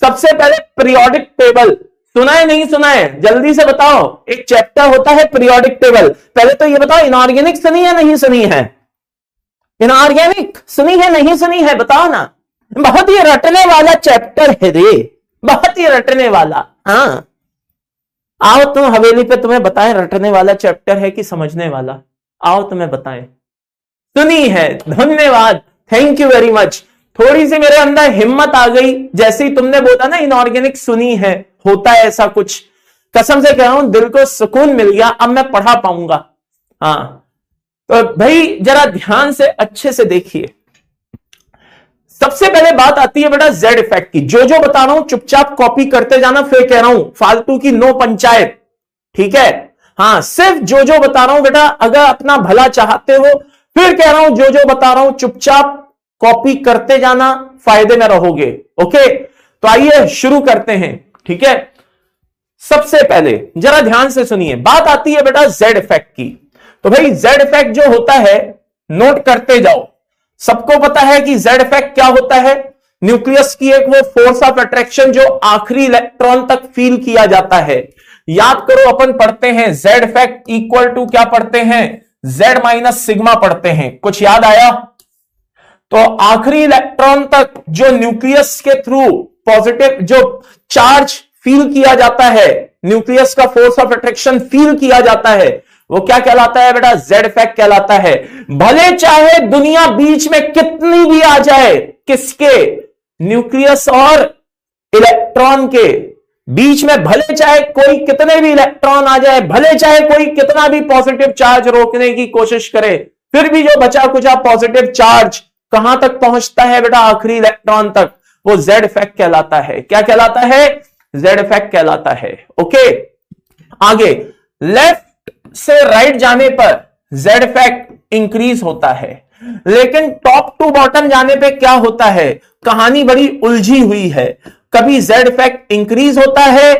सबसे पहले periodic table सुना है नहीं सुना है, जल्दी से बताओ। एक चैप्टर होता है पीरियोडिक टेबल। पहले तो ये बताओ इनऑर्गेनिक सुनी है नहीं सुनी है? इनऑर्गेनिक सुनी है नहीं सुनी है, बताओ ना। बहुत ही रटने वाला चैप्टर है रे, बहुत ही रटने वाला। हाँ आओ तुम हवेली पे, तुम्हें बताएं रटने वाला चैप्टर है कि समझने वाला। आओ तुम्हें बताएं। सुनी है, धन्यवाद, थैंक यू वेरी मच। थोड़ी सी मेरे अंदर हिम्मत आ गई जैसे ही तुमने बोला ना इनऑर्गेनिक सुनी है, होता है ऐसा कुछ। कसम से कह रहा हूं, दिल को सुकून मिल गया, अब मैं पढ़ा पाऊंगा। हाँ तो भाई जरा ध्यान से अच्छे से देखिए। सबसे पहले बात आती है बेटा जेड इफेक्ट की। जो बता रहा हूं चुपचाप कॉपी करते जाना, फिर कह रहा हूं फालतू की नो पंचायत, ठीक है। हाँ सिर्फ जो बता रहा हूं बेटा, अगर अपना भला चाहते हो, फिर कह रहा हूं जो बता रहा हूं चुपचाप कॉपी करते जाना, फायदे में रहोगे। ओके तो आइए शुरू करते हैं, ठीक है। सबसे पहले जरा ध्यान से सुनिए, बात आती है बेटा जेड इफेक्ट की। तो भाई जेड इफेक्ट जो होता है नोट करते जाओ। सबको पता है कि जेड इफेक्ट क्या होता है। न्यूक्लियस की एक वो फोर्स ऑफ अट्रैक्शन जो आखिरी इलेक्ट्रॉन तक फील किया जाता है। याद करो अपन पढ़ते हैं जेड इफेक्ट इक्वल टू क्या पढ़ते हैं, जेड माइनस सिग्मा पढ़ते हैं। कुछ याद आया? तो आखिरी इलेक्ट्रॉन तक जो न्यूक्लियस के थ्रू पॉजिटिव जो चार्ज फील किया जाता है, न्यूक्लियस का फोर्स ऑफ अट्रैक्शन फील किया जाता है, वो क्या कहलाता है बेटा, जेड इफेक्ट कहलाता है। भले चाहे दुनिया बीच में कितनी भी आ जाए, किसके, न्यूक्लियस और इलेक्ट्रॉन के बीच में, भले चाहे कोई कितने भी इलेक्ट्रॉन आ जाए, भले चाहे कोई कितना भी पॉजिटिव चार्ज रोकने की कोशिश करे, फिर भी जो बचा कुचा पॉजिटिव चार्ज कहां तक पहुंचता है बेटा, आखिरी इलेक्ट्रॉन तक, वो जेड इफेक्ट कहलाता है। क्या कहलाता है, जेड इफेक्ट कहलाता है। ओके आगे, लेफ्ट से राइट जाने पर जेड इफेक्ट इंक्रीज होता है, लेकिन टॉप टू बॉटम जाने पे क्या होता है, कहानी बड़ी उलझी हुई है। कभी जेड इफेक्ट इंक्रीज होता है,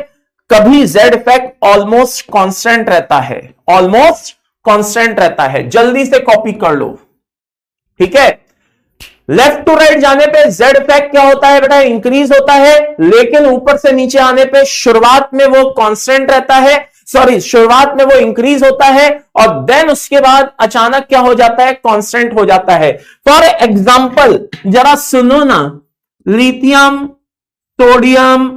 कभी जेड इफेक्ट ऑलमोस्ट कांस्टेंट रहता है, ऑलमोस्ट कांस्टेंट रहता है। जल्दी से कॉपी कर लो, ठीक है। लेफ्ट टू राइट जाने पे जेड इफेक्ट क्या होता है बेटा, इंक्रीज होता है, लेकिन ऊपर से नीचे आने पे शुरुआत में वो कांस्टेंट रहता है, सॉरी शुरुआत में वो इंक्रीज होता है और देन उसके बाद अचानक क्या हो जाता है, कांस्टेंट हो जाता है। फॉर एग्जांपल जरा सुनो ना, लिथियम, सोडियम,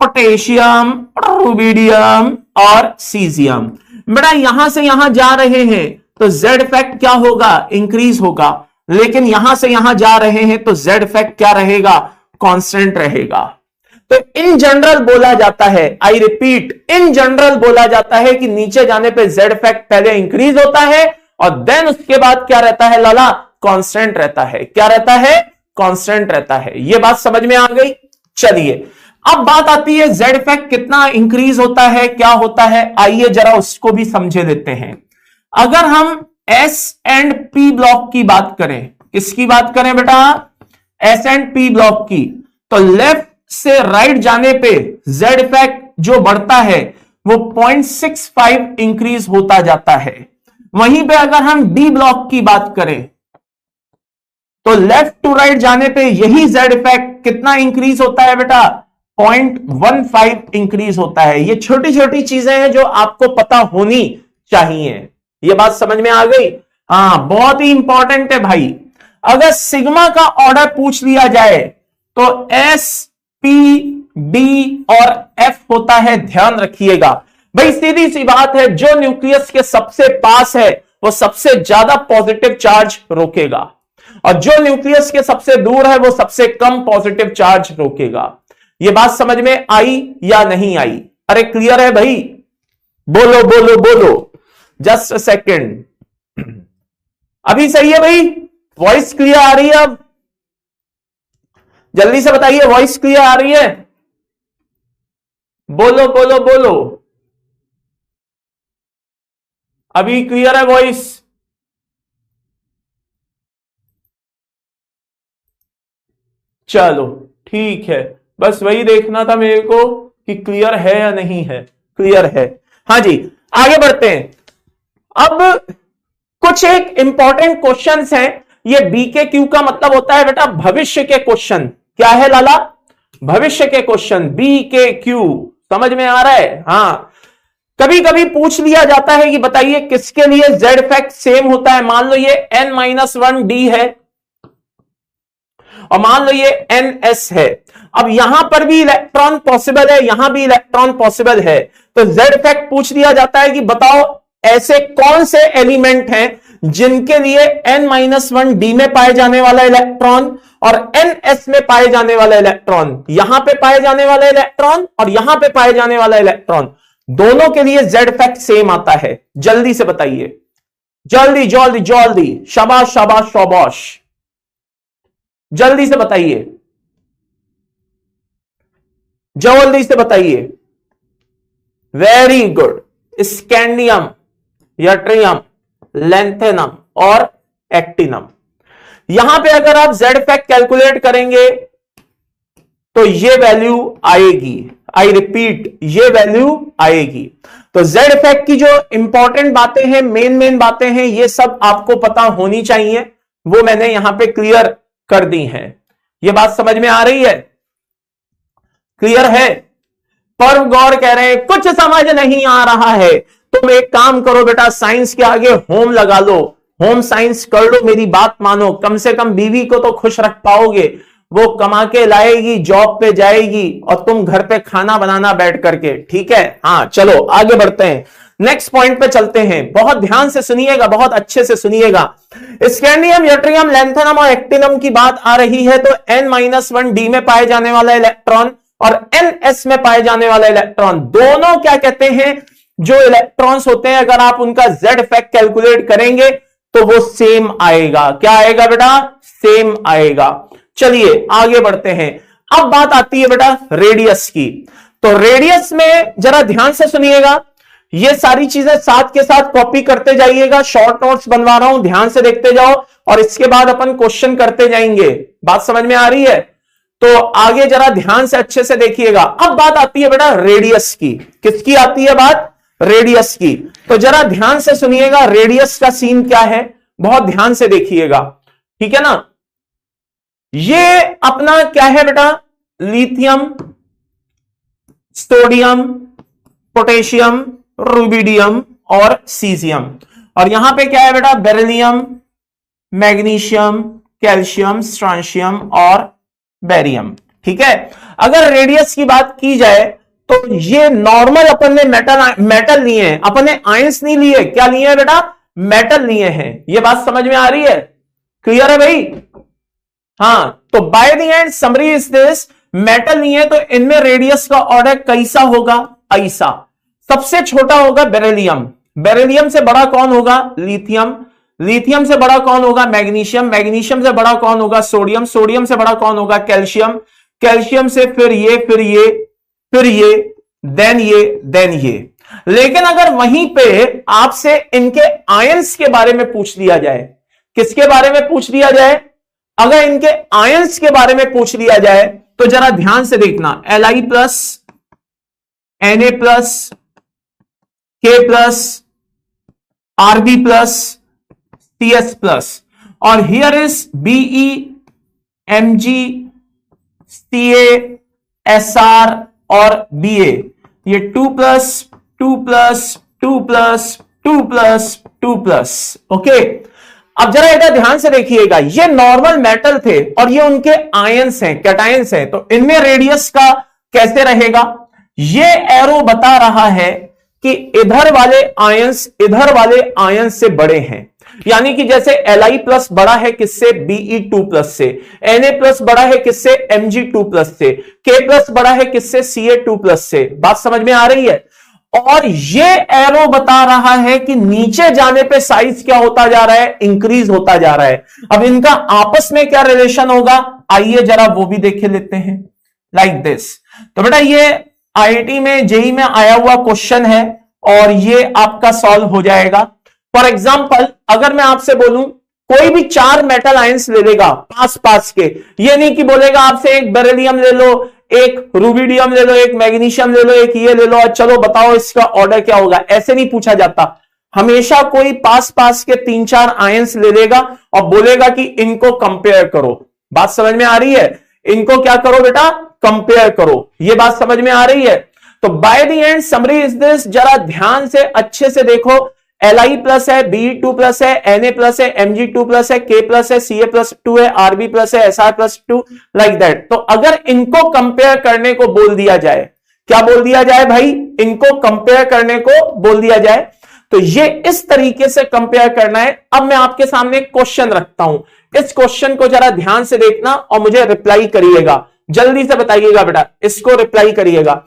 पोटेशियम, रुबिडियम और सीजियम, बेटा यहां से यहां जा रहे हैं तो जेड इफेक्ट क्या होगा, इंक्रीज होगा, लेकिन यहां से यहां जा रहे हैं तो जेड इफेक्ट क्या रहेगा, कांस्टेंट रहेगा। तो इन जनरल बोला जाता है, आई रिपीट, इन जनरल बोला जाता है कि नीचे जाने पे जेड इफेक्ट पहले इंक्रीज होता है और देन उसके बाद क्या रहता है लाला, कांस्टेंट रहता है। क्या रहता है, कांस्टेंट रहता है। यह बात समझ में आ गई। चलिए अब बात आती है जेड इफेक्ट कितना इंक्रीज होता है, क्या होता है, आइए जरा उसको भी समझे देते हैं। अगर हम एस एंड पी ब्लॉक की बात करें, किसकी बात करें बेटा, एस एंड पी ब्लॉक की, तो लेफ्ट से राइट जाने पे जेड इफेक्ट जो बढ़ता है वो 0.65 इंक्रीज होता जाता है। वहीं पे अगर हम डी ब्लॉक की बात करें तो लेफ्ट टू राइट जाने पे यही जेड इफेक्ट कितना इंक्रीज होता है बेटा, 0.15 इंक्रीज होता है। ये छोटी छोटी चीजें हैं जो आपको पता होनी चाहिए। ये बात समझ में आ गई। हाँ बहुत ही इंपॉर्टेंट है भाई। अगर सिग्मा का ऑर्डर पूछ लिया जाए तो एस, पी, डी और एफ होता है, ध्यान रखिएगा भाई। सीधी सी बात है, जो न्यूक्लियस के सबसे पास है वो सबसे ज्यादा पॉजिटिव चार्ज रोकेगा और जो न्यूक्लियस के सबसे दूर है वो सबसे कम पॉजिटिव चार्ज रोकेगा। ये बात समझ में आई या नहीं आई? अरे क्लियर है भाई? बोलो बोलो बोलो, जस्ट अ सेकेंड। अभी सही है भाई? वॉइस क्लियर आ रही है? अब जल्दी से बताइए, वॉइस क्लियर आ रही है? बोलो बोलो बोलो, अभी क्लियर है वॉइस? चलो ठीक है, बस वही देखना था मेरे को कि क्लियर है या नहीं है। क्लियर है, हाँ जी। आगे बढ़ते हैं। अब कुछ एक इंपॉर्टेंट क्वेश्चंस हैं। ये बीके क्यू का मतलब होता है बेटा भविष्य के क्वेश्चन। क्या है लाला? भविष्य के क्वेश्चन BKQ समझ में आ रहा है? हाँ, कभी कभी पूछ लिया जाता है कि बताइए किसके लिए Z फैक्ट सेम होता है। मान लो ये N-1D है और मान लो ये NS है। अब यहां पर भी इलेक्ट्रॉन पॉसिबल है, यहां भी इलेक्ट्रॉन पॉसिबल है, तो Z फैक्ट पूछ लिया जाता है कि बताओ ऐसे कौन से एलिमेंट हैं जिनके लिए N-1D में पाए जाने वाला इलेक्ट्रॉन और NS में पाए जाने वाला इलेक्ट्रॉन, यहां पे पाए जाने वाला इलेक्ट्रॉन और यहां पे पाए जाने वाला इलेक्ट्रॉन, दोनों के लिए Z फैक्ट सेम आता है। जल्दी से बताइए, जल्दी जल्दी जल्दी, शाबाश शाबाश शाबाश, जल्दी से बताइए, जल्दी से बताइए। Very good, scandium, yttrium, lanthanum और एक्टिनम। यहां पे अगर आप Z फैक्ट कैलकुलेट करेंगे तो ये वैल्यू आएगी, आई रिपीट ये वैल्यू आएगी। तो Z फैक्ट की जो इंपॉर्टेंट बातें हैं, मेन बातें हैं, ये सब आपको पता होनी चाहिए, वो मैंने यहां पे क्लियर कर दी हैं। ये बात समझ में आ रही है? क्लियर है? पर्व गौर कह रहे हैं कुछ समझ नहीं आ रहा है। तुम एक काम करो बेटा, साइंस के आगे होम लगा लो, होम साइंस कर लो, मेरी बात मानो, कम से कम बीवी को तो खुश रख पाओगे, वो कमा के लाएगी, जॉब पे जाएगी और तुम घर पे खाना बनाना बैठ करके, ठीक है? हाँ चलो आगे बढ़ते हैं, नेक्स्ट पॉइंट पे चलते हैं। बहुत ध्यान से सुनिएगा, बहुत अच्छे से सुनिएगा। स्कैंडियम, यट्रियम, लैंथेनम और एक्टिनम की बात आ रही है तो N-1D में पाए जाने वाला इलेक्ट्रॉन और NS में पाए जाने वाला इलेक्ट्रॉन, दोनों क्या कहते हैं, जो इलेक्ट्रॉन्स होते हैं अगर आप उनका Z फैक्ट कैलकुलेट करेंगे तो वो सेम आएगा। क्या आएगा बेटा? सेम आएगा। चलिए आगे बढ़ते हैं। अब बात आती है बेटा रेडियस की। तो रेडियस में जरा ध्यान से सुनिएगा, ये सारी चीजें साथ के साथ कॉपी करते जाइएगा, शॉर्ट नोट्स बनवा रहा हूं, ध्यान से देखते जाओ और इसके बाद अपन क्वेश्चन करते जाएंगे। बात समझ में आ रही है? तो आगे जरा ध्यान से अच्छे से देखिएगा। अब बात आती है बेटा रेडियस की। किसकी आती है बात? रेडियस की। तो जरा ध्यान से सुनिएगा, रेडियस का सीन क्या है, बहुत ध्यान से देखिएगा, ठीक है ना? ये अपना क्या है बेटा? लिथियम, सोडियम, पोटेशियम, रुबिडियम और सीजियम। और यहां पे क्या है बेटा? बेरिलियम, मैग्नीशियम, कैल्शियम, स्ट्रांशियम और बेरियम, ठीक है? अगर रेडियस की बात की जाए तो ये नॉर्मल अपन ने मेटल लिए हैं, अपन ने आयंस नहीं लिए। क्या लिए हैं बेटा? मेटल लिए हैं। ये बात समझ में आ रही है? क्लियर है भाई? हाँ, तो by the end summary is this, metal नहीं है तो इनमें रेडियस का ऑर्डर कैसा होगा? ऐसा। सबसे छोटा होगा बेरिलियम, बेरिलियम से बड़ा कौन होगा? लिथियम, लिथियम से बड़ा कौन होगा? मैग्नीशियम, मैग्नीशियम से बड़ा कौन होगा? सोडियम, सोडियम से बड़ा कौन होगा? कैल्शियम, कैल्शियम से फिर ये, फिर ये, फिर ये, देन ये, देन ये। लेकिन अगर वहीं पे आपसे इनके आयंस के बारे में पूछ लिया जाए, किसके बारे में पूछ लिया जाए? अगर इनके आयंस के बारे में पूछ लिया जाए तो जरा ध्यान से देखना, Li plus, Na plus, K plus, Rb plus, Cs plus, और here is Be, Mg, Ca, Sr और Ba। ये 2 plus 2 plus 2 plus 2 plus 2 plus, okay. अब जरा इधर ध्यान से देखिएगा, ये नॉर्मल मेटल थे और ये उनके आयंस हैं, कैटायंस हैं, तो इनमें रेडियस का कैसे रहेगा? ये एरो बता रहा है कि इधर वाले आयंस इधर वाले आयंस से बड़े हैं, यानी कि जैसे Li प्लस बड़ा है किससे? Be2 प्लस से, Na प्लस बड़ा है किससे? Mg2 प्लस से, K प्लस बड़ा है किससे? Ca2 प्लस से। बात समझ में आ रही है? और ये एरो बता रहा है कि नीचे जाने पे साइज क्या होता जा रहा है? इंक्रीज होता जा रहा है। अब इनका आपस में क्या रिलेशन होगा? आइए जरा वो भी देख लेते हैं, लाइक दिस। तो बेटा ये आईआईटी में, जेई में आया हुआ क्वेश्चन है और ये आपका सॉल्व हो जाएगा। फॉर एग्जाम्पल अगर मैं आपसे बोलूं कोई भी 4 मेटल आयंस ले लेगा पास पास के, ये नहीं कि बोलेगा आपसे एक बेरिलियम ले लो, एक रुबिडियम ले लो, एक मैग्नीशियम ले लो, एक ये ले लो और चलो बताओ इसका ऑर्डर क्या होगा, ऐसे नहीं पूछा जाता। हमेशा कोई पास पास के 3-4 आयंस ले लेगा और बोलेगा कि इनको कंपेयर करो। बात समझ में आ रही है? इनको क्या करो बेटा? कंपेयर करो। ये बात समझ में आ रही है? तो by the end summary is this, जरा ध्यान से अच्छे से देखो। Li प्लस है, Be2 प्लस है, Na प्लस है, Mg2 प्लस है, K प्लस है, Ca+2 है, Rb प्लस है, Sr+2 लाइक दैट। तो अगर इनको कंपेयर करने को बोल दिया जाए, क्या बोल दिया जाए भाई? इनको कंपेयर करने को बोल दिया जाए, तो ये इस तरीके से कंपेयर करना है। अब मैं आपके सामने एक क्वेश्चन रखता हूं, इस क्वेश्चन को जरा ध्यान से देखना और मुझे रिप्लाई करिएगा, जल्दी से बताइएगा बेटा, इसको रिप्लाई करिएगा।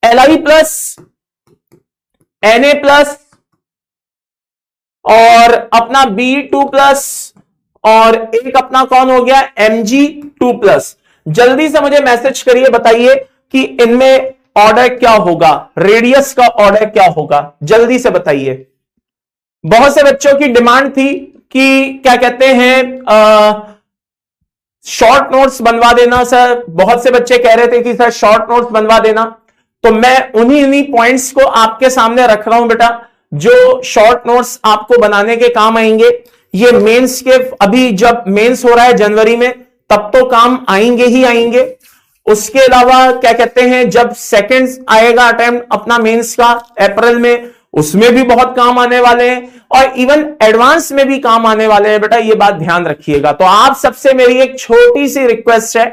Li प्लस Na प्लस और अपना Be2 प्लस और एक अपना कौन हो गया? Mg2 plus. जल्दी से मुझे मैसेज करिए, बताइए कि इनमें ऑर्डर क्या होगा, रेडियस का ऑर्डर क्या होगा, जल्दी से बताइए। बहुत से बच्चों की डिमांड थी कि क्या कहते हैं, शॉर्ट नोट्स बनवा देना सर। बहुत से बच्चे कह रहे थे कि सर शॉर्ट नोट्स बनवा देना, तो मैं उन्हीं पॉइंट्स को आपके सामने रख रहा हूं बेटा, जो शॉर्ट नोट्स आपको बनाने के काम आएंगे। ये मेंस के, अभी जब मेंस हो रहा है जनवरी में, तब तो काम आएंगे ही आएंगे। उसके अलावा क्या कहते हैं, जब सेकंड आएगा अटेम्प्ट अपना मेंस का अप्रैल में, उसमें भी बहुत काम आने वाले हैं, और इवन एडवांस में भी काम आने वाले हैं बेटा, ये बात ध्यान रखिएगा। तो आप सबसे मेरी एक छोटी सी रिक्वेस्ट है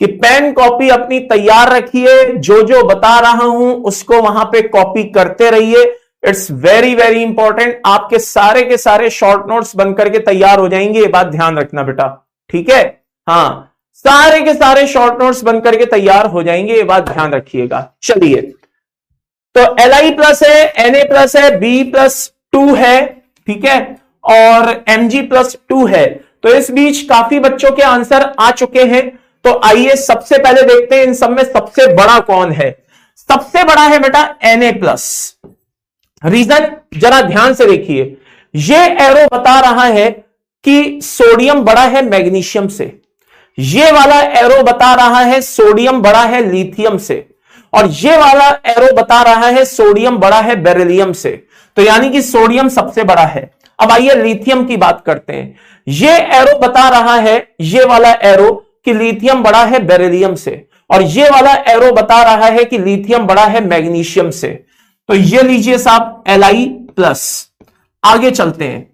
कि पेन कॉपी अपनी तैयार रखिए, जो जो बता रहा हूं उसको वहां पे कॉपी करते रहिए। It's very very important. आपके सारे के सारे शॉर्ट नोट्स बनकर के तैयार हो जाएंगे, ये बात ध्यान रखना बेटा, ठीक है? हाँ, सारे के सारे शॉर्ट नोट्स बनकर के तैयार हो जाएंगे, ये बात ध्यान रखिएगा। चलिए, तो Li प्लस है, Na प्लस है, B+2 है, ठीक है, और Mg+2 है। तो इस बीच काफी बच्चों के आंसर आ चुके हैं। तो आइए सबसे पहले देखते हैं इन सब में सबसे बड़ा कौन है। सबसे बड़ा है बेटा Na+। रीजन जरा ध्यान से देखिए, ये एरो बता रहा है कि सोडियम बड़ा है मैग्नीशियम से, ये वाला एरो बता रहा है सोडियम बड़ा है लिथियम से, और ये वाला एरो बता रहा है सोडियम बड़ा है बेरिलियम से। तो यानी कि सोडियम सबसे बड़ा है। अब आइए लिथियम की बात करते हैं। ये एरो बता रहा है, ये वाला एरो, कि लिथियम बड़ा है बेरिलियम से, और ये वाला एरो बता रहा है कि लिथियम बड़ा है मैग्नीशियम से। तो ये लीजिए साहब Li+। आगे चलते हैं,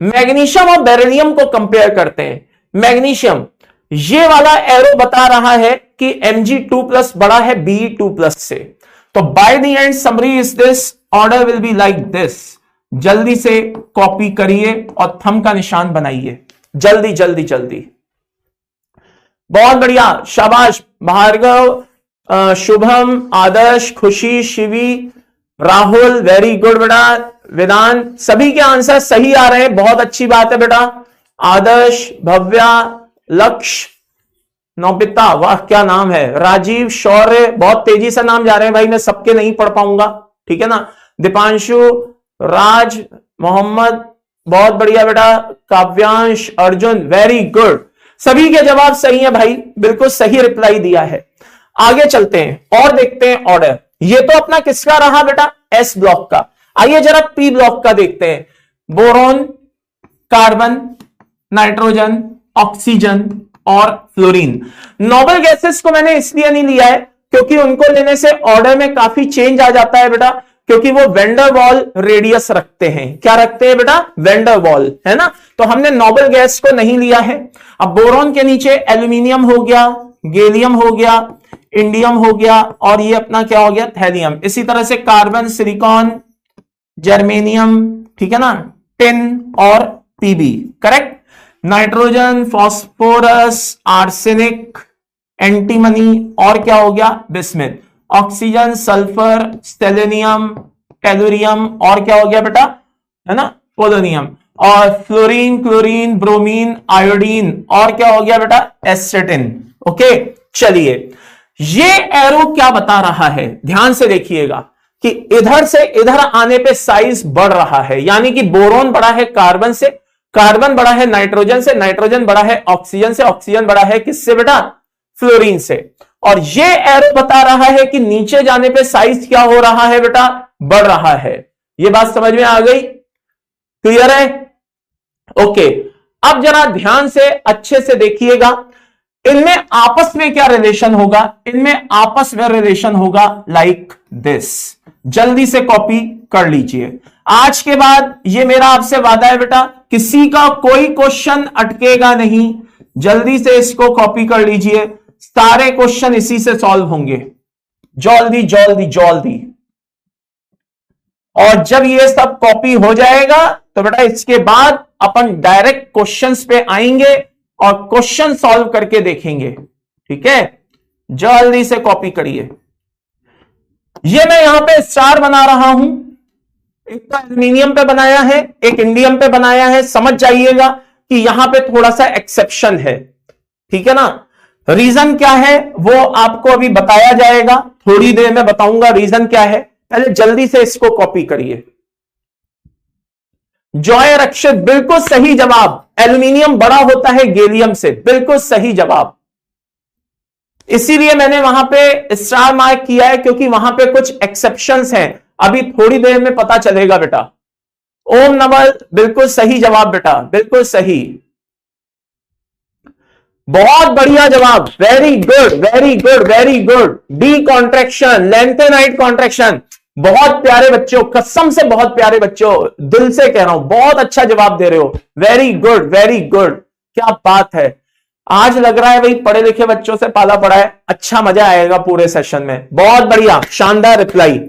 मैग्नीशियम और बेरिलियम को कंपेयर करते हैं। मैग्नीशियम, ये वाला एरो बता रहा है कि Mg2+ बड़ा है Be2+ से। तो by the end summary is this, order will be like this. जल्दी से कॉपी करिए और थंब का निशान बनाइए, जल्दी जल्दी जल्दी। बहुत बढ़िया, शाबाश भार्गव, शुभम, आदर्श, खुशी, शिवी, राहुल, वेरी गुड बेटा। वेदांत, सभी के आंसर सही आ रहे हैं, बहुत अच्छी बात है बेटा। आदर्श, भव्या, लक्ष्य, नौबिता, वाह क्या नाम है, राजीव, शौर्य, बहुत तेजी से नाम जा रहे हैं भाई, मैं सबके नहीं पढ़ पाऊंगा, ठीक है ना। दीपांशु, राज, मोहम्मद, बहुत बढ़िया बेटा। काव्यांश, अर्जुन, वेरी गुड, सभी के जवाब सही है भाई, बिल्कुल सही रिप्लाई दिया है। आगे चलते हैं और देखते हैं ऑर्डर। ये तो अपना किसका रहा बेटा, एस ब्लॉक का। आइए जरा पी ब्लॉक का देखते हैं। बोरोन, कार्बन, नाइट्रोजन, ऑक्सीजन और फ्लोरीन। नोबल गैसेस को मैंने इसलिए नहीं लिया है क्योंकि उनको लेने से ऑर्डर में काफी चेंज आ जाता है बेटा, क्योंकि वो वेंडर वॉल रेडियस रखते हैं। क्या रखते हैं बेटा, वेंडर वॉल, है ना। तो हमने नोबल गैस को नहीं लिया है। अब बोरोन के नीचे एल्यूमिनियम हो गया, गैलियम हो गया, इंडियम हो गया, और ये अपना क्या हो गया, थैलियम। इसी तरह से कार्बन, सिलिकॉन, जर्मेनियम, ठीक है ना, टिन और PB, correct. Nitrogen, phosphorus, arsenic, antimony, और क्या हो गया, bismuth. Oxygen, sulphur, selenium, tellurium, और क्या हो गया बेटा, है ना, पोलोनियम। और फ्लोरीन, क्लोरीन, ब्रोमीन, आयोडीन, और क्या हो गया बेटा, एसिटिन। ओके, चलिए, ये एरो क्या बता रहा है, ध्यान से देखिएगा कि इधर से इधर आने पे साइज बढ़ रहा है, यानी कि बोरोन बड़ा है कार्बन से, कार्बन बड़ा है नाइट्रोजन से, नाइट्रोजन बड़ा है ऑक्सीजन से, ऑक्सीजन बड़ा है किससे बेटा, फ्लोरीन से। और ये एरो बता रहा है कि नीचे जाने पे साइज क्या हो रहा है बेटा, बढ़ रहा है। ये बात समझ में आ गई, क्लियर है? ओके, अब जरा ध्यान से अच्छे से देखिएगा। इनमें आपस में क्या रिलेशन होगा? इनमें आपस में रिलेशन होगा लाइक दिस। जल्दी से कॉपी कर लीजिए। आज के बाद ये मेरा आपसे वादा है बेटा, किसी का कोई क्वेश्चन अटकेगा नहीं। जल्दी से इसको कॉपी कर लीजिए, सारे क्वेश्चन इसी से सॉल्व होंगे। जल्दी जल्दी जल्दी। और जब ये सब कॉपी हो जाएगा तो बेटा इसके बाद अपन डायरेक्ट क्वेश्चंस पे आएंगे और क्वेश्चन सॉल्व करके देखेंगे। ठीक है, जल्दी से कॉपी करिए। ये मैं यहां पे स्टार बना रहा हूं, एक तो एल्यूमिनियम पे बनाया है, एक इंडियम पे बनाया है। समझ जाइएगा कि यहां पे थोड़ा सा एक्सेप्शन है। ठीक है ना, रीजन क्या है वो आपको अभी बताया जाएगा, थोड़ी देर में बताऊंगा रीजन क्या है। पहले जल्दी से इसको कॉपी करिए। जॉय रक्षित, बिल्कुल सही जवाब। एल्यूमिनियम बड़ा होता है गैलियम से, बिल्कुल सही जवाब। इसीलिए मैंने वहां पे स्टार मार्क किया है, क्योंकि वहां पे कुछ एक्सेप्शंस हैं, अभी थोड़ी देर में पता चलेगा बेटा। ओम नमः, बिल्कुल सही जवाब बेटा, बिल्कुल सही, बहुत बढ़िया जवाब। Very good very good very good. D contraction, lanthanide contraction, बहुत प्यारे बच्चों, कसम से बहुत प्यारे बच्चों, दिल से कह रहा हूं, बहुत अच्छा जवाब दे रहे हो। वेरी गुड वेरी गुड, क्या बात है। आज लग रहा है भाई पढ़े लिखे बच्चों से पाला पड़ा है, अच्छा मजा आएगा पूरे सेशन में। बहुत बढ़िया, शानदार reply.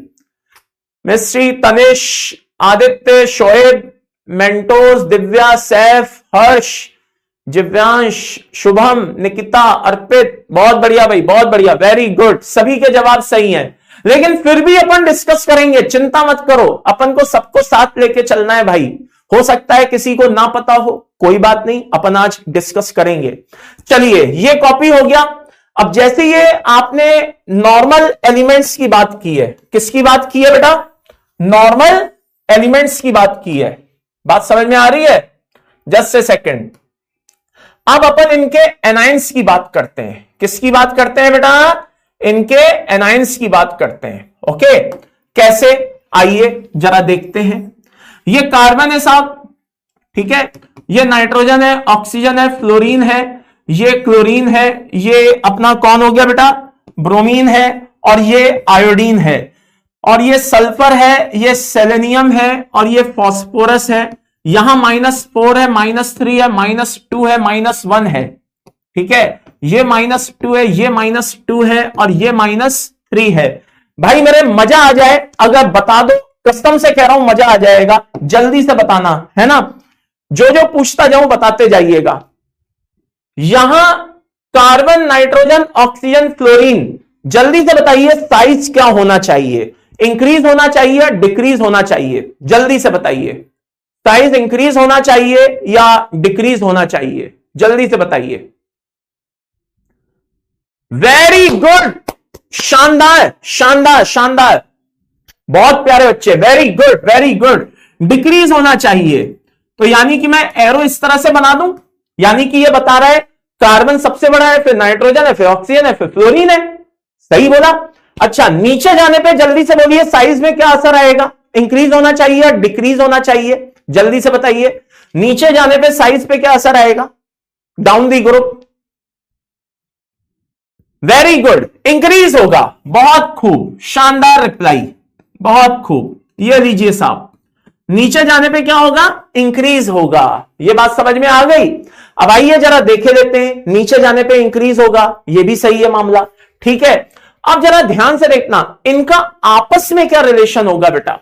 Mystery, Tanish, Aditya, Shoaib, Mentos, Divya, Saif, Harsh, Jivyansh, Shubham, Nikita, Arpit, बहुत बढ़िया भाई, बहुत बढ़िया, वेरी गुड। सभी के जवाब सही हैं, लेकिन फिर भी अपन डिस्कस करेंगे, चिंता मत करो। अपन को सबको साथ लेके चलना है भाई। हो सकता है किसी को ना पता हो, कोई बात नहीं, अपन आज डिस्कस करेंगे। चलिए, ये कॉपी हो गया। अब जैसे ये आपने नॉर्मल एलिमेंट्स की बात की है, किसकी बात की है बेटा? नॉर्मल एलिमेंट्स की बात की है। बात समझ में आ रही है? Just a second. अब अपन इनके एनाइंस की बात करते हैं। किसकी बात करते हैं बेटा? इनके एनाइंस की बात करते हैं। ओके, कैसे? आइए जरा देखते हैं। ये कार्बन है साहब, ठीक है, ये नाइट्रोजन है, ऑक्सीजन है, फ्लोरीन है, ये क्लोरीन है, ये अपना कौन हो गया बेटा? ब्रोमीन है, और ये आयोडीन है, और ये सल्फर है, ये सेलेनियम है, और ये फास्फोरस है। यहां -4 है, -3 है, -2 है, -1 है। ठीक है, ये -2 है, ये -2 है, और ये -3 है। भाई मेरे मजा आ जाए अगर बता दो, कसम से कह रहा हूं मजा आ जाएगा। जल्दी से बताना है ना, जो जो पूछता जाऊं बताते जाइएगा। यहां कार्बन, नाइट्रोजन, ऑक्सीजन, फ्लोरीन, जल्दी से बताइए साइज क्या होना चाहिए? इंक्रीज होना चाहिए, डिक्रीज होना चाहिए? जल्दी से बताइए, साइज इंक्रीज होना चाहिए या डिक्रीज होना चाहिए? जल्दी से बताइए। वेरी गुड, शानदार शानदार शानदार, बहुत प्यारे बच्चे, very good very good. Decrease होना चाहिए, तो यानी कि मैं एरो इस तरह से बना दूं, यानी कि ये बता रहा है कार्बन सबसे बड़ा है, फिर नाइट्रोजन है, फिर ऑक्सीजन है, फिर फ्लोरीन है। सही बोला। अच्छा, नीचे जाने पे जल्दी से बोलिए साइज में क्या असर आएगा? इंक्रीज होना चाहिए या डिक्रीज होना चाहिए? जल्दी से बताइए, नीचे जाने पे साइज पे क्या असर आएगा? Down the group. Very good, increase होगा। बहुत खूब, शानदार रिप्लाई, बहुत खूब। ये लीजिए साहब, नीचे जाने पे क्या होगा? इंक्रीज होगा। ये बात समझ में आ गई? अब आइए जरा देखे लेते हैं, नीचे जाने पे इंक्रीज होगा, ये भी सही है मामला। ठीक है, अब जरा ध्यान से देखना, इनका आपस में क्या रिलेशन होगा बेटा?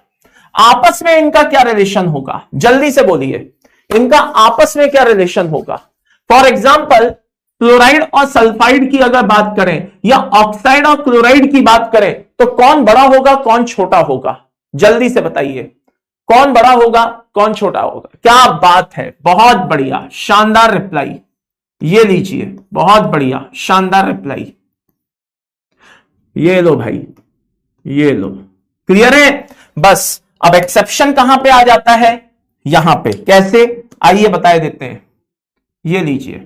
आपस में इनका क्या रिलेशन होगा? जल्दी से बोलिए, इनका आपस में क्या रिलेशन होगा? फॉर एग्जाम्पल, क्लोराइड और सल्फाइड की अगर बात करें, या ऑक्साइड और क्लोराइड की बात करें, तो कौन बड़ा होगा, कौन छोटा होगा? जल्दी से बताइए, कौन बड़ा होगा, कौन छोटा होगा? क्या बात है, बहुत बढ़िया, शानदार रिप्लाई। ये लीजिए, बहुत बढ़िया, शानदार रिप्लाई। ये लो भाई, ये लो, क्लियर है? बस अब एक्सेप्शन कहां पे आ जाता है? यहां पे। कैसे? आइए बताए देते हैं। ये लीजिए,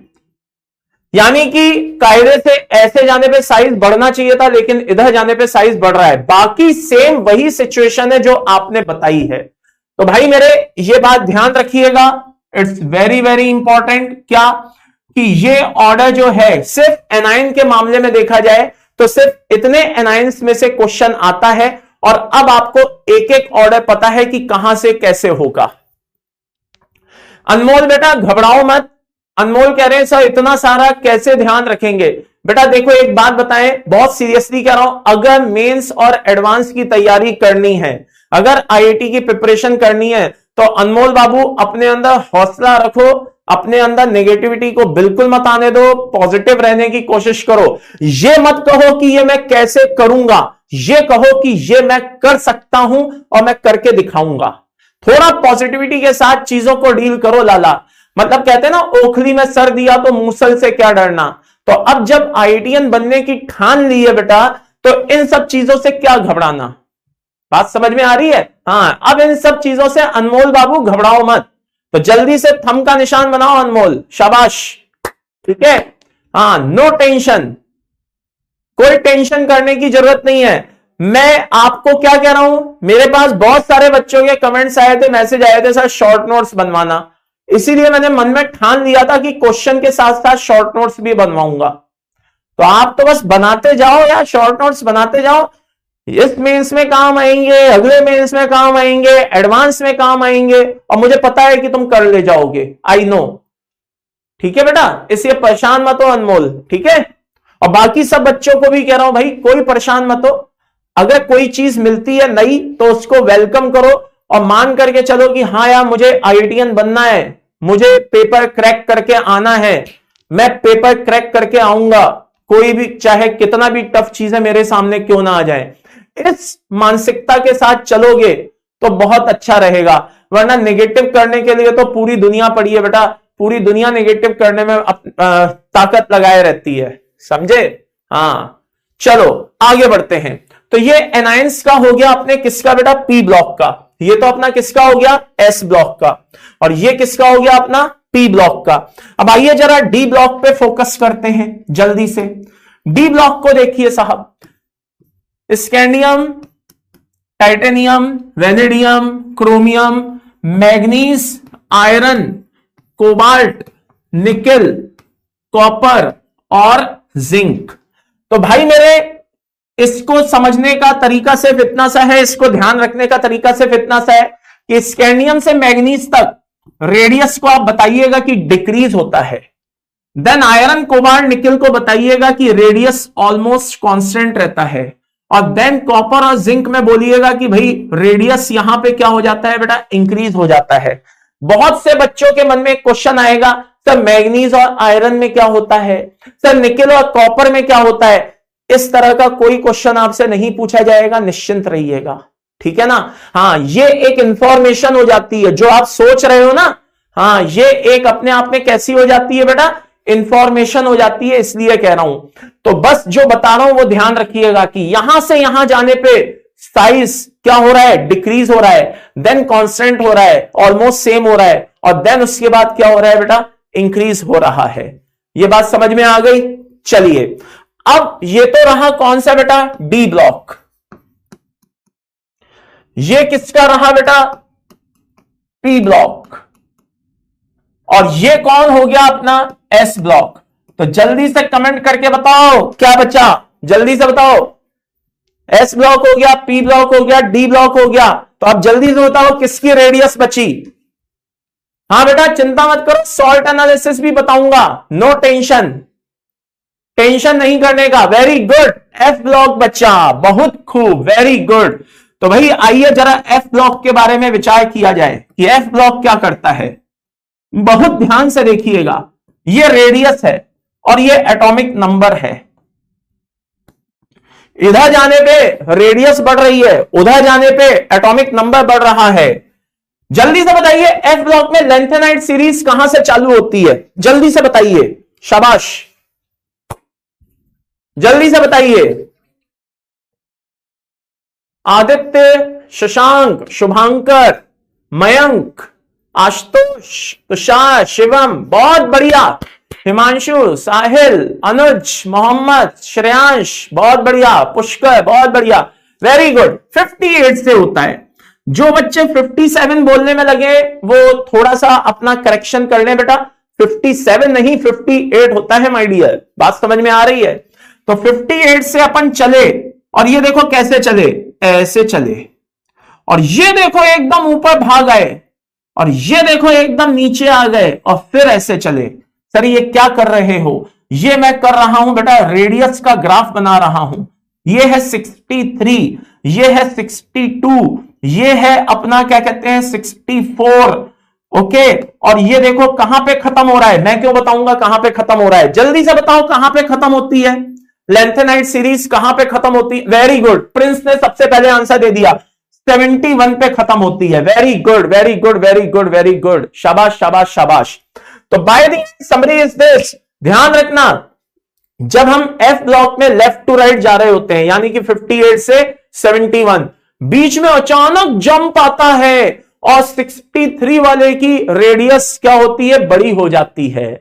यानी कि कायदे से ऐसे जाने पे साइज बढ़ना चाहिए था, लेकिन इधर जाने पे साइज बढ़ रहा है। बाकी सेम वही सिचुएशन है जो आपने बताई है। तो भाई मेरे ये बात ध्यान रखिएगा, इट्स वेरी वेरी इंपॉर्टेंट। क्या कि ये ऑर्डर जो है सिर्फ एनाइन के मामले में देखा जाए तो सिर्फ इतने एनाइंस में से क्वेश्चन आता है, और अब आपको एक एक ऑर्डर पता है कि कहां से कैसे होगा। अनमोल बेटा घबराओ मत। अनमोल कह रहे हैं सर इतना सारा कैसे ध्यान रखेंगे। बेटा देखो एक बात बताएं, बहुत सीरियसली कह रहा हूं, अगर मेंस और एडवांस की तैयारी करनी है, अगर आईआईटी की प्रिपरेशन करनी है, तो अनमोल बाबू अपने अंदर हौसला रखो, अपने अंदर नेगेटिविटी को बिल्कुल मत आने दो, पॉजिटिव रहने की कोशिश करो। ये मत कहो कि ये मैं कैसे करूंगा, ये कहो कि ये मैं कर सकता हूं और मैं करके दिखाऊंगा। थोड़ा पॉजिटिविटी के साथ चीजों को डील करो लाला। मतलब कहते हैं ना, ओखली में सर दिया तो मूसल से क्या डरना। तो अब जब आईआईटीएन बनने की ठान ली है बेटा, तो इन सब चीजों से क्या घबराना। बात समझ में आ रही है? हाँ, अब इन सब चीजों से अनमोल बाबू घबराओ मत। तो जल्दी से थंब का निशान बनाओ अनमोल, शाबाश। ठीक है, हाँ, नो टेंशन, कोई टेंशन करने की जरूरत नहीं है। मैं आपको क्या कह रहा हूं, मेरे पास बहुत सारे बच्चों के कमेंट्स आए थे, मैसेज आए थे, सर शॉर्ट नोट्स बनवाना। इसीलिए मैंने मन में ठान लिया था कि क्वेश्चन के साथ साथ शॉर्ट नोट्स भी बनवाऊंगा। तो आप तो बस बनाते जाओ यार, शॉर्ट नोट्स बनाते जाओ। इस मेंस में काम आएंगे, अगले मेंस में काम आएंगे, एडवांस में काम आएंगे, और मुझे पता है कि तुम कर ले जाओगे, आई नो। ठीक है बेटा, इसलिए परेशान मत हो अनमोल, ठीक है। और बाकी सब बच्चों को भी कह रहा हूं भाई, कोई परेशान मत हो। अगर कोई चीज मिलती है नई तो उसको वेलकम करो और मान करके चलो कि हाँ यार मुझे आईआईटीएन बनना है, मुझे पेपर क्रैक करके आना है, मैं पेपर क्रैक करके आऊंगा, कोई भी चाहे कितना भी टफ चीजें मेरे सामने क्यों ना आ जाए। इस मानसिकता के साथ चलोगे तो बहुत अच्छा रहेगा। वरना नेगेटिव करने के लिए तो पूरी दुनिया पड़ी है बेटा, पूरी दुनिया नेगेटिव करने में ताकत लगाए रहती है, समझे। हाँ चलो आगे बढ़ते हैं। तो ये एनायंस का हो गया अपने किसका बेटा, पी ब्लॉक का। ये तो अपना किसका हो गया, एस ब्लॉक का। और ये किसका हो गया अपना, पी ब्लॉक का। अब आइए जरा डी ब्लॉक पे फोकस करते हैं जल्दी से। डी ब्लॉक को देखिए साहब, scandium, titanium, vanadium, chromium, manganese, iron, cobalt, nickel, copper और जिंक। तो भाई मेरे इसको समझने का तरीका सिर्फ इतना सा है, इसको ध्यान रखने का तरीका सिर्फ इतना सा है कि स्कैंडियम से मैग्नीज तक रेडियस को आप बताइएगा कि डिक्रीज होता है। देन आयरन, कोबाल्ट, निकेल को बताइएगा कि रेडियस ऑलमोस्ट कांस्टेंट रहता है। और देन कॉपर और जिंक में बोलिएगा कि भाई रेडियस यहां पे क्या हो जाता है बेटा, इंक्रीज हो जाता है। बहुत से बच्चों के मन में एक क्वेश्चन आएगा, सर मैग्नीज और आयरन में क्या होता है, सर निकेल और कॉपर में क्या होता है। इस तरह का कोई क्वेश्चन आपसे नहीं पूछा जाएगा, निश्चिंत रहिएगा, ठीक है ना। हाँ, ये एक इंफॉर्मेशन हो जाती है जो आप सोच रहे हो ना, हाँ ये एक अपने आप में कैसी हो जाती है बेटा, इंफॉर्मेशन हो जाती है, इसलिए कह रहा हूं। तो बस जो बता रहा हूं वो ध्यान रखिएगा कि यहां से यहां जाने पे साइज क्या हो रहा है, डिक्रीज हो रहा है, देन कांस्टेंट हो रहा है, ऑलमोस्ट सेम हो रहा है, और देन उसके बाद क्या हो रहा है बेटा, इंक्रीज हो रहा है। ये बात समझ में आ गई। चलिए अब ये तो रहा कौन सा बेटा, डी ब्लॉक। ये किसका रहा बेटा, पी ब्लॉक। और ये कौन हो गया अपना, एस ब्लॉक। तो जल्दी से कमेंट करके बताओ क्या बचा, जल्दी से बताओ। एस ब्लॉक हो गया, पी ब्लॉक हो गया, डी ब्लॉक हो गया। तो आप जल्दी से बताओ किसकी रेडियस बची। हाँ बेटा चिंता मत करो, सॉल्ट एनालिसिस भी बताऊंगा, नो टेंशन, टेंशन नहीं करने का। वेरी गुड, एफ ब्लॉक बच्चा, बहुत खूब, वेरी गुड। तो भाई आइए जरा एफ ब्लॉक के बारे में विचार किया जाए कि एफ ब्लॉक क्या करता है। बहुत ध्यान से देखिएगा, ये रेडियस है और ये एटॉमिक नंबर है। इधर जाने पे रेडियस बढ़ रही है, उधर जाने पे एटॉमिक नंबर बढ़ रहा है। जल्दी से बताइए एफ ब्लॉक में लेंथेनाइट सीरीज कहां से चालू होती है, जल्दी से बताइए, शाबाश, जल्दी से बताइए। आदित्य, शशांक, शुभांकर, मयंक, आशुतोष, तुषार, शिवम, बहुत बढ़िया, हिमांशु, साहिल, अनुज, मोहम्मद, श्रेयांश, बहुत बढ़िया, पुष्कर, बहुत बढ़िया, वेरी गुड। 58 से होता है। जो बच्चे 57 बोलने में लगे वो थोड़ा सा अपना करेक्शन कर लें बेटा, 57 नहीं 58 होता है माय डियर। बात समझ में आ रही है? तो 58 से अपन चले और ये देखो कैसे चले, ऐसे चले, और ये देखो एकदम ऊपर भाग आए, और ये देखो एकदम नीचे आ गए, और फिर ऐसे चले। सर ये क्या कर रहे हो? ये मैं कर रहा हूं बेटा रेडियस का ग्राफ बना रहा हूं। ये है 63, ये है 62, ये है अपना क्या कहते हैं 64। ओके, और ये देखो कहां पे खत्म हो रहा है। मैं क्यों बताऊंगा कहां पे खत्म हो रहा है? जल्दी से बताओ कहां पे खत्म होती है लेंथेनाइड सीरीज, कहां पे खत्म होती है? वेरी गुड, प्रिंस ने सबसे पहले आंसर दे दिया, 71 पे खत्म होती है। Very good very good very good very good, शाबाश शाबाश शाबाश। तो by the summary is this, ध्यान रखना जब हम एफ ब्लॉक में लेफ्ट टू राइट जा रहे होते हैं, यानी कि 58 से 71, बीच में अचानक जंप आता है और 63 वाले की रेडियस क्या होती है? बड़ी हो जाती है।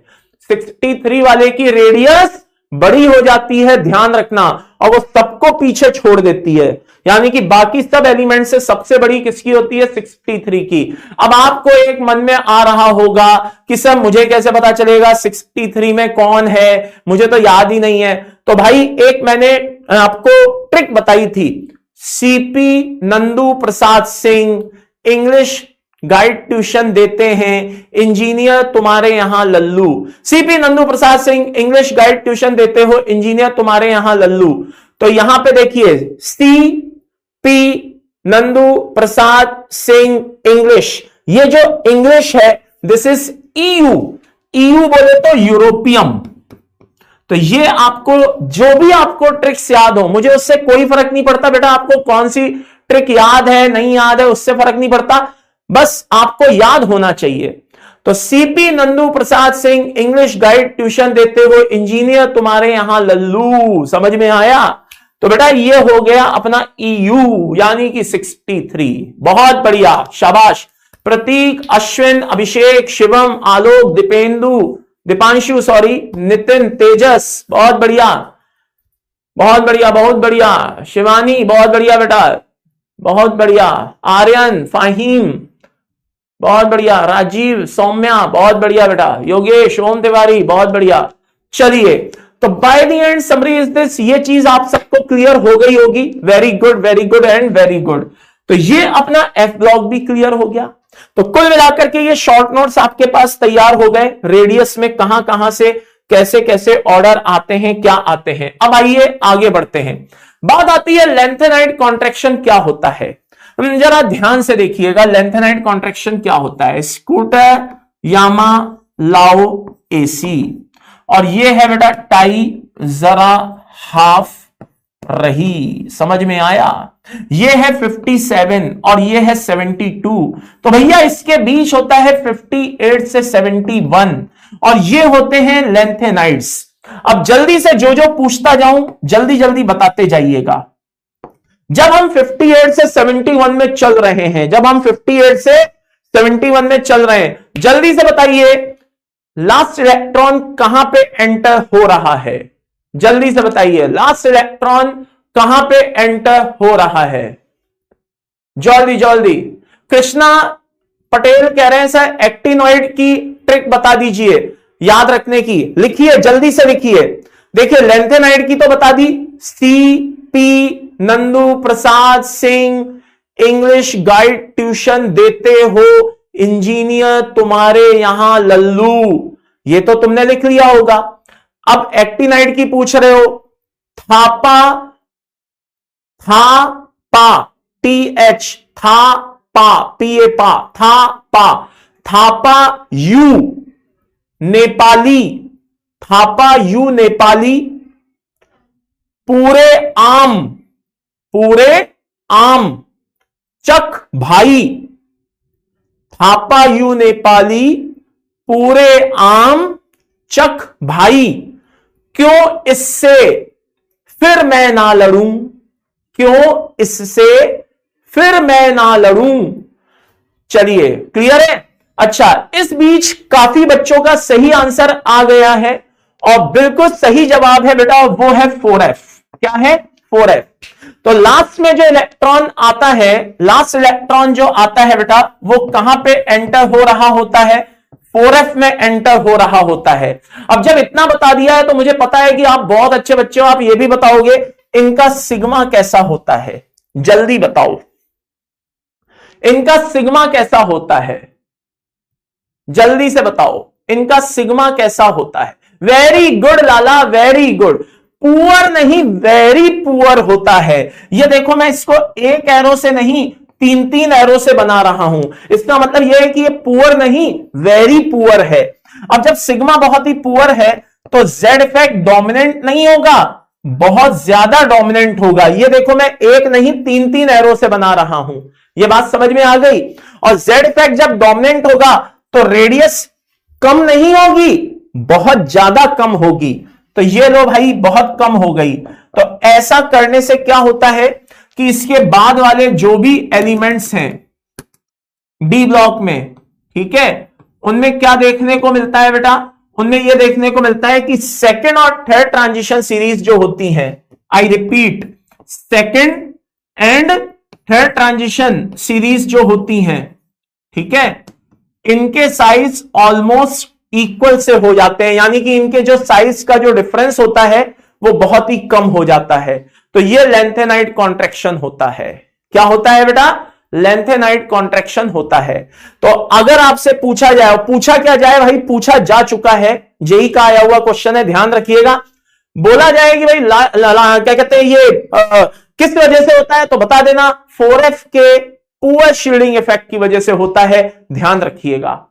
63 वाले की रेडियस बड़ी हो जाती है, ध्यान रखना, और वो सबको पीछे छोड़ देती है, यानी कि बाकी सब एलिमेंट से सबसे बड़ी किसकी होती है? 63 की। अब आपको एक मन में आ रहा होगा कि सर मुझे कैसे पता चलेगा 63 में कौन है, मुझे तो याद ही नहीं है। तो भाई एक मैंने आपको ट्रिक बताई थी, CP Nandu Prasad Singh English guide tuition देते हैं, इंजीनियर तुम्हारे यहां Lallu. CP Nandu Prasad Singh English guide tuition देते हो, इंजीनियर तुम्हारे यहां लल्लू। तो यहां पे देखिए C P Nandu Prasad Singh English, ये जो इंग्लिश है दिस इज ईयू, ईयू बोले तो यूरोपियम। तो ये आपको जो भी आपको ट्रिक्स याद हो, मुझे उससे कोई फर्क नहीं पड़ता बेटा, आपको कौन सी ट्रिक याद है नहीं याद है उससे फर्क नहीं पड़ता, बस आपको याद होना चाहिए। तो CP Nandu Prasad Singh English guide tuition देते हो, इंजीनियर तुम्हारे यहां लल्लू। समझ में आया? तो बेटा ये हो गया अपना ईयू यानी कि 63। बहुत बढ़िया, शाबाश। प्रतीक, अश्विन, अभिषेक, शिवम, आलोक, दीपांशु सॉरी, नितिन, तेजस, बहुत बढ़िया बहुत बढ़िया बहुत बढ़िया, शिवानी बहुत बढ़िया बेटा बहुत बढ़िया, आर्यन, फाहीम बहुत बढ़िया, राजीव, सौम्या बहुत बढ़िया बेटा, योगेश, ओम तिवारी बहुत बढ़िया। चलिए तो by the end summary is this, ये चीज आप सबको क्लियर हो गई होगी। Very good and very good. तो ये अपना एफ ब्लॉक भी क्लियर हो गया। तो कुल मिलाकर के ये शॉर्ट नोट्स आपके पास तैयार हो गए, रेडियस में कहां कहां से कैसे कैसे ऑर्डर आते हैं, क्या आते हैं। अब आइए आगे बढ़ते हैं, बात आती है लेंथेनाइड कॉन्ट्रैक्शन क्या होता है। जरा ध्यान से देखिएगा लेंथेनाइड कॉन्ट्रैक्शन क्या होता है। स्कूटर यामा लाओ एसी, और ये है बेटा टाई जरा हाफ रही। समझ में आया? ये है 57 और ये है 72। तो भैया इसके बीच होता है 58 से 71 और ये होते हैं लेंथेनाइड्स। अब जल्दी से जो जो पूछता जाऊं जल्दी जल्दी बताते जाइएगा। जब हम 58 से 71 में चल रहे हैं, जब हम 58 से 71 में चल रहे हैं, जल्दी से बताइए लास्ट इलेक्ट्रॉन कहां पे एंटर हो रहा है। जल्दी से बताइए लास्ट इलेक्ट्रॉन कहां पे एंटर हो रहा है। जल्दी जल्दी। कृष्णा पटेल कह रहे हैं सर एक्टिनॉइड की ट्रिक बता दीजिए याद रखने की। लिखिए जल्दी से लिखिए। देखिए लेंथेनाइड की तो बता दी, C P Nandu Prasad Singh English guide tuition देते हो, इंजीनियर तुम्हारे यहां लल्लू, ये तो तुमने लिख लिया होगा। अब एक्टिनाइड की पूछ रहे हो, थापा, था पा टी एच, था पा पी ए पा, था पा, थापा यू नेपाली, थापा यू नेपाली, पूरे आम, पूरे आम, चक भाई, थापा यू नेपाली, पूरे आम, चक भाई, क्यों इससे फिर मैं ना लड़ूं, क्यों इससे फिर मैं ना लड़ूं। चलिए क्लियर है। अच्छा, इस बीच काफी बच्चों का सही आंसर आ गया है और बिल्कुल सही जवाब है बेटा, वो है 4F। क्या है? 4F। तो लास्ट में जो इलेक्ट्रॉन आता है, लास्ट इलेक्ट्रॉन जो आता है बेटा, वो कहां पे एंटर हो रहा होता है? 4f में एंटर हो रहा होता है। अब जब इतना बता दिया है तो मुझे पता है कि आप बहुत अच्छे बच्चे हो, आप ये भी बताओगे इनका सिग्मा कैसा होता है, जल्दी बताओ इनका सिग्मा कैसा होता है, जल्दी से बताओ इनका सिग्मा कैसा होता है। वेरी गुड लाला, वेरी गुड। पुअर नहीं, वेरी पुअर होता है। ये देखो मैं इसको एक एरो से नहीं 3-3 एरो से बना रहा हूं, इसका मतलब यह है कि ये पुअर नहीं वेरी पुअर है। अब जब सिग्मा बहुत ही पुअर है तो जेड इफेक्ट डोमिनेंट नहीं होगा, बहुत ज्यादा डोमिनेंट होगा। ये देखो मैं एक नहीं 3-3 एरो से बना रहा हूं, ये बात समझ में आ गई। और जेड इफेक्ट जब डोमिनेंट होगा तो रेडियस कम नहीं होगी, बहुत ज्यादा कम होगी। तो ये लो भाई बहुत कम हो गई। तो ऐसा करने से क्या होता है कि इसके बाद वाले जो भी एलिमेंट्स हैं डी ब्लॉक में, ठीक है, उनमें क्या देखने को मिलता है बेटा, उनमें यह देखने को मिलता है कि सेकंड और थर्ड ट्रांजिशन सीरीज जो होती हैं, I repeat second and third transition series जो होती हैं, ठीक है, इनके साइज ऑलमोस्ट इक्वल से हो जाते हैं, यानी कि इनके जो साइज का जो डिफरेंस होता है वो बहुत ही कम हो जाता है। तो ये लेंथेनाइड कॉन्ट्रैक्शन होता है। क्या होता है बेटा, लेंथेनाइड कॉन्ट्रैक्शन होता है। तो अगर आपसे पूछा जाए, पूछा क्या जाए भाई, पूछा जा चुका है, जेई का आया हुआ क्वेश्चन है, ध्यान रखिएगा। बोला जाए कि भाई क्या कहते हैं ये किस वजह से होता है, तो बता देना 4f के पुअर शील्डिंग इफेक्ट की वजह से होता है, ध्यान रखिएगा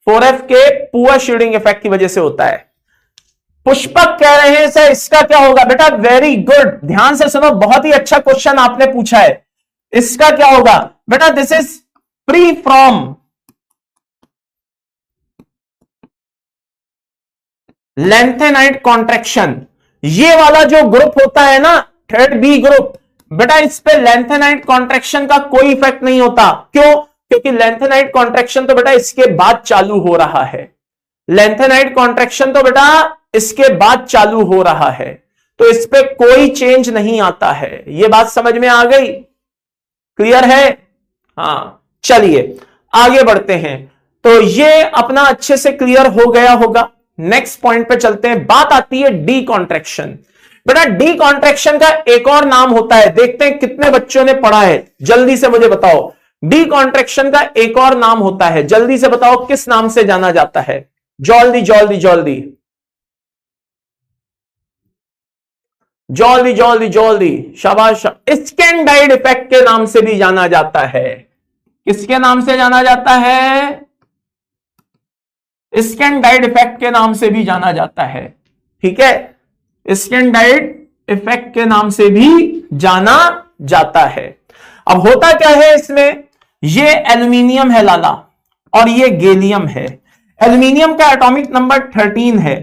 4f के पुअर शील्डिंग इफेक्ट की वजह से होता है। पुष्पक कह रहे हैं सर इसका क्या होगा, बेटा वेरी गुड, ध्यान से सुनो, बहुत ही अच्छा क्वेश्चन आपने पूछा है। इसका क्या होगा बेटा, this is free from lanthanide contraction. ये वाला जो ग्रुप होता है ना, थर्ड बी ग्रुप, बेटा इस पे लेंथेनाइड कॉन्ट्रैक्शन का कोई इफेक्ट नहीं होता। क्यों, क्योंकि लेंथेनाइड कॉन्ट्रैक्शन तो बेटा इसके बाद चालू हो रहा है, लेंथेनाइड कॉन्ट्रैक्शन तो बेटा इसके बाद चालू हो रहा है, तो इस पे कोई चेंज नहीं आता है। ये बात समझ में आ गई, क्लियर है? हाँ चलिए आगे बढ़ते हैं। तो ये अपना अच्छे से क्लियर हो गया होगा। नेक्स्ट पॉइंट पे चलते हैं। बात आती है डी कॉन्ट्रैक्शन। बेटा डी कॉन्ट्रैक्शन का एक और नाम होता है, देखते हैं कितने बच्चों ने पढ़ा है, जल्दी से मुझे बताओ। डी कॉन्ट्रैक्शन का एक और नाम होता है, जल्दी से बताओ किस नाम से जाना जाता है, जल्दी जल्दी जल्दी जल्दी जल्दी जल्दी, शाबाश। स्कैंडाइड इफेक्ट के नाम से भी जाना जाता है। किसके नाम से जाना जाता है? स्कैंडाइड इफेक्ट के नाम से भी जाना जाता है, ठीक है, स्कैंडाइड इफेक्ट के नाम से भी जाना जाता है। अब होता क्या है इसमें, ये एल्यूमिनियम है लाला और ये गैलियम है। एल्यूमिनियम का एटॉमिक नंबर 13 है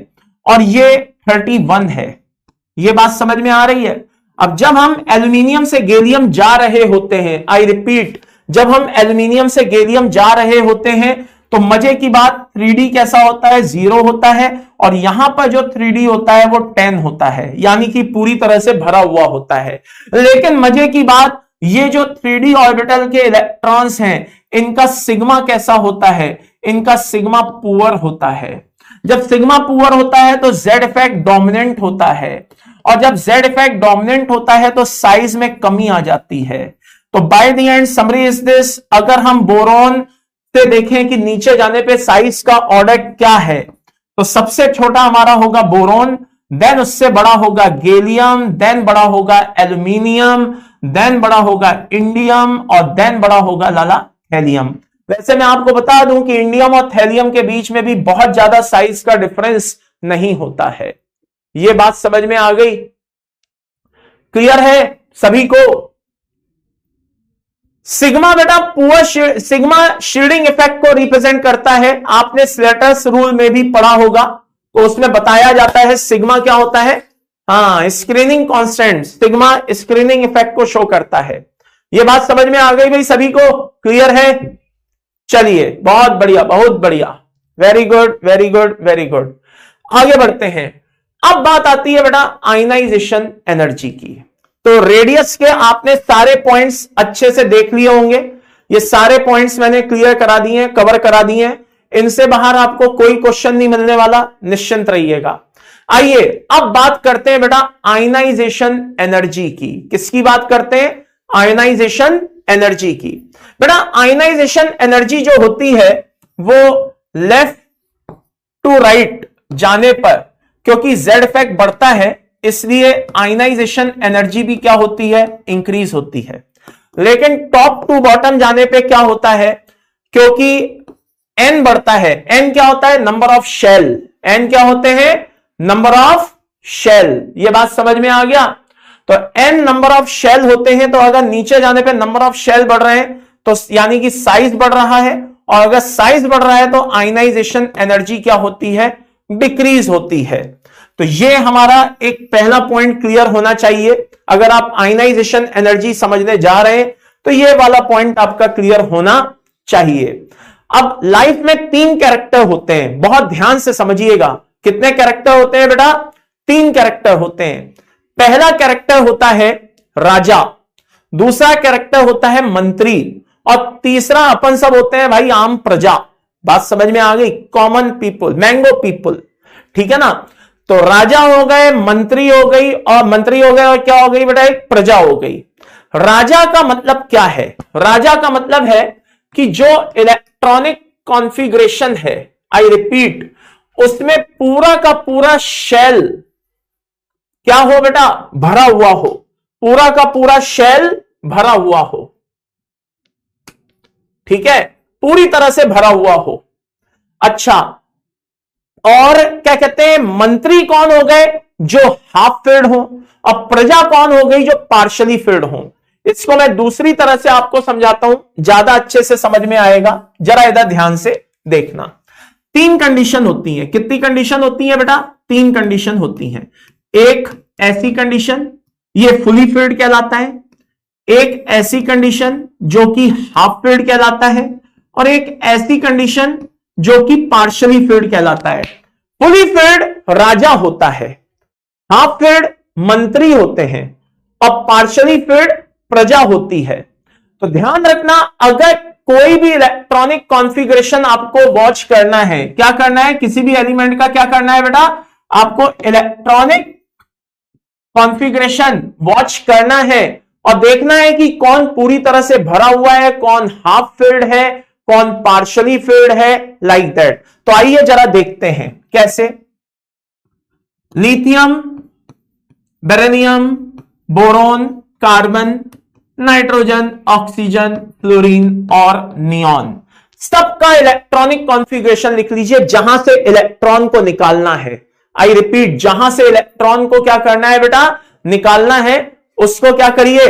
और ये 31 है। ये बात समझ में आ रही है? अब जब हम एल्यूमिनियम से गैलियम जा रहे होते हैं, आई रिपीट, जब हम एल्यूमिनियम से गैलियम जा रहे होते हैं तो मजे की बात 3D कैसा होता है, 0 होता है, और यहां पर जो 3D होता है वो 10 होता है, यानी कि पूरी तरह से भरा हुआ होता है। लेकिन मजे की बात, ये जो 3D ऑर्बिटल के इलेक्ट्रॉन्स हैं, इनका सिग्मा कैसा होता है, इनका सिग्मा पुअर होता है। जब सिग्मा पुअर होता है तो जेड इफेक्ट डोमिनेंट होता है, और जब जेड इफेक्ट डोमिनेंट होता है तो साइज में कमी आ जाती है। तो by the end summary is this, अगर हम बोरॉन से देखें कि नीचे जाने पे साइज का ऑर्डर क्या है, तो सबसे छोटा हमारा होगा बोरॉन, देन उससे बड़ा होगा गैलियम, देन बड़ा होगा एल्यूमिनियम, देन बड़ा होगा इंडियम, और देन बड़ा होगा लाला हेलियम। वैसे मैं आपको बता दूं कि इंडियम और थैलियम के बीच में भी बहुत ज्यादा साइज का डिफरेंस नहीं होता है। ये बात समझ में आ गई, क्लियर है सभी को? सिग्मा बेटा पुअर सिग्मा शील्डिंग इफेक्ट को रिप्रेजेंट करता है। आपने स्लेटर्स रूल में भी पढ़ा होगा, तो उसमें बताया जाता है सिग्मा क्या होता है, हाँ screening constant, sigma screening effect को शो करता है। ये बात समझ में आ गई भाई सभी को, क्लियर है? चलिए बहुत बढ़िया बहुत बढ़िया, very good very good very good. आगे बढ़ते हैं। अब बात आती है बेटा आयनाइजेशन एनर्जी की। तो रेडियस के आपने सारे पॉइंट्स अच्छे से देख लिए होंगे, ये सारे पॉइंट्स मैंने क्लियर करा दिए हैं, कवर करा दिए हैं। इनसे बाहर आपको कोई क्वेश्चन नहीं मिलने वाला, निश्चिंत रहिएगा। आइए अब बात करते हैं बेटा आयनाइजेशन एनर्जी की। किसकी बात करते हैं? आयनाइजेशन एनर्जी की। बेटा आयनाइजेशन एनर्जी जो होती है वो लेफ्ट टू राइट जाने पर, क्योंकि Z इफेक्ट बढ़ता है इसलिए आयनाइजेशन एनर्जी भी क्या होती है? इंक्रीज होती है। लेकिन टॉप टू बॉटम जाने पे क्या होता है? क्योंकि N बढ़ता है, N क्या होता है? Number of shell. N क्या होते हैं? Number of shell. ये बात समझ में आ गया? तो N नंबर ऑफ शेल होते हैं, तो अगर नीचे जाने पे नंबर ऑफ शेल बढ़ रहे हैं तो यानी कि साइज बढ़ रहा है, और अगर साइज बढ़ रहा है तो आयनाइजेशन एनर्जी क्या होती है? डिक्रीज होती है। तो ये हमारा एक पहला पॉइंट क्लियर होना चाहिए। अगर आप आयनाइजेशन एनर्जी समझने जा रहे हैं तो ये वाला पॉइंट आपका क्लियर होना चाहिए। अब लाइफ में 3 कैरेक्टर होते हैं, बहुत ध्यान से समझिएगा। कितने कैरेक्टर होते हैं बेटा? 3 कैरेक्टर होते हैं। पहला कैरेक्टर होता है राजा, दूसरा कैरेक्टर होता है मंत्री, और तीसरा अपन सब होते हैं भाई आम प्रजा। बात समझ में आ गई? कॉमन पीपल, मैंगो पीपल, ठीक है ना? तो राजा हो गए, मंत्री हो गई, और मंत्री हो गए, और क्या हो गई बेटा? एक प्रजा हो गई। राजा का मतलब क्या है? राजा का मतलब है कि जो इलेक्ट्रॉनिक कॉन्फ़िगरेशन है, आई रिपीट, उसमें पूरा का पूरा शेल क्या हो बेटा? भरा हुआ हो। पूरा का पूरा शेल भरा हुआ हो, ठीक है? पूरी तरह से भरा हुआ हो। अच्छा, और क्या कहते हैं? मंत्री कौन हो गए? जो हाफ फिल्ड हो, और प्रजा कौन हो गई? जो पार्शली फिल्ड हो। इसको मैं दूसरी तरह से आपको समझाता हूं, ज्यादा अच्छे से समझ में आएगा। जरा इधर ध्यान से देखना। 3 कंडीशन होती है। कितनी कंडीशन होती है बेटा? 3 कंडीशन होती हैं। एक ऐसी कंडीशन, ये फुली फिल्ड कहलाता है। एक ऐसी कंडीशन जो कि हाफ फिल्ड कहलाता है, और एक ऐसी कंडीशन जो कि पार्शली फिल्ड कहलाता है। फुली फिल्ड राजा होता है, हाफ फिल्ड मंत्री होते हैं, और पार्शली फिल्ड प्रजा होती है। तो ध्यान रखना, अगर कोई भी इलेक्ट्रॉनिक कॉन्फ़िगरेशन आपको वॉच करना है, क्या करना है? किसी भी एलिमेंट का क्या करना है बेटा? आपको इलेक्ट्रॉनिक कॉन्फ़िगरेशन वॉच करना है और देखना है कि कौन पूरी तरह से भरा हुआ है, कौन हाफ फिल्ड है, कौन पार्शली फिल्ड है, लाइक दैट। तो आइए जरा देखते हैं कैसे। Lithium, beryllium, boron, carbon, nitrogen, oxygen, fluorine और नियॉन, सबका इलेक्ट्रॉनिक कॉन्फ़िगरेशन लिख लीजिए जहां से इलेक्ट्रॉन को निकालना है। आई रिपीट, जहां से इलेक्ट्रॉन को क्या करना है बेटा? निकालना है, उसको क्या करिए?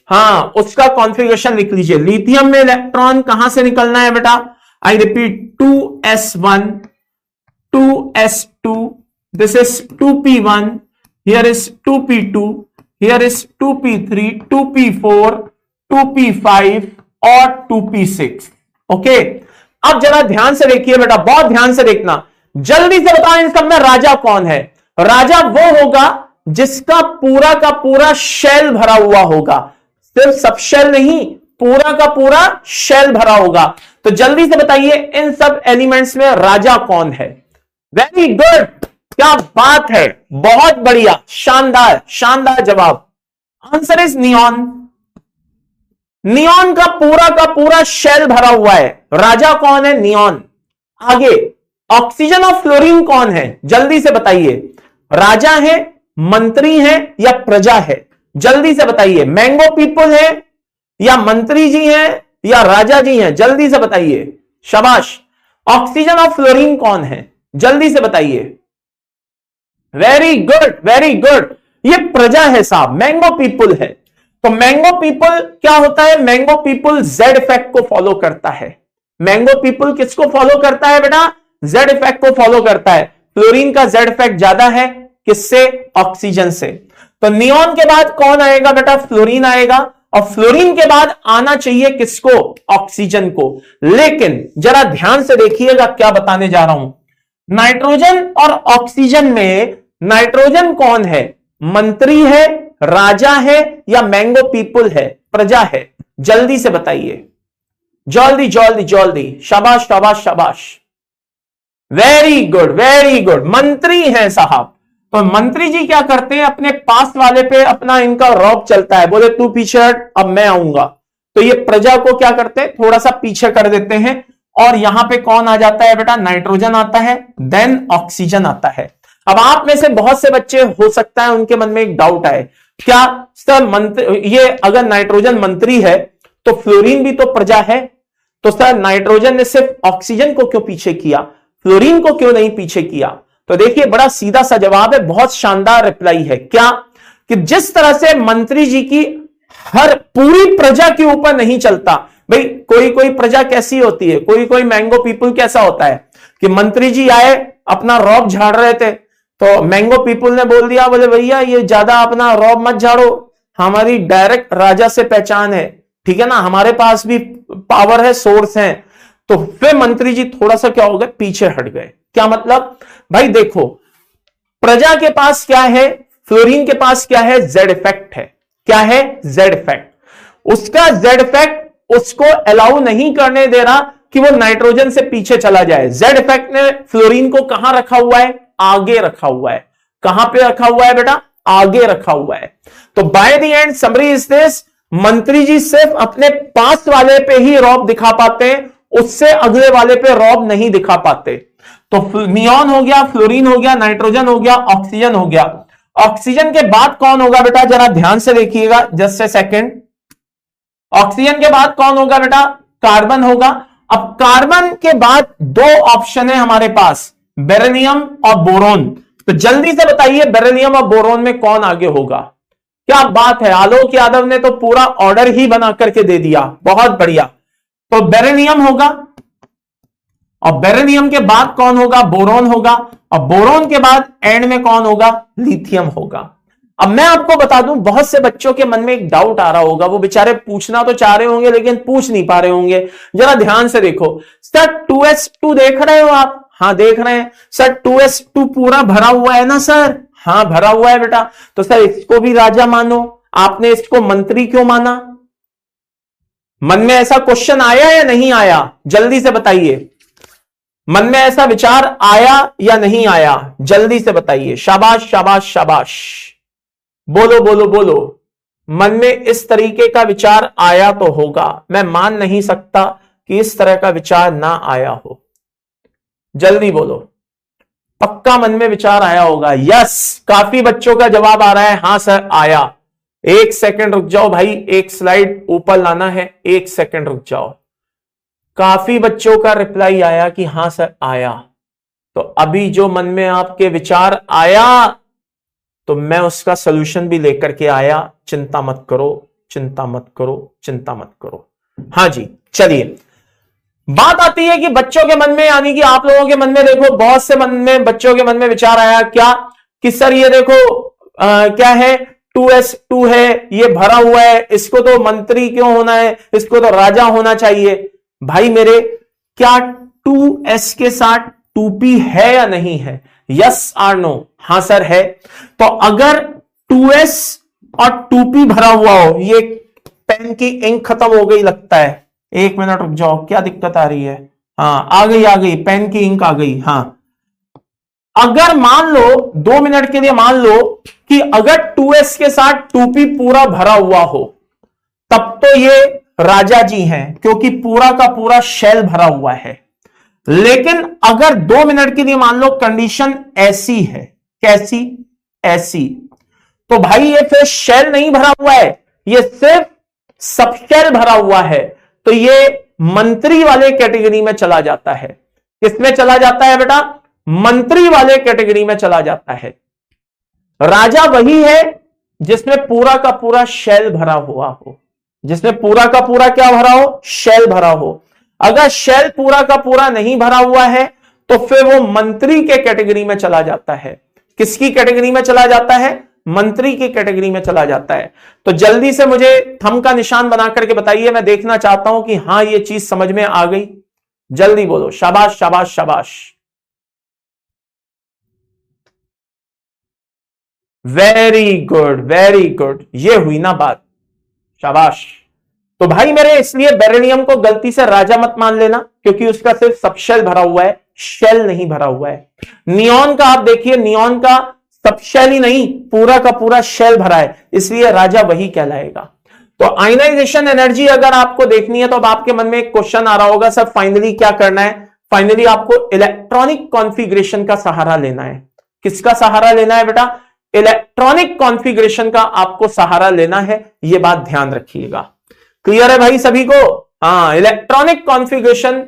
हां, उसका कॉन्फ़िगरेशन लिख लीजिए। लिथियम में इलेक्ट्रॉन कहां से निकलना है बेटा? I repeat, 2s1, 2s2, this is 2p1, here is 2p2, here is 2p3, 2p4, 2p5 और 2p6। ओके, अब जरा ध्यान से देखिए बेटा, बहुत ध्यान से देखना। जल्दी से बताओ इन सब में राजा कौन है? राजा वो होगा जिसका पूरा का पूरा शेल भरा हुआ होगा। सिर्फ सब शेल नहीं, पूरा का पूरा शेल भरा होगा। तो जल्दी से बताइए इन सब एलिमेंट्स में राजा कौन है? वेरी गुड, क्या बात है, बहुत बढ़िया, शानदार शानदार जवाब। Answer is neon. नियॉन का पूरा शेल भरा हुआ है। राजा कौन है? नियॉन। आगे, ऑक्सीजन और फ्लोरीन कौन है? जल्दी से बताइए। राजा है, मंत्री है या प्रजा है? जल्दी से बताइए। मैंगो पीपल है या मंत्री जी हैं या राजा जी हैं? जल्दी से बताइए। शाबाश। ऑक्सीजन और फ्लोरीन कौन है? जल्दी से बताइए। वेरी गुड, वेरी गुड, ये प्रजा है साहब, मैंगो पीपल है। तो मैंगो पीपल क्या होता है? मैंगो पीपल जेड इफेक्ट को फॉलो करता है। मैंगो पीपल किसको फॉलो करता है बेटा? जेड इफेक्ट को फॉलो करता है। फ्लोरीन का जेड इफेक्ट ज्यादा है, किससे? ऑक्सीजन से। तो नियॉन के बाद कौन आएगा बेटा? फ्लोरीन आएगा, और फ्लोरीन के बाद आना चाहिए किसको? ऑक्सीजन को। लेकिन जरा ध्यान से देखिएगा क्या बताने जा रहा हूं। नाइट्रोजन और ऑक्सीजन में नाइट्रोजन कौन है? मंत्री है, राजा है या मैंगो पीपल है, प्रजा है? जल्दी से बताइए, जल्दी जल्दी जल्दी। शाबाश शाबाश शाबाश। वेरी गुड, वेरी गुड, मंत्री हैं साहब। तो मंत्री जी क्या करते हैं, अपने पास वाले पे अपना इनका रौब चलता है, बोले तू पीछे हट, अब मैं आऊंगा। तो ये प्रजा को क्या करते हैं, थोड़ा सा पीछे कर देते हैं, और यहां पे कौन आ जाता है बेटा, नाइट्रोजन आता है, देन ऑक्सीजन आता है। अब आप में से बहुत से बच्चे हो सकता है उनके मन में एक डाउट आए, क्या सर मंत्री, ये अगर नाइट्रोजन मंत्री है तो फ्लोरीन भी तो प्रजा है, तो सर नाइट्रोजन ने सिर्फ ऑक्सीजन को क्यों पीछे किया, फ्लोरीन को क्यों नहीं पीछे किया? तो देखिए बड़ा सीधा सा जवाब है, बहुत शानदार रिप्लाई है। क्या कि जिस तरह से मंत्री जी की हर पूरी प्रजा के ऊपर नहीं चलता, भाई कोई कोई प्रजा कैसी होती है, कोई कोई मैंगो पीपल कैसा होता है कि मंत्री जी आए अपना रौब झाड़ रहे थे, तो मैंगो पीपल ने बोल दिया, बोले भैया ये ज्यादा अपना रौब मत झाड़ो, हमारी डायरेक्ट राजा से पहचान है, ठीक है ना, हमारे पास भी पावर है, सोर्स है। तो फिर मंत्री जी थोड़ा सा क्या हो गए, पीछे हट गए। क्या मतलब, भाई देखो प्रजा के पास क्या है, फ्लोरीन के पास क्या है, जेड इफेक्ट है। क्या है, जेड इफेक्ट। उसका जेड इफेक्ट उसको अलाउ नहीं करने दे रहा कि वो नाइट्रोजन से पीछे चला जाए। जेड इफेक्ट ने फ्लोरीन को कहां रखा हुआ है, आगे रखा हुआ है। कहां पे रखा हुआ है बेटा, आगे रखा हुआ है। तो by the end summary is this, मंत्री जी सिर्फ अपने पास वाले पे ही रौब दिखा पाते हैं, उससे अगले वाले पे रौब नहीं दिखा पाते। तो नियॉन हो गया, फ्लोरीन हो गया, नाइट्रोजन हो गया, ऑक्सीजन हो गया। ऑक्सीजन के बाद कौन होगा बेटा, जरा ध्यान से देखिएगा, जस्ट ए सेकेंड। ऑक्सीजन के बाद कौन होगा बेटा, कार्बन होगा। अब कार्बन के बाद दो ऑप्शन है हमारे पास, बेरिलियम और बोरोन। तो जल्दी से बताइए बेरिलियम और बोरोन में कौन आगे होगा? क्या बात है, आलोक यादव ने तो पूरा ऑर्डर ही बना करके दे दिया, बहुत बढ़िया। तो बेरिलियम होगा, और बेरिलियम के बाद कौन होगा, बोरोन होगा, और बोरोन के बाद एंड में कौन होगा, लिथियम होगा। अब मैं आपको बता दूं, बहुत से बच्चों के मन में एक डाउट आ रहा होगा, वो बेचारे पूछना तो चाह रहे होंगे लेकिन पूछ नहीं पा रहे होंगे। जरा ध्यान से देखो, सर 2s2 देख रहे हो आप? हाँ देख रहे हैं। सर 2s2 पूरा भरा हुआ है ना सर? हाँ भरा हुआ है बेटा। तो सर इसको भी राजा मानो, आपने इसको मंत्री क्यों माना? मन में ऐसा क्वेश्चन आया या नहीं आया? जल्दी से बताइए, मन में ऐसा विचार आया या नहीं आया? जल्दी से बताइए। शाबाश शाबाश शाबाश, बोलो बोलो बोलो। मन में इस तरीके का विचार आया तो होगा, मैं मान नहीं सकता कि इस तरह का विचार ना आया हो। जल्दी बोलो, पक्का मन में विचार आया होगा। यस, काफी बच्चों का जवाब आ रहा है, हां सर आया। एक सेकंड रुक जाओ भाई, एक स्लाइड ऊपर लाना है, एक सेकंड रुक जाओ। काफी बच्चों का रिप्लाई आया कि हां सर आया। तो अभी जो मन में आपके विचार आया तो मैं उसका सॉल्यूशन भी लेकर के आया। चिंता मत करो, चिंता मत करो, चिंता मत करो। हां जी, चलिए बात आती है कि बच्चों के मन में, यानी कि आप लोगों के मन में, देखो बहुत से मन में, बच्चों के मन में विचार आया क्या कि सर ये देखो क्या है, 2s2 है, ये भरा हुआ है, इसको तो मंत्री क्यों होना है, इसको तो राजा होना चाहिए। भाई मेरे, क्या 2s के साथ 2p है या नहीं है? यस और नो? हां सर है। तो अगर 2s और 2p भरा हुआ हो, ये पेन की इंक खत्म हो गई लगता है, एक मिनट रुक जाओ, क्या दिक्कत आ रही है? हाँ आ गई, पेन की इंक आ गई। हाँ, अगर मान लो 2 मिनट के लिए मान लो कि अगर 2s के साथ 2p पूरा भरा हुआ हो, तब तो ये राजा जी हैं, क्योंकि पूरा का पूरा शेल भरा हुआ है। लेकिन अगर 2 मिनट के लिए मान लो कंडीशन ऐसी है, कैसी? ऐसी, तो भाई ये फिर शेल नहीं भरा हुआ है, ये सिर्फ सब शेल भरा हुआ है, तो ये मंत्री वाले कैटेगरी में चला जाता है। किसमें चला जाता है बेटा? मंत्री वाले कैटेगरी में चला जाता है। राजा वही है जिसमें पूरा का पूरा शेल भरा हुआ हो, जिसमें पूरा का पूरा क्या भरा हो? शेल भरा हो। अगर शेल पूरा का पूरा नहीं भरा हुआ है तो फिर वो मंत्री के कैटेगरी में चला जाता है। किसकी कैटेगरी में चला जाता है? मंत्री की कैटेगरी में चला जाता है। तो जल्दी से मुझे थंब का निशान बना करके बताइए, मैं देखना चाहता हूं कि हां ये चीज समझ में आ गई। जल्दी बोलो, शाबाश शाबाश शाबाश, वेरी गुड वेरी गुड, ये हुई ना बात, शाबाश। तो भाई मेरे, इसलिए बेरिलियम को गलती से राजा मत मान लेना, क्योंकि उसका सिर्फ सब शेल भरा हुआ है, शेल नहीं भरा हुआ है। नियॉन का आप देखिए, नियॉन का सब शेल ही नहीं, पूरा का पूरा शेल भरा है, इसलिए राजा वही कहलाएगा। तो आयनाइजेशन एनर्जी अगर आपको देखनी है तो अब आपके मन में एक क्वेश्चन आ रहा होगा, सर फाइनली क्या करना है? फाइनली आपको इलेक्ट्रॉनिक कॉन्फ़िगरेशन का सहारा लेना है। किसका सहारा लेना है बेटा? इलेक्ट्रॉनिक कॉन्फ़िगरेशन का आपको सहारा लेना है, यह बात ध्यान रखिएगा। क्लियर है भाई सभी को? हाँ, electronic configuration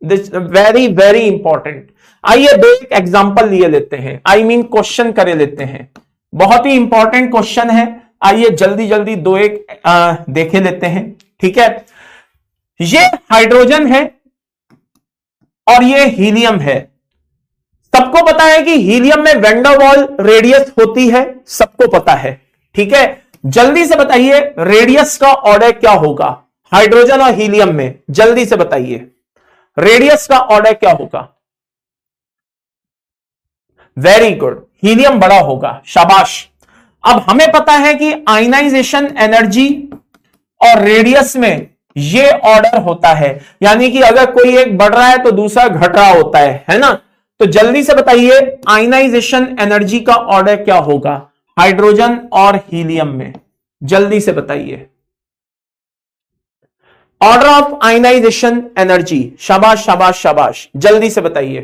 very very important. आइए दो एक एग्जांपल लिए लेते हैं, आई मीन क्वेश्चन करे लेते हैं, बहुत ही इंपॉर्टेंट क्वेश्चन है। आइए जल्दी जल्दी दो एक देखे लेते हैं, ठीक है। ये हाइड्रोजन है और ये हीलियम है। सबको पता है कि हीलियम में वैन डर वाल रेडियस होती है, सबको पता है, ठीक है। जल्दी से बताइए रेडियस का ऑर्डर क्या होगा हाइड्रोजन और हीलियम में? जल्दी से बताइए रेडियस का ऑर्डर क्या होगा? वेरी गुड, हीलियम बड़ा होगा, शाबाश। अब हमें पता है कि आयनाइजेशन एनर्जी और रेडियस में ये ऑर्डर होता है, यानी कि अगर कोई एक बढ़ रहा है तो दूसरा घट रहा होता है ना। तो जल्दी से बताइए आयनाइजेशन एनर्जी का ऑर्डर क्या होगा हाइड्रोजन और हीलियम में? जल्दी से बताइए ऑर्डर ऑफ आयनाइजेशन एनर्जी। शाबाश शाबाश शाबाश, जल्दी से बताइए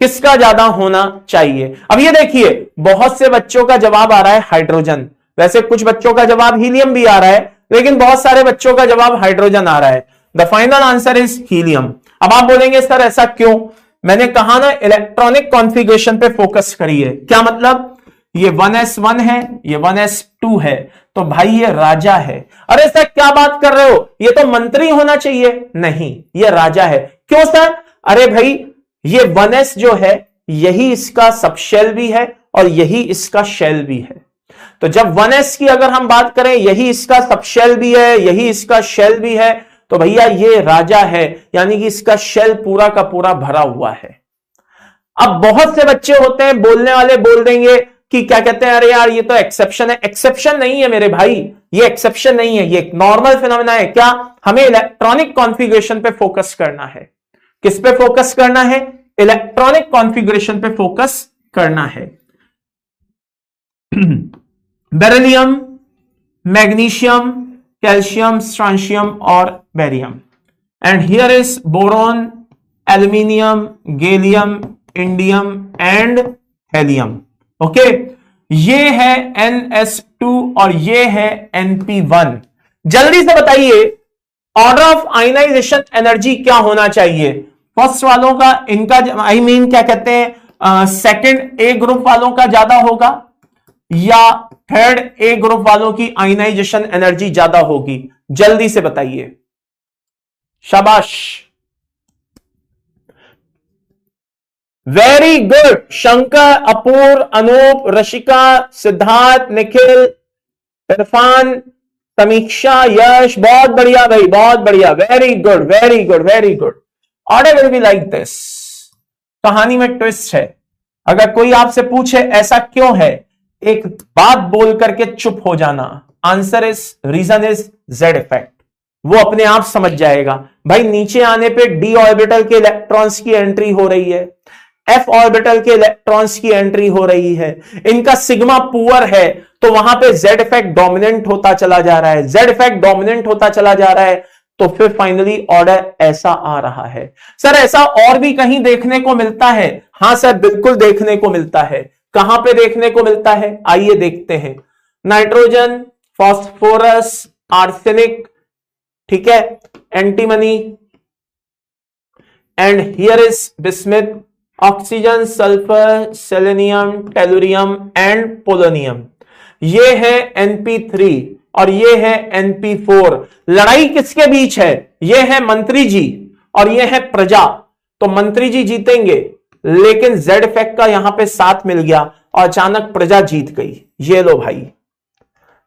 किसका ज्यादा होना चाहिए? अब ये देखिए बहुत से बच्चों का जवाब आ रहा है हाइड्रोजन, वैसे कुछ बच्चों का जवाब हीलियम भी आ रहा है, लेकिन बहुत सारे बच्चों का जवाब हाइड्रोजन आ रहा है। The final answer is helium. अब आप बोलेंगे सर ऐसा क्यों? मैंने कहा ना इलेक्ट्रॉनिक कॉन्फ़िगरेशन पे फोकस करिए। क्या मतलब? ये 1s1 है, ये 1s2 है, तो भाई ये राजा है। अरे सर क्या बात कर रहे हो, ये तो मंत्री होना चाहिए। नहीं, ये राजा है। क्यों सर? अरे भाई ये 1s जो है यही इसका सबशेल भी है और यही इसका शेल भी है। तो जब 1s की अगर हम बात करें, यही इसका सबशेल भी है, यही इसका शेल भी है, तो भैया ये राजा है, यानी कि इसका शेल पूरा का पूरा भरा हुआ है। अब बहुत से बच्चे होते हैं बोलने वाले, बोल देंगे कि क्या कहते हैं, अरे यार ये तो एक्सेप्शन है। एक्सेप्शन नहीं है मेरे भाई, ये एक्सेप्शन नहीं है, ये एक नॉर्मल फिनोमेना है। क्या? हमें इलेक्ट्रॉनिक कॉन्फ़िगरेशन पे फोकस करना है। किस पे फोकस करना है? इलेक्ट्रॉनिक कॉन्फ़िगरेशन पे फोकस करना है। बेरिलियम, मैग्नीशियम, कैल्शियम, स्ट्रांशियम और barium. And here is boron, aluminium, gallium, indium and helium. Okay, ये है NS2 और ये है NP1। जल्दी से बताइए ऑर्डर ऑफ आयनाइजेशन एनर्जी क्या होना चाहिए? फर्स्ट वालों का, इनका आई मीन क्या कहते हैं, सेकंड ए ग्रुप वालों का ज्यादा होगा या थर्ड ए ग्रुप वालों की आयनाइजेशन एनर्जी ज्यादा होगी? जल्दी से बताइए, शाबाश, वेरी गुड। शंकर, अपूर, अनूप, रशिका, सिद्धार्थ, निखिल, इरफान, समीक्षा, यश, बहुत बढ़िया भाई, बहुत बढ़िया, very good very good very good. Order will be like this. कहानी में ट्विस्ट है। अगर कोई आपसे पूछे ऐसा क्यों है, एक बात बोल करके चुप हो जाना। Answer is, reason is Z effect. वो अपने आप समझ जाएगा। भाई नीचे आने पे डी ऑर्बिटल के इलेक्ट्रॉन्स की एंट्री हो रही है, एफ ऑर्बिटल के इलेक्ट्रॉन्स की एंट्री हो रही है, इनका सिग्मा पुअर है, तो वहां पे जेड इफेक्ट डोमिनेंट होता चला जा रहा है, जेड इफेक्ट डोमिनेंट होता चला जा रहा है, तो फिर फाइनली ऑर्डर ऐसा आ रहा है। सर ऐसा और भी कहीं देखने को मिलता है? हां सर बिल्कुल देखने को मिलता है। कहां पे देखने को मिलता है? आइए देखते हैं। नाइट्रोजन, फास्फोरस, आर्सेनिक, ठीक है, antimony, and here is bismuth, oxygen, sulphur, selenium, tellurium and polonium. ये है NP3 और ये है NP4। लड़ाई किसके बीच है? ये है मंत्री जी और ये है प्रजा। तो मंत्री जी जीतेंगे, लेकिन जेड इफेक्ट का यहां पे साथ मिल गया और अचानक प्रजा जीत गई। ये लो भाई,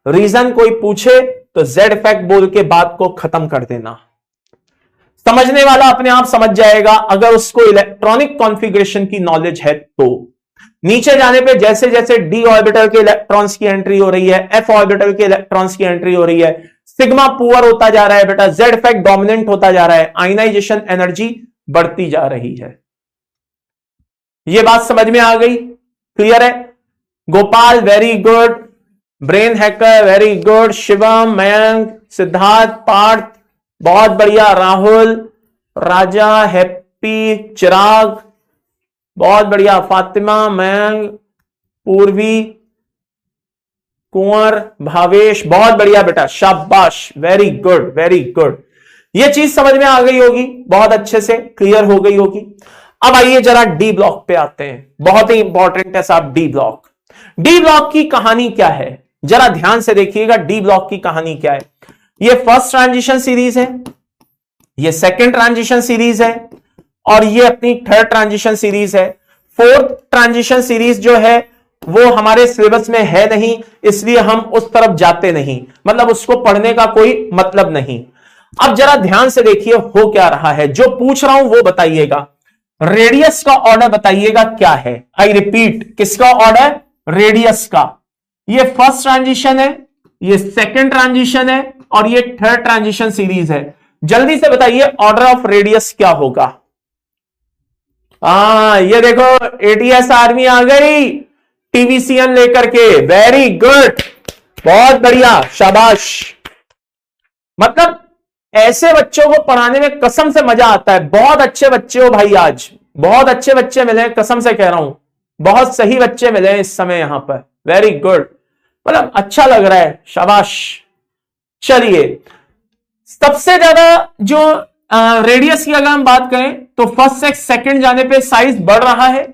रीजन कोई पूछे तो जेड इफेक्ट बोल के बात को खत्म कर देना। समझने वाला अपने आप समझ जाएगा अगर उसको इलेक्ट्रॉनिक कॉन्फ़िगरेशन की नॉलेज है तो। नीचे जाने पे जैसे जैसे डी ऑर्बिटल के इलेक्ट्रॉन्स की एंट्री हो रही है, एफ ऑर्बिटल के इलेक्ट्रॉन्स की एंट्री हो रही है, सिग्मा पुअर होता जा रहा है बेटा, जेड इफेक्ट डोमिनेंट होता जा रहा है, आयनाइजेशन एनर्जी बढ़ती जा रही है। ये बात समझ में आ गई? क्लियर है? Gopal very good, brain hacker very good, Shivam, Mayank, Siddharth, Parth बहुत बढ़िया, राहुल, राजा, हैप्पी, चिराग बहुत बढ़िया, फातिमा, मयंक, पूर्वी, कुंवर, भावेश बहुत बढ़िया बेटा, शाबाश, वेरी गुड वेरी गुड। ये चीज समझ में आ गई होगी, बहुत अच्छे से क्लियर हो गई होगी। अब आइए जरा डी ब्लॉक पे आते हैं, बहुत ही इंपॉर्टेंट है साहब डी ब्लॉक। डी ब्लॉक की कहानी क्या है, जरा ध्यान से देखिएगा। डी ब्लॉक की कहानी क्या है? ये फर्स्ट ट्रांजिशन सीरीज है, ये सेकंड ट्रांजिशन सीरीज है, और ये अपनी थर्ड ट्रांजिशन सीरीज है। फोर्थ ट्रांजिशन सीरीज जो है वो हमारे सिलेबस में है नहीं, इसलिए हम उस तरफ जाते नहीं, मतलब उसको पढ़ने का कोई मतलब नहीं। अब जरा ध्यान से देखिए हो क्या रहा है, जो पूछ रहा हूं वो बताइएगा। रेडियस का ऑर्डर बताइएगा क्या है। आई रिपीट, किसका ऑर्डर? रेडियस का। ये फर्स्ट ट्रांजिशन है, ये सेकंड ट्रांजिशन है, और ये थर्ड ट्रांजिशन सीरीज है। जल्दी से बताइए ऑर्डर ऑफ रेडियस क्या होगा। ये देखो एटीएस आर्मी आ गई टीवीसीएन लेकर के, वेरी गुड, बहुत बढ़िया, शाबाश। मतलब ऐसे बच्चों को पढ़ाने में कसम से मजा आता है। बहुत अच्छे बच्चे हो भाई, आज बहुत अच्छे बच्चे मिले, कसम से कह रहा हूं, बहुत सही बच्चे मिले इस समय यहां पर, वेरी गुड, मतलब अच्छा लग रहा है, शाबाश। चलिए, सबसे ज्यादा जो रेडियस की अगर हम बात करें तो फर्स्ट से सेकंड जाने पे साइज बढ़ रहा है,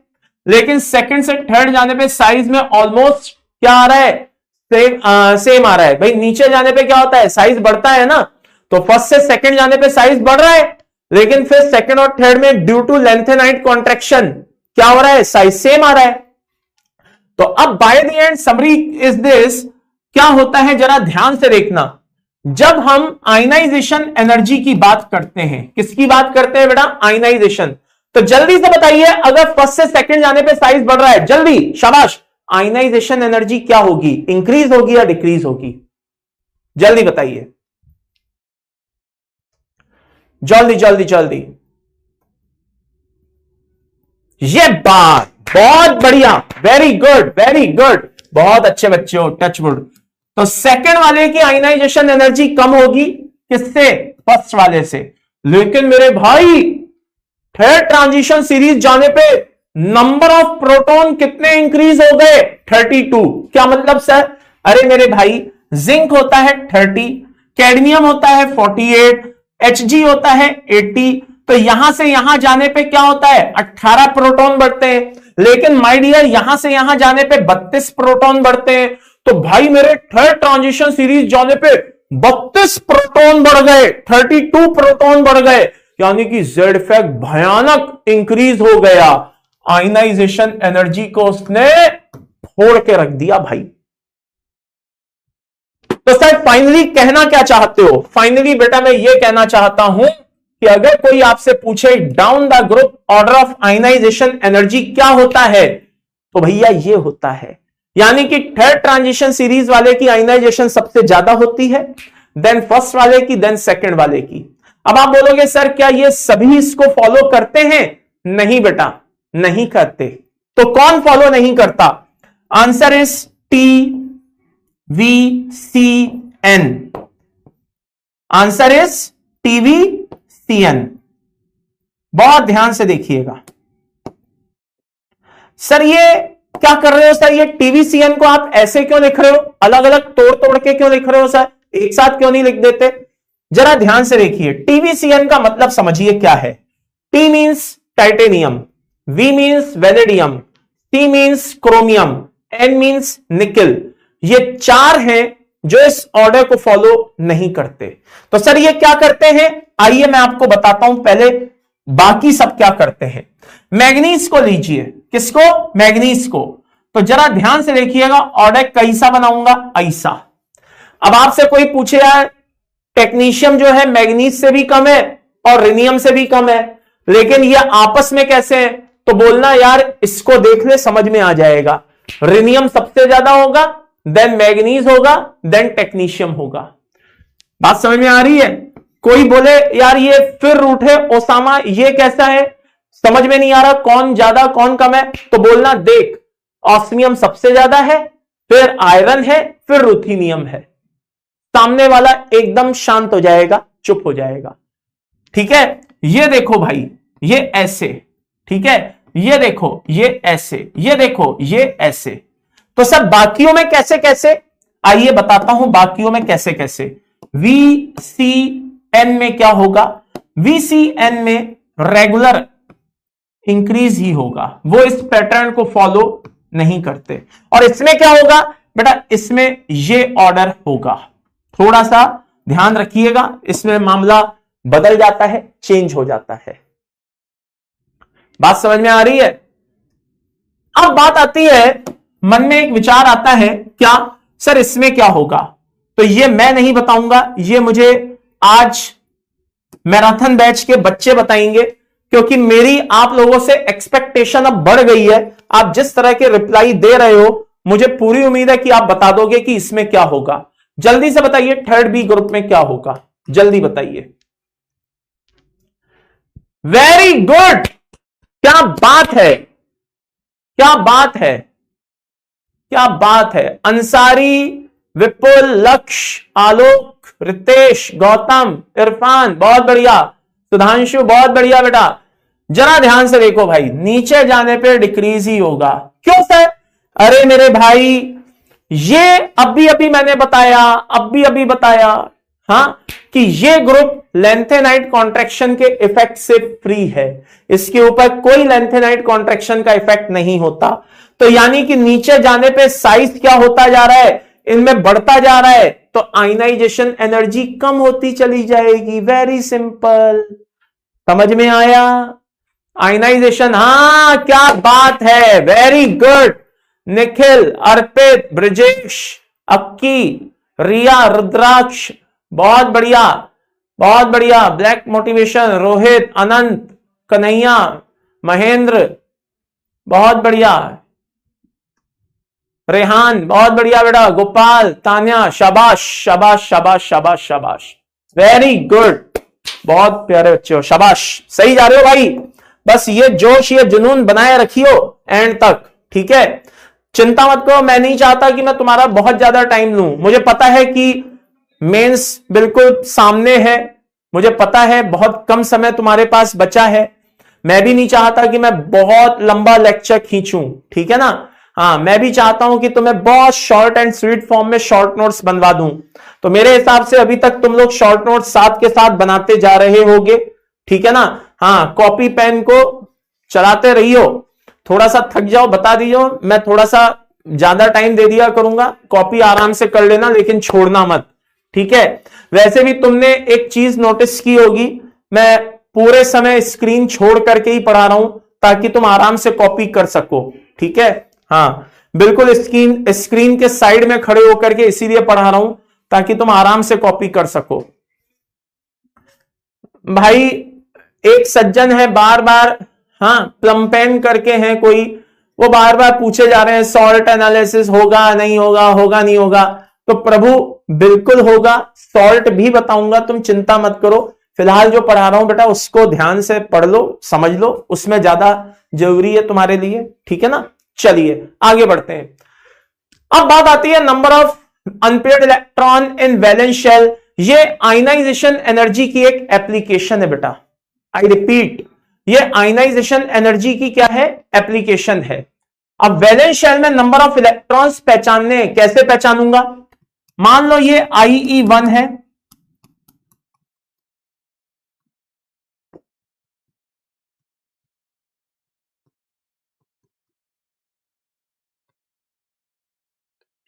लेकिन सेकंड से थर्ड जाने पे साइज में ऑलमोस्ट क्या आ रहा है? सेम आ रहा है। भाई नीचे जाने पे क्या होता है? साइज बढ़ता है ना, तो फर्स्ट से सेकंड जाने पे साइज बढ़ रहा है, लेकिन फिर सेकंड और थर्ड में ड्यू टू लेंथेनाइट कॉन्ट्रैक्शन क्या हो रहा है? साइज सेम आ रहा है। तो अब bye the end summary is this, क्या होता है जरा ध्यान से देखना। जब हम आयनाइजेशन एनर्जी की बात करते हैं, किसकी बात करते हैं बेटा? आयनाइजेशन। तो जल्दी से बताइए, अगर फर्स्ट से सेकंड जाने पे साइज बढ़ रहा है, जल्दी, शाबाश, आयनाइजेशन एनर्जी क्या होगी? इंक्रीज होगी या डिक्रीज होगी? जल्दी बताइए, जल्दी जल्दी जल्दी। ये बात, बहुत बढ़िया, वेरी गुड वेरी गुड, बहुत अच्छे बच्चे हो, टचवुड। तो सेकंड वाले की आयनाइजेशन एनर्जी कम होगी, किससे? फर्स्ट वाले से। लेकिन मेरे भाई थर्ड ट्रांजिशन सीरीज जाने पे नंबर ऑफ प्रोटॉन कितने इंक्रीज हो गए? 32। क्या मतलब सर? अरे मेरे भाई, जिंक होता है 30, कैडमियम होता है 48, Hg होता है 80, तो यहां से यहां जाने पे क्या होता है? 18 प्रोटॉन बढ़ते हैं। लेकिन माय डियर, यहां से यहां जाने पे 32 प्रोटॉन बढ़ते हैं। तो भाई मेरे थर्ड ट्रांजिशन सीरीज जाने पे 32 प्रोटॉन बढ़ गए, 32 प्रोटॉन बढ़ गए, यानी कि जेड इफेक्ट भयानक इंक्रीज हो गया। आयनाइजेशन एनर्जी को उसने फोड़ के रख दिया भाई। तो सर फाइनली कहना क्या चाहते हो? फाइनली बेटा मैं ये कहना चाहता हूं कि अगर कोई आपसे पूछे down the group order of ionization energy क्या होता है, तो भैया ये होता है, यानी कि थर्ड ट्रांजिशन सीरीज वाले की आयनाइजेशन सबसे ज्यादा होती है, देन फर्स्ट वाले की, देन सेकंड वाले की। अब आप बोलोगे सर क्या ये सभी इसको फॉलो करते हैं? नहीं बेटा, नहीं करते। तो कौन फॉलो नहीं करता? Answer is T V C N. Answer is TV C N. बहुत ध्यान से देखिएगा। सर ये क्या कर रहे हो सर? ये टीवीसीएन को आप ऐसे क्यों लिख रहे हो? अलग अलग तोड़ तोड़ के क्यों लिख रहे हो सर? एक साथ क्यों नहीं लिख देते? जरा ध्यान से देखिए, टीवीसीएन का मतलब समझिए क्या है। T means titanium, V means vanadium, T means chromium, N means nickel. ये चार हैं जो इस ऑर्डर को फॉलो नहीं करते। तो सर ये क्या करते हैं? आइए मैं आपको बताता हूं पहले बाकी सब क्या करते हैं। मैग्नीज को लीजिए, किसको? मैग्नीज को। तो जरा ध्यान से देखिएगा, ऑर्डर कैसा बनाऊंगा? ऐसा। अब आपसे कोई पूछे यार टेक्नीशियम जो है मैग्नीज से भी कम है और रिनियम से भी कम है, लेकिन ये आपस में कैसे है? तो बोलना यार इसको देख ले, समझ में आ जाएगा। रिनियम सबसे ज्यादा होगा, देन मैग्नीज होगा, देन टेक्नीशियम होगा। बात समझ में आ रही है? कोई बोले यार ये फिर रूट है ओसामा, ये कैसा है, समझ में नहीं आ रहा कौन ज्यादा कौन कम है, तो बोलना देख ऑस्मियम सबसे ज्यादा है, फिर आयरन है, फिर रुथीनियम है। सामने वाला एकदम शांत हो जाएगा, चुप हो जाएगा। ठीक है, ये देखो भाई ये ऐसे, ठीक है, ये देखो ये ऐसे, ये देखो ये ऐसे। तो सब बाकियों में कैसे कैसे, आइए बताता हूं बाकियों में कैसे कैसे। VCN में क्या होगा, VCN में रेगुलर इंक्रीज ही होगा, वो इस पैटर्न को फॉलो नहीं करते। और इसमें क्या होगा बेटा, इसमें ये ऑर्डर होगा, थोड़ा सा ध्यान रखिएगा, इसमें मामला बदल जाता है, चेंज हो जाता है। बात समझ में आ रही है? अब बात आती है, मन में एक विचार आता है, क्या सर इसमें क्या होगा, तो ये मैं नहीं बताऊंगा, ये मुझे आज मैराथन बैच के बच्चे बताएंगे, क्योंकि मेरी आप लोगों से एक्सपेक्टेशन अब बढ़ गई है। आप जिस तरह के रिप्लाई दे रहे हो, मुझे पूरी उम्मीद है कि आप बता दोगे कि इसमें क्या होगा। जल्दी से बताइए थर्ड बी ग्रुप में क्या होगा, जल्दी बताइए। वेरी गुड, क्या बात है, क्या बात है, क्या बात है। अंसारी, विपुल, लक्ष्य, आलोक, रितेश, गौतम, इरफान, बहुत बढ़िया। सुधांशु, बहुत बढ़िया बेटा। जरा ध्यान से देखो भाई, नीचे जाने पे डिक्रीज ही होगा। क्यों सर? अरे मेरे भाई, ये अभी अभी मैंने बताया, अभी बताया, हां, कि ये ग्रुप लेंथेनाइट कॉन्ट्रैक्शन के इफेक्ट से फ्री है, इसके ऊपर कोई लेंथेनाइट कॉन्ट्रैक्शन का इफेक्ट नहीं होता। तो यानी कि नीचे जाने पे साइज क्या होता जा रहा है, इनमें बढ़ता जा रहा है, तो आयनाइजेशन एनर्जी कम होती चली जाएगी। वेरी सिंपल, समझ में आया? आयनाइजेशन, हां क्या बात है, वेरी गुड। निखिल, अर्पित, ब्रजेश, अक्की, रिया, रुद्राक्ष, बहुत बढ़िया, बहुत बढ़िया। ब्लैक मोटिवेशन, रोहित, अनंत, कन्हैया, महेंद्र, बहुत बढ़िया। रेहान, बहुत बढ़िया बेटा। गोपाल, तान्या, शाबाश शाबाश शाबाश शाबाश शाबाश, वेरी गुड, बहुत प्यारे बच्चे हो, शाबाश, सही जा रहे हो भाई। बस ये जोश, ये जुनून बनाए रखियो एंड तक, ठीक है। चिंता मत करो, मैं नहीं चाहता कि मैं तुम्हारा बहुत ज्यादा टाइम लूं। मुझे पता है कि मेंस बिल्कुल सामने है, मुझे पता है बहुत कम समय तुम्हारे पास बचा है। मैं भी नहीं चाहता कि मैं बहुत लंबा लेक्चर खींचूं, ठीक है ना। हाँ, मैं भी चाहता हूं कि तुम्हें बहुत शॉर्ट एंड स्वीट फॉर्म में शॉर्ट नोट्स बनवा दूं। तो मेरे हिसाब से अभी तक तुम लोग शॉर्ट नोट्स साथ के साथ बनाते जा रहे होगे, ठीक है ना। हाँ, कॉपी पेन को चलाते रहियो, थोड़ा सा थक जाओ बता दीजिए, मैं थोड़ा सा ज्यादा टाइम दे दिया करूंगा, कॉपी आराम से कर लेना, लेकिन छोड़ना मत, ठीक है। वैसे भी तुमने एक चीज नोटिस की होगी, मैं पूरे समय स्क्रीन छोड़ करके ही पढ़ा रहा हूं, ताकि तुम आराम से कॉपी कर सको, ठीक है। हाँ, बिल्कुल स्क्रीन के साइड में खड़े होकर के इसीलिए पढ़ा रहा हूं, ताकि तुम आराम से कॉपी कर सको। भाई एक सज्जन है बार बार, हाँ, प्लम पेन करके हैं कोई, वो बार बार पूछे जा रहे हैं सॉल्ट एनालिसिस होगा नहीं होगा, होगा नहीं होगा। तो प्रभु बिल्कुल होगा, सॉल्ट भी बताऊंगा, तुम चिंता मत करो। फिलहाल जो पढ़ा रहा हूं बेटा उसको ध्यान से पढ़ लो, समझ लो, उसमें ज्यादा जरूरी है तुम्हारे लिए, ठीक है ना। चलिए आगे बढ़ते हैं। अब बात आती है number of unpaired electron in valence shell. ये आयनाइजेशन एनर्जी की एक एप्लीकेशन है बेटा, आई रिपीट, ये आयनाइजेशन एनर्जी की क्या है, एप्लीकेशन है। अब वैलेंस शेल में नंबर ऑफ इलेक्ट्रॉन्स पहचानने, कैसे पहचानूंगा? मान लो ये IE1 है,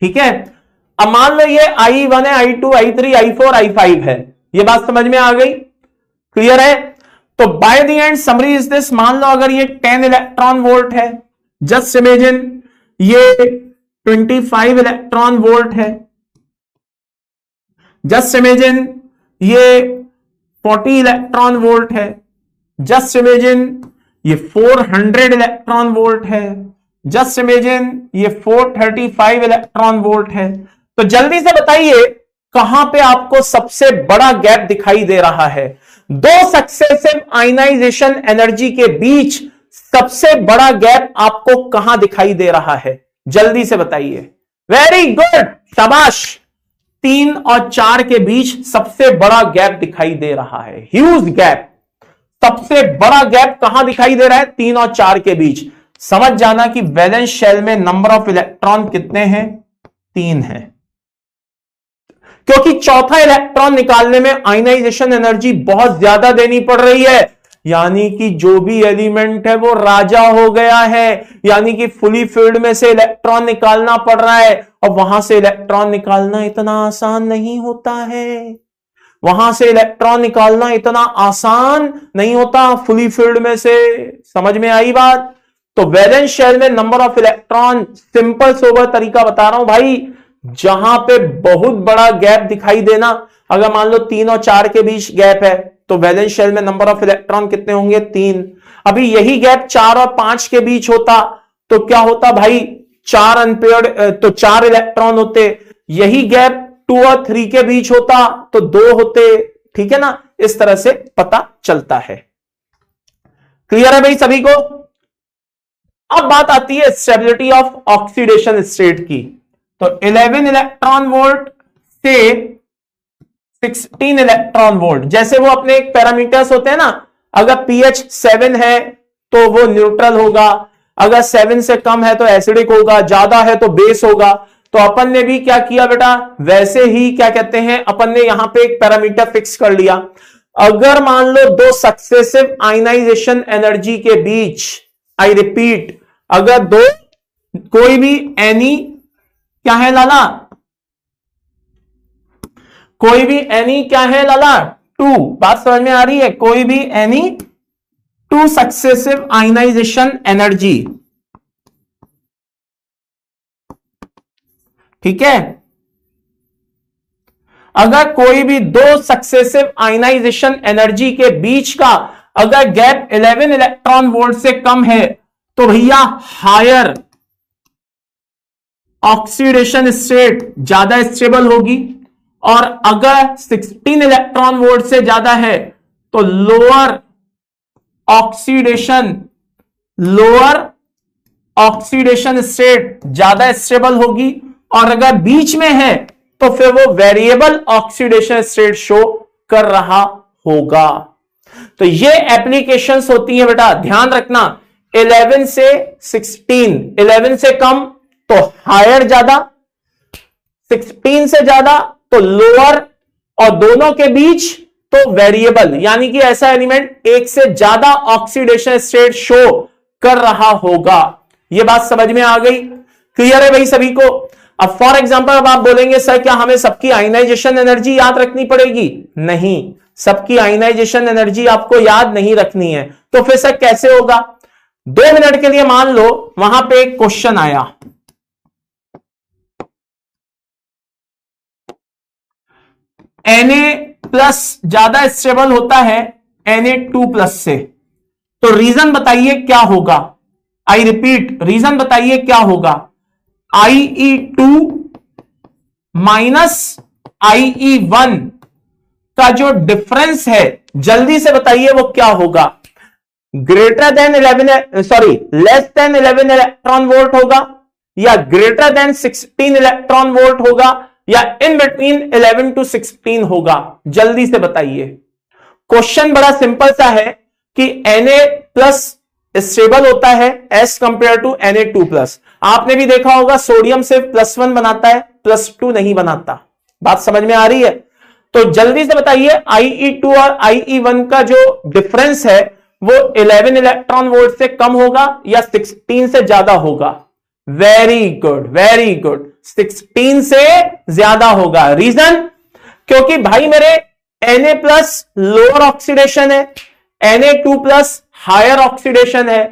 ठीक है। अब मान लो ये I1 है, I2, I3, I4, I5 है। ये बात समझ में आ गई, क्लियर है? तो by the end summary is this, मान लो अगर ये 10 इलेक्ट्रॉन वोल्ट है, जस्ट इमेजिन ये 25 इलेक्ट्रॉन वोल्ट है, जस्ट इमेजिन ये 40 इलेक्ट्रॉन वोल्ट है, जस्ट इमेजिन ये 400 इलेक्ट्रॉन वोल्ट है, जस्ट इमेजिन ये 435 इलेक्ट्रॉन वोल्ट है। तो जल्दी से बताइए कहां पे आपको सबसे बड़ा गैप दिखाई दे रहा है? दो सक्सेसिव आयनाइजेशन एनर्जी के बीच सबसे बड़ा गैप आपको कहां दिखाई दे रहा है? जल्दी से बताइए। वेरी गुड, शाबाश। 3 और 4 के बीच सबसे बड़ा गैप दिखाई दे रहा है, ह्यूज गैप। सबसे बड़ा गैप कहां दिखाई दे रहा है? 3 और 4 के बीच। समझ जाना कि वैलेंस शेल में नंबर ऑफ इलेक्ट्रॉन कितने हैं? 3 हैं, क्योंकि चौथा इलेक्ट्रॉन निकालने में आयनाइजेशन एनर्जी बहुत ज्यादा देनी पड़ रही है। यानी कि जो भी एलिमेंट है वो राजा हो गया है, यानी कि फुली फिल्ड में से इलेक्ट्रॉन निकालना पड़ रहा है, और वहां से इलेक्ट्रॉन निकालना इतना आसान नहीं होता है। वहां से इलेक्ट्रॉन निकालना इतना आसान नहीं होता फुली फिल्ड में से। समझ में आई बात? तो वैलेंस शेल में number of electron, simple sober तरीका बता रहा हूं भाई, जहां पे बहुत बड़ा गैप दिखाई देना, अगर मान लो 3 और 4 के बीच गैप है, तो वैलेंस शेल में नंबर ऑफ इलेक्ट्रॉन कितने होंगे? 3। अभी यही गैप 4 और 5 के बीच होता तो क्या होता भाई? 4 अनपेयर्ड, तो 4 इलेक्ट्रॉन होते। यही गैप 2 और 3 के बीच होता तो 2 होते। ठीक है ना? इस तरह से पता चलता है। क्लियर है भाई सभी को? अब बात आती है स्टेबिलिटी ऑफ ऑक्सीडेशन स्टेट की। तो 11 इलेक्ट्रॉन वोल्ट से 16 इलेक्ट्रॉन वोल्ट, जैसे वो अपने एक पैरामीटर्स होते हैं ना, अगर pH 7 है तो वो न्यूट्रल होगा, अगर 7 से कम है तो एसिडिक होगा, ज्यादा है तो बेस होगा। तो अपन ने भी क्या किया बेटा? वैसे ही क्या कहते हैं, अपन ने यहां पे एक पैरामीटर फिक्स कर लिया। अगर मान लो दो सक्सेसिव आयनाइजेशन एनर्जी के बीच, आई रिपीट, अगर दो कोई भी एनी क्या है लाला? कोई भी एनी क्या है लाला? 2। बात समझ में आ रही है? कोई भी एनी 2 सक्सेसिव आयनाइजेशन एनर्जी, ठीक है? अगर कोई भी 2 सक्सेसिव आयनाइजेशन एनर्जी के बीच का अगर गैप 11 इलेक्ट्रॉन वोल्ट से कम है, तो भैया हायर ऑक्सीडेशन स्टेट ज्यादा स्टेबल होगी, और अगर 16 इलेक्ट्रॉन वोल्ट से ज्यादा है तो लोअर ऑक्सीडेशन स्टेट ज्यादा स्टेबल होगी, और अगर बीच में है तो फिर वो वेरिएबल ऑक्सीडेशन स्टेट शो कर रहा होगा। तो ये एप्लीकेशंस होती है बेटा, ध्यान रखना। 11 से 16, 11 से कम तो हायर ज्यादा, 16 से ज्यादा तो लोअर, और दोनों के बीच तो वेरिएबल, यानी कि ऐसा एलिमेंट एक से ज्यादा ऑक्सीडेशन स्टेट शो कर रहा होगा। यह बात समझ में आ गई? क्लियर है भाई सभी को? अब फॉर एग्जांपल अब आप बोलेंगे सर क्या हमें सबकी आयनाइजेशन एनर्जी याद रखनी पड़ेगी? नहीं, सबकी आयनाइजेशन एनर्जी आपको याद नहीं रखनी है। तो फिर सर कैसे होगा? 2 मिनट के लिए मान लो वहां पे एक क्वेश्चन आया, Na+ ज्यादा स्टेबल होता है Na2+ से, तो रीजन बताइए क्या होगा? आई रिपीट, रीजन बताइए क्या होगा? IE2 माइनस IE1 का जो डिफरेंस है, जल्दी से बताइए वो क्या होगा? Greater than 11, sorry less than 11 electron volt होगा, या ग्रेटर देन 16 इलेक्ट्रॉन वोल्ट होगा, या इन बिटवीन 11 to 16 होगा? जल्दी से बताइए। क्वेश्चन बड़ा सिंपल सा है कि Na+ स्टेबल होता है एज कंपेयर टू Na2+। आपने भी देखा होगा सोडियम सिर्फ +1 बनाता है, +2 नहीं बनाता। बात समझ में आ रही है? तो जल्दी से बताइए IE2 और IE1 का जो डिफरेंस है वो 11 इलेक्ट्रॉन वोल्ट से कम होगा या 16 से ज्यादा होगा? वेरी गुड, वेरी गुड, 16 से ज्यादा होगा। रीजन? क्योंकि भाई मेरे Na+ लोअर ऑक्सीडेशन है, Na2+ हायर ऑक्सीडेशन है,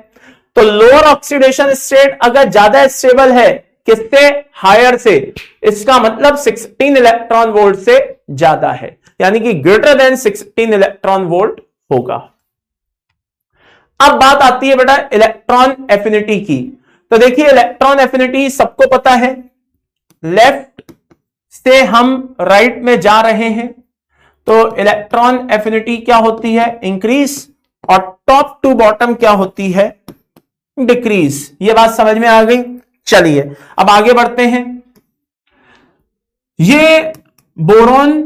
तो लोअर ऑक्सीडेशन स्टेट अगर ज्यादा स्टेबल है किससे? हायर से। इसका मतलब 16 इलेक्ट्रॉन वोल्ट से ज्यादा है, यानी कि ग्रेटर देन 16 इलेक्ट्रॉन वोल्ट होगा। अब बात आती है बेटा इलेक्ट्रॉन एफिनिटी की। तो देखिए इलेक्ट्रॉन एफिनिटी सबको पता है, लेफ्ट से हम राइट में जा रहे हैं तो इलेक्ट्रॉन एफिनिटी क्या होती है, इंक्रीज, और टॉप टू बॉटम क्या होती है, डिक्रीज। ये बात समझ में आ गई। चलिए अब आगे बढ़ते हैं। ये बोरॉन,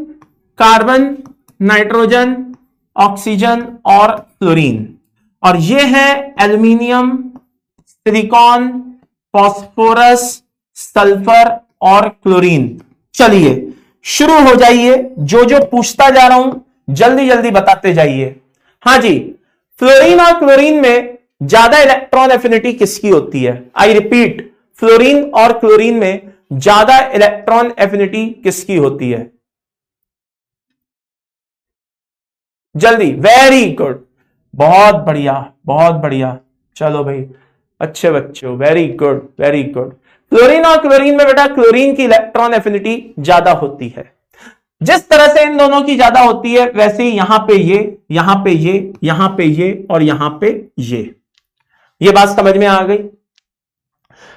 कार्बन, नाइट्रोजन, ऑक्सीजन और फ्लोरीन, और ये है एल्यूमिनियम, सिलिकॉन, फास्फोरस, सल्फर और क्लोरीन। चलिए शुरू हो जाइए, जो जो पूछता जा रहा हूं जल्दी जल्दी बताते जाइए। हां जी, फ्लोरीन और क्लोरीन में ज्यादा इलेक्ट्रॉन एफिनिटी किसकी होती है? आई रिपीट, फ्लोरीन और क्लोरीन में ज्यादा इलेक्ट्रॉन एफिनिटी किसकी होती है? जल्दी, वेरी गुड, बहुत बढ़िया बहुत बढ़िया। चलो भाई अच्छे बच्चों, very good very good. Chlorine और क्लोरीन में बेटा क्लोरीन की इलेक्ट्रॉन एफिनिटी ज्यादा होती है। जिस तरह से इन दोनों की ज्यादा होती है वैसे ही यहां पे ये, यहां पे ये, यहां पे ये और यहां पे ये बात समझ में आ गई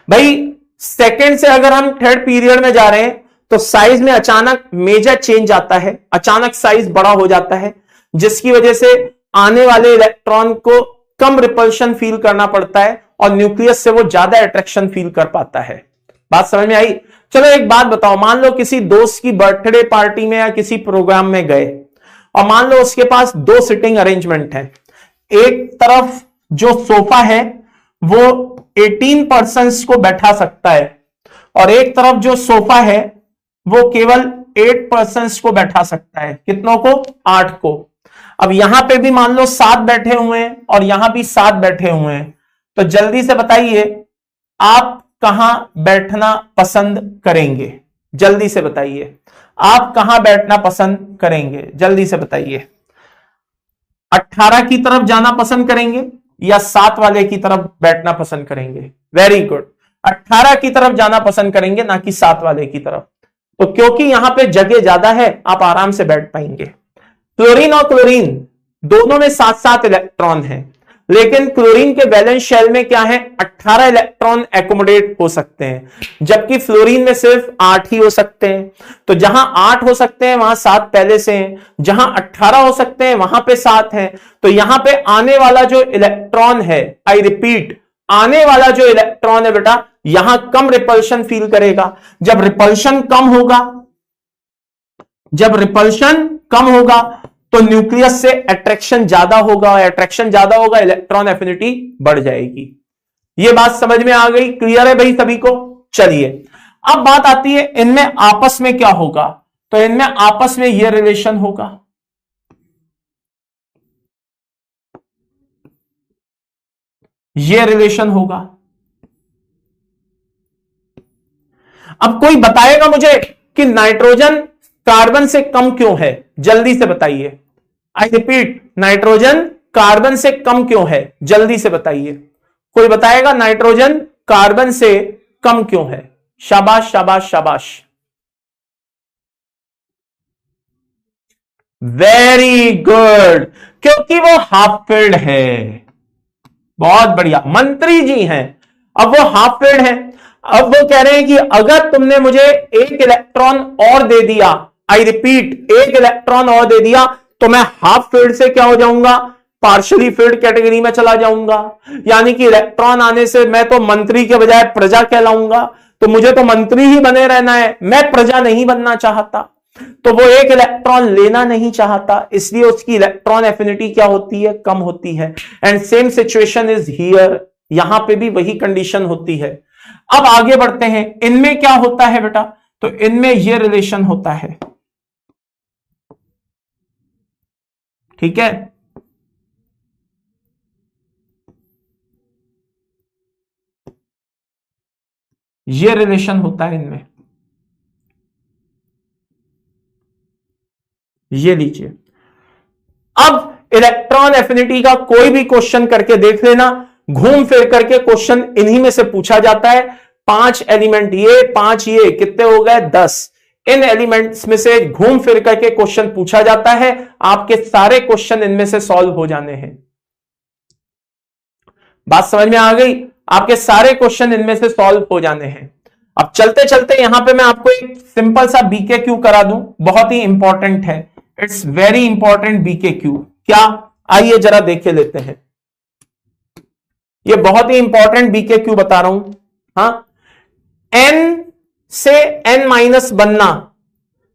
भाई। सेकंड से अगर हम थर्ड पीरियड में जा रहे हैं तो साइज में अचानक मेजर चेंज आता है, अचानक साइज बड़ा हो जाता है, जिसकी वजह से आने वाले इलेक्ट्रॉन को कम रिपल्शन फील करना पड़ता है और न्यूक्लियस से वो ज्यादा अट्रैक्शन फील कर पाता है। बात समझ में आई? चलो एक बात बताओ, मान लो किसी दोस्त की बर्थडे पार्टी में या किसी प्रोग्राम में गए और मान लो उसके पास दो सिटिंग अरेंजमेंट है। एक तरफ जो सोफा है वो 18 पर्सन्स को बैठा सकता है और एक तरफ जो सोफा है वो केवल 8 पर्सन्स को बैठा सकता है। कितनों को? 8 को। अब यहां पे भी मान लो 7 बैठे हुए हैं और यहां भी 7 बैठे हुए हैं, तो जल्दी से बताइए आप कहां बैठना पसंद करेंगे? जल्दी से बताइए आप कहां बैठना पसंद करेंगे? जल्दी से बताइए। 18 की तरफ जाना पसंद करेंगे या 7 वाले की तरफ बैठना पसंद करेंगे? वेरी गुड, 18 की तरफ जाना पसंद करेंगे, ना कि 7 वाले की तरफ। तो क्योंकि यहां पे जगह ज्यादा है आप आराम से बैठ पाएंगे। क्लोरीन और क्लोरीन दोनों में 7-7 इलेक्ट्रॉन है, लेकिन क्लोरीन के वैलेंस शेल में क्या है? 18 इलेक्ट्रॉन एकोमोडेट हो सकते हैं, जबकि फ्लोरीन में सिर्फ 8 ही हो सकते हैं। तो जहां 8 हो सकते हैं वहां 7 पहले से हैं, जहां 18 हो सकते हैं वहां पे 7 हैं। तो यहां पे आने वाला जो इलेक्ट्रॉन है, आई रिपीट, आने वाला जो इलेक्ट्रॉन है बेटा यहां कम रिपल्शन फील करेगा। जब रिपल्शन कम होगा तो न्यूक्लियस से अट्रैक्शन ज्यादा होगा, अट्रैक्शन ज्यादा होगा, इलेक्ट्रॉन एफिनिटी बढ़ जाएगी। ये बात समझ में आ गई? क्लियर है भाई सभी को? चलिए अब बात आती है इनमें आपस में क्या होगा। तो इनमें आपस में ये रिलेशन होगा, ये रिलेशन होगा। अब कोई बताएगा मुझे कि नाइट्रोजन कार्बन से कम क्यों है? जल्दी से बताइए। आई रिपीट, नाइट्रोजन कार्बन से कम क्यों है? जल्दी से बताइए। कोई बताएगा नाइट्रोजन कार्बन से कम क्यों है? शाबाश शाबाश शाबाश, वेरी गुड, क्योंकि वो हाफ फील्ड है। बहुत बढ़िया, मंत्री जी हैं। अब वो हाफ फील्ड है। अब वो कह रहे हैं कि अगर तुमने मुझे एक इलेक्ट्रॉन और दे दिया, आई रिपीट एक इलेक्ट्रॉन और दे दिया, तो मैं हाफ फील्ड से क्या हो जाऊंगा? पार्शियली फील्ड कैटेगरी में चला जाऊंगा। यानी कि इलेक्ट्रॉन आने से मैं तो मंत्री के बजाय प्रजा कहलाऊंगा। तो मुझे तो मंत्री ही बने रहना है, मैं प्रजा नहीं बनना चाहता। तो वो एक इलेक्ट्रॉन लेना नहीं चाहता, इसलिए उसकी इलेक्ट्रॉन एफिनिटी क्या होती है? कम होती है। And same situation is here, यहां पे भी वही कंडीशन होती है। अब आगे बढ़ते हैं, इनमें क्या होता है बेटा? तो इनमें यह रिलेशन होता है, ठीक है। यह रिलेशन होता है इनमें, ये लीजिए। अब इलेक्ट्रॉन एफिनिटी का कोई भी क्वेश्चन करके देख लेना, घूम फिर करके क्वेश्चन इन्हीं में से पूछा जाता है। 5 एलिमेंट ये, 5 ये, कितने हो गए? 10। इन एलिमेंट्स में से घूम फिर करके क्वेश्चन पूछा जाता है। आपके सारे क्वेश्चन इनमें से सॉल्व हो जाने हैं। बात समझ में आ गई? आपके सारे क्वेश्चन इनमें से सॉल्व हो जाने हैं। अब चलते चलते यहां पे मैं आपको एक सिंपल सा बीकेक्यू करा दूं, बहुत ही इंपॉर्टेंट है, इट्स वेरी इंपॉर्टेंट बीकेक्यू। क्या, आइए जरा देखे लेते हैं, ये बहुत ही इंपॉर्टेंट बीकेक्यू बता रहा हूं। हाँ, एन से एन माइनस बनना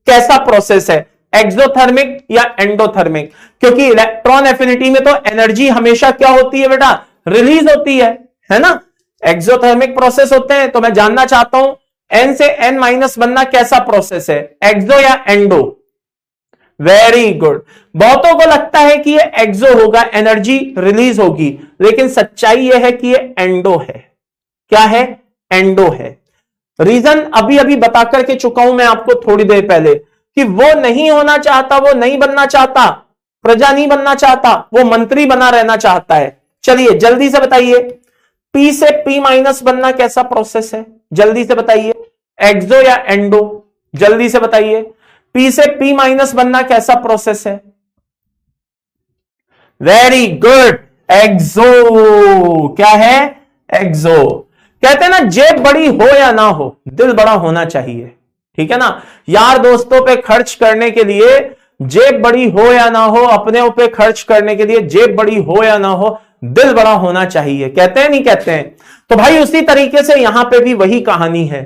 कैसा प्रोसेस है, एक्सोथर्मिक या एंडोथर्मिक? क्योंकि इलेक्ट्रॉन एफिनिटी में तो एनर्जी हमेशा क्या होती है बेटा, रिलीज होती है ना। एक्सोथर्मिक प्रोसेस होते हैं, तो मैं जानना चाहता हूं एन से एन माइनस बनना कैसा प्रोसेस है, एक्सो या एंडो? वेरी गुड, बहुतों को लगता है कि ये एक्सो होगा, एनर्जी रिलीज होगी, लेकिन सच्चाई यह है कि ये एंडो है। क्या है, एंडो है। रीजन अभी अभी बता करके चुका हूं मैं आपको थोड़ी देर पहले, कि वो नहीं होना चाहता, वो नहीं बनना चाहता, प्रजा नहीं बनना चाहता, वो मंत्री बना रहना चाहता है। चलिए जल्दी से बताइए, पी से पी माइनस बनना कैसा प्रोसेस है, जल्दी से बताइए, एक्सो या एंडो? जल्दी से बताइए, पी से पी माइनस बनना कैसा प्रोसेस है? वेरी गुड, एक्सो। क्या है, एक्सो। कहते हैं ना, जेब बड़ी हो या ना हो, दिल बड़ा होना चाहिए, ठीक है ना। यार दोस्तों पे खर्च करने के लिए जेब बड़ी हो या ना हो, अपने ऊपर खर्च करने के लिए जेब बड़ी हो या ना हो, दिल बड़ा होना चाहिए, कहते हैं नहीं कहते हैं? तो भाई उसी तरीके से यहां पे भी वही कहानी है।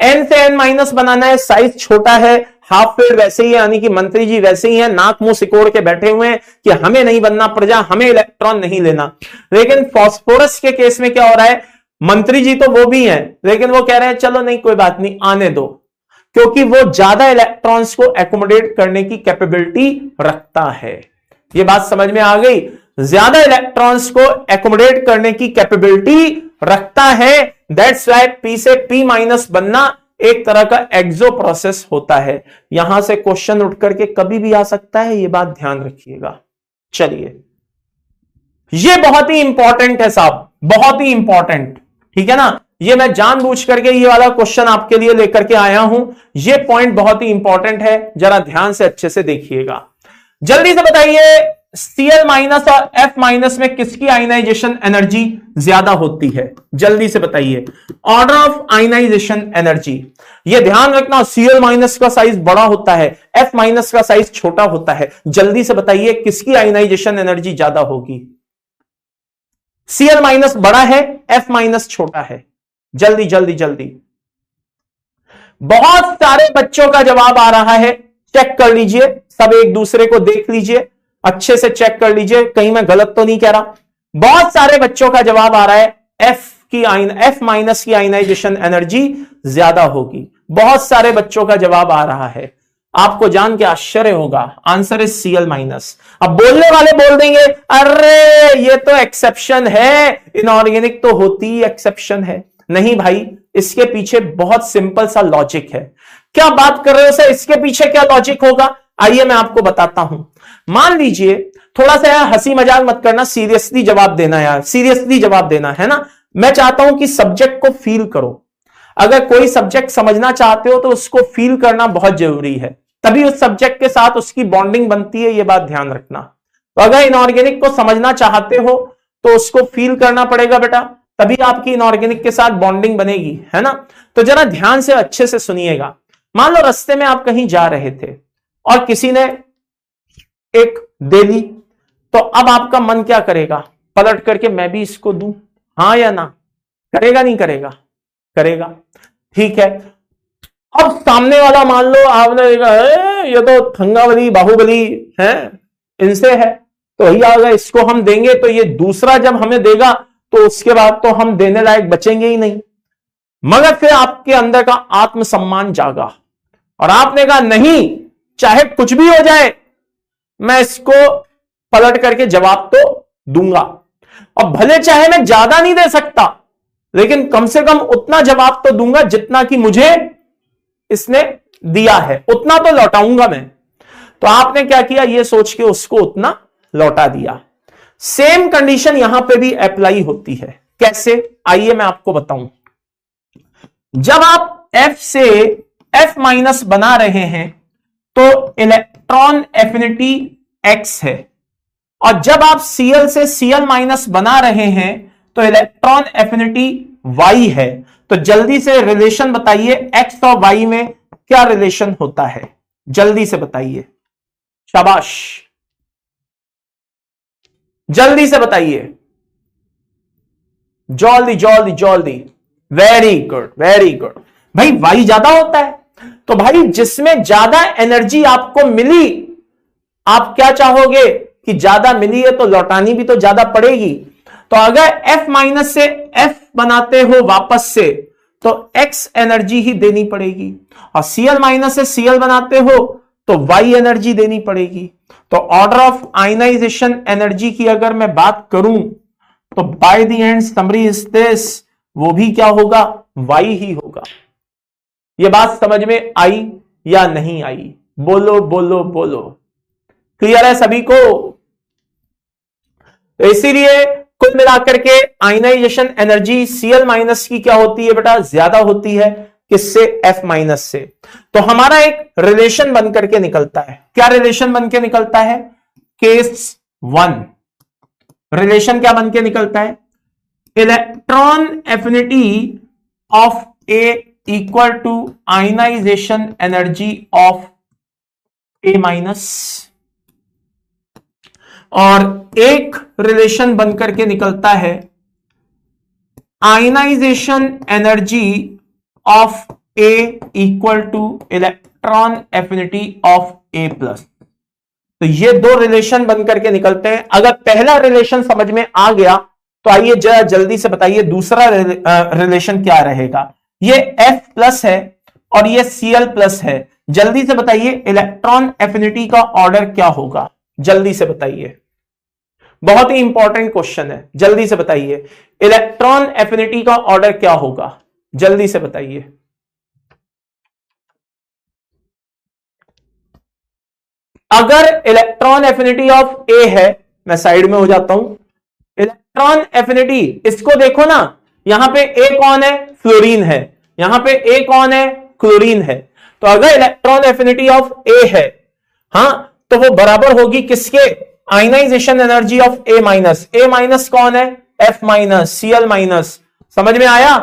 एन से एन माइनस बनाना है, साइज छोटा है, हाफ फील्ड वैसे ही है, यानी कि मंत्री जी वैसे ही हैं, नाक मुंह सिकोड़ के बैठे हुए हैं कि हमें नहीं बनना प्रजा, हमें इलेक्ट्रॉन नहीं लेना। लेकिन फास्फोरस के केस में क्या हो रहा है, मंत्री जी तो वो भी हैं, लेकिन वो कह रहे हैं चलो नहीं कोई बात नहीं, आने दो, क्योंकि वो ज्यादा इलेक्ट्रॉन्स को एकोमोडेट करने की कैपेबिलिटी रखता है। ये बात समझ में आ गई, ज्यादा इलेक्ट्रॉन्स को एकोमोडेट करने की कैपेबिलिटी रखता है। दैट्स व्हाई पी से पी माइनस बनना एक तरह का एक्सो प्रोसेस होता है। यहां से क्वेश्चन उठ करके कभी भी आ सकता है, यह बात ध्यान रखिएगा। चलिए, यह बहुत ही इंपॉर्टेंट है साहब, बहुत ही इंपॉर्टेंट, ठीक है ना। ये मैं जानबूझ करके ये वाला क्वेश्चन आपके लिए लेकर के आया हूं, ये पॉइंट बहुत ही इंपॉर्टेंट है, जरा ध्यान से अच्छे से देखिएगा। जल्दी से बताइए, Cl माइनस और F माइनस में किसकी आयनाइजेशन एनर्जी ज्यादा होती है? जल्दी से बताइए, ऑर्डर ऑफ आयनाइजेशन एनर्जी। ये ध्यान रखना, Cl माइनस का साइज बड़ा होता है, F माइनस का साइज छोटा होता है। जल्दी से बताइए किसकी आयनाइजेशन एनर्जी ज्यादा होगी? Cl माइनस बड़ा है, F माइनस छोटा है। जल्दी जल्दी जल्दी, बहुत सारे बच्चों का जवाब आ रहा है, चेक कर लीजिए, सब एक दूसरे को देख लीजिए, अच्छे से चेक कर लीजिए, कहीं मैं गलत तो नहीं कह रहा। बहुत सारे बच्चों का जवाब आ रहा है F माइनस की आयनाइजेशन एनर्जी ज्यादा होगी। बहुत सारे बच्चों का जवाब आ रहा है, आपको जान के आश्चर्य होगा, आंसर इज Cl माइनस। अब बोलने वाले बोल देंगे अरे ये तो एक्सेप्शन है, इनऑर्गेनिक तो होती ही एक्सेप्शन है। नहीं भाई, इसके पीछे बहुत सिंपल सा लॉजिक है। क्या बात कर रहे हो सर, इसके पीछे क्या लॉजिक होगा? आइए मैं आपको बताता हूं। मान लीजिए, थोड़ा सा यार हंसी मजाक मत करना, सीरियसली जवाब देना यार, सीरियसली जवाब देना है ना। मैं चाहता हूं कि सब्जेक्ट को फील करो। अगर कोई सब्जेक्ट समझना चाहते हो तो उसको फील करना बहुत जरूरी है, तभी उस सब्जेक्ट के साथ उसकी बॉन्डिंग बनती है, यह बात ध्यान रखना। तो अगर इनऑर्गेनिक को समझना चाहते हो तो उसको फील करना पड़ेगा बेटा, तभी आपकी इनऑर्गेनिक के साथ बॉन्डिंग बनेगी, है ना। तो जरा ध्यान से अच्छे से सुनिएगा। मान लो रास्ते में आप कहीं जा रहे थे और किसी ने एक दे ली, तो अब आपका मन क्या करेगा? पलट करके मैं भी इसको दूं, हां या ना? करेगा नहीं करेगा? करेगा, ठीक है। अब सामने वाला मान लो आपने देखा ये तो थंगावली बाहुबली है, इनसे है, तो ही आएगा, इसको हम देंगे, तो ये दूसरा जब हमें देगा तो उसके बाद तो हम देने लायक बचेंगे ही नहीं। मगर फिर आपके अंदर का आत्मसम्मान जागा और आपने कहा नहीं, चाहे कुछ भी हो जाए मैं इसको पलट करके जवाब तो दूंगा। और भले चाहे मैं ज्यादा नहीं दे सकता, लेकिन कम से कम उतना जवाब तो दूंगा जितना कि मुझे इसने दिया है, उतना तो लौटाऊंगा मैं। तो आपने क्या किया, ये सोच के उसको उतना लौटा दिया। सेम कंडीशन यहां पे भी अप्लाई होती है। कैसे? आइए मैं आपको बताऊं। जब आप F से F माइनस बना रहे हैं तो इलेक्ट्रॉन एफिनिटी X है, और जब आप Cl से Cl माइनस बना रहे हैं तो इलेक्ट्रॉन एफिनिटी Y है। तो जल्दी से रिलेशन बताइए, एक्स और वाई में क्या रिलेशन होता है, जल्दी से बताइए, शाबाश, जल्दी से बताइए, जल्दी जल्दी जल्दी, वेरी गुड वेरी गुड। भाई वाई ज्यादा होता है, तो भाई जिसमें ज्यादा एनर्जी आपको मिली, आप क्या चाहोगे कि ज्यादा मिली है तो लौटानी भी तो ज्यादा पड़ेगी। तो अगर F माइनस से F बनाते हो वापस से, तो X एनर्जी ही देनी पड़ेगी, और Cl माइनस से Cl बनाते हो तो Y एनर्जी देनी पड़ेगी। तो ऑर्डर ऑफ आयनाइजेशन एनर्जी की अगर मैं बात करूं, तो by the end summary is this, वो भी क्या होगा, Y ही होगा। ये बात समझ में आई या नहीं आई, बोलो बोलो बोलो, क्लियर है सभी को। तो इसीलिए कुल मिलाकर के आयनाइजेशन एनर्जी Cl माइनस की क्या होती है बेटा, ज्यादा होती है, किससे, F माइनस से। तो हमारा एक रिलेशन बन करके निकलता है, क्या रिलेशन बन के निकलता है, केस 1 रिलेशन क्या बन के निकलता है, electron affinity of A equal to ionization energy of A minus, और एक रिलेशन बनकर के निकलता है ionization energy of A equal to electron affinity of A plus. तो ये दो रिलेशन बनकर के निकलते हैं। अगर पहला रिलेशन समझ में आ गया तो आइए जरा जल्दी से बताइए दूसरा रिलेशन क्या रहेगा। ये F प्लस है और ये Cl प्लस है, जल्दी से बताइए इलेक्ट्रॉन एफिनिटी का ऑर्डर क्या होगा, जल्दी से बताइए, बहुत ही इंपॉर्टेंट क्वेश्चन है, जल्दी से बताइए इलेक्ट्रॉन एफिनिटी का ऑर्डर क्या होगा, जल्दी से बताइए। अगर इलेक्ट्रॉन एफिनिटी ऑफ ए है, मैं साइड में हो जाता हूं, इलेक्ट्रॉन एफिनिटी इसको देखो ना, यहां पे ए कौन है, फ्लोरीन है, यहां पे ए कौन है, क्लोरीन है। तो अगर इलेक्ट्रॉन एफिनिटी ऑफ ए है, हां, तो वो बराबर होगी किसके, ionization energy of A minus. A minus कौन है, एफ माइनस, Cl माइनस, समझ में आया,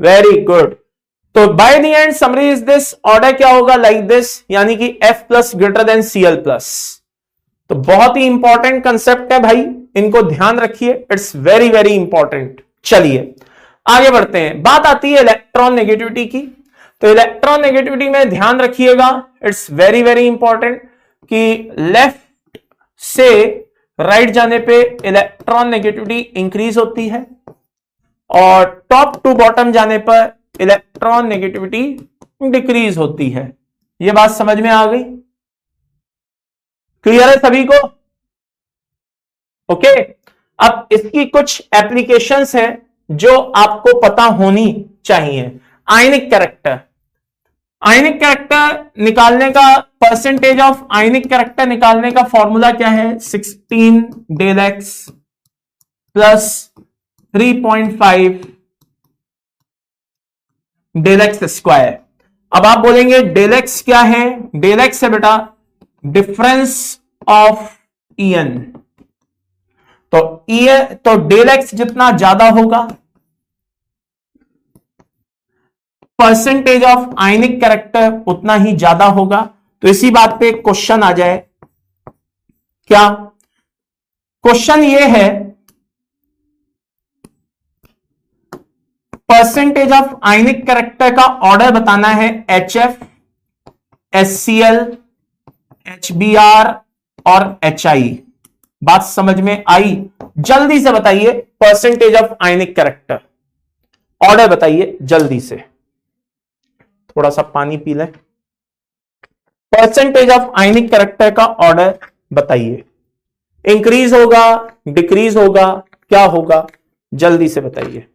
वेरी गुड। तो by the end summary is this, order क्या होगा, लाइक दिस, यानी कि F plus greater than Cl plus. तो बहुत ही इंपॉर्टेंट कंसेप्ट है भाई, इनको ध्यान रखिए, इट्स वेरी वेरी इंपॉर्टेंट। चलिए आगे बढ़ते हैं, बात आती है इलेक्ट्रॉन नेगेटिविटी की। तो इलेक्ट्रॉन नेगेटिविटी में ध्यान रखिएगा, इट्स वेरी वेरी इंपॉर्टेंट कि लेफ्ट से राइट जाने पे इलेक्ट्रॉन नेगेटिविटी इंक्रीज होती है और टॉप टू बॉटम जाने पर इलेक्ट्रॉन नेगेटिविटी डिक्रीज होती है। यह बात समझ में आ गई, क्लियर है सभी को, ओके। अब इसकी कुछ एप्लीकेशंस हैं जो आपको पता होनी चाहिए। आयनिक कैरेक्टर, आयनिक कैरेक्टर निकालने का, परसेंटेज ऑफ आयनिक कैरेक्टर निकालने का फॉर्मूला क्या है, 16 del x plus 3.5 del x square. अब आप बोलेंगे डेल एक्स क्या है, डेल एक्स है बेटा डिफरेंस ऑफ ईएन। तो डेल एक्स जितना ज्यादा होगा, परसेंटेज ऑफ आयनिक कैरेक्टर उतना ही ज्यादा होगा। तो इसी बात पे क्वेश्चन आ जाए, क्या क्वेश्चन ये है, परसेंटेज ऑफ आयनिक कैरेक्टर का ऑर्डर बताना है, HF, HCl, HBr और HI। बात समझ में आई, जल्दी से बताइए percentage of ionic character, order बताइए जल्दी से, थोड़ा सा पानी पी लें। परसेंटेज ऑफ आयनिक कैरेक्टर का ऑर्डर बताइए, इंक्रीज होगा, डिक्रीज होगा, क्या होगा, जल्दी से बताइए।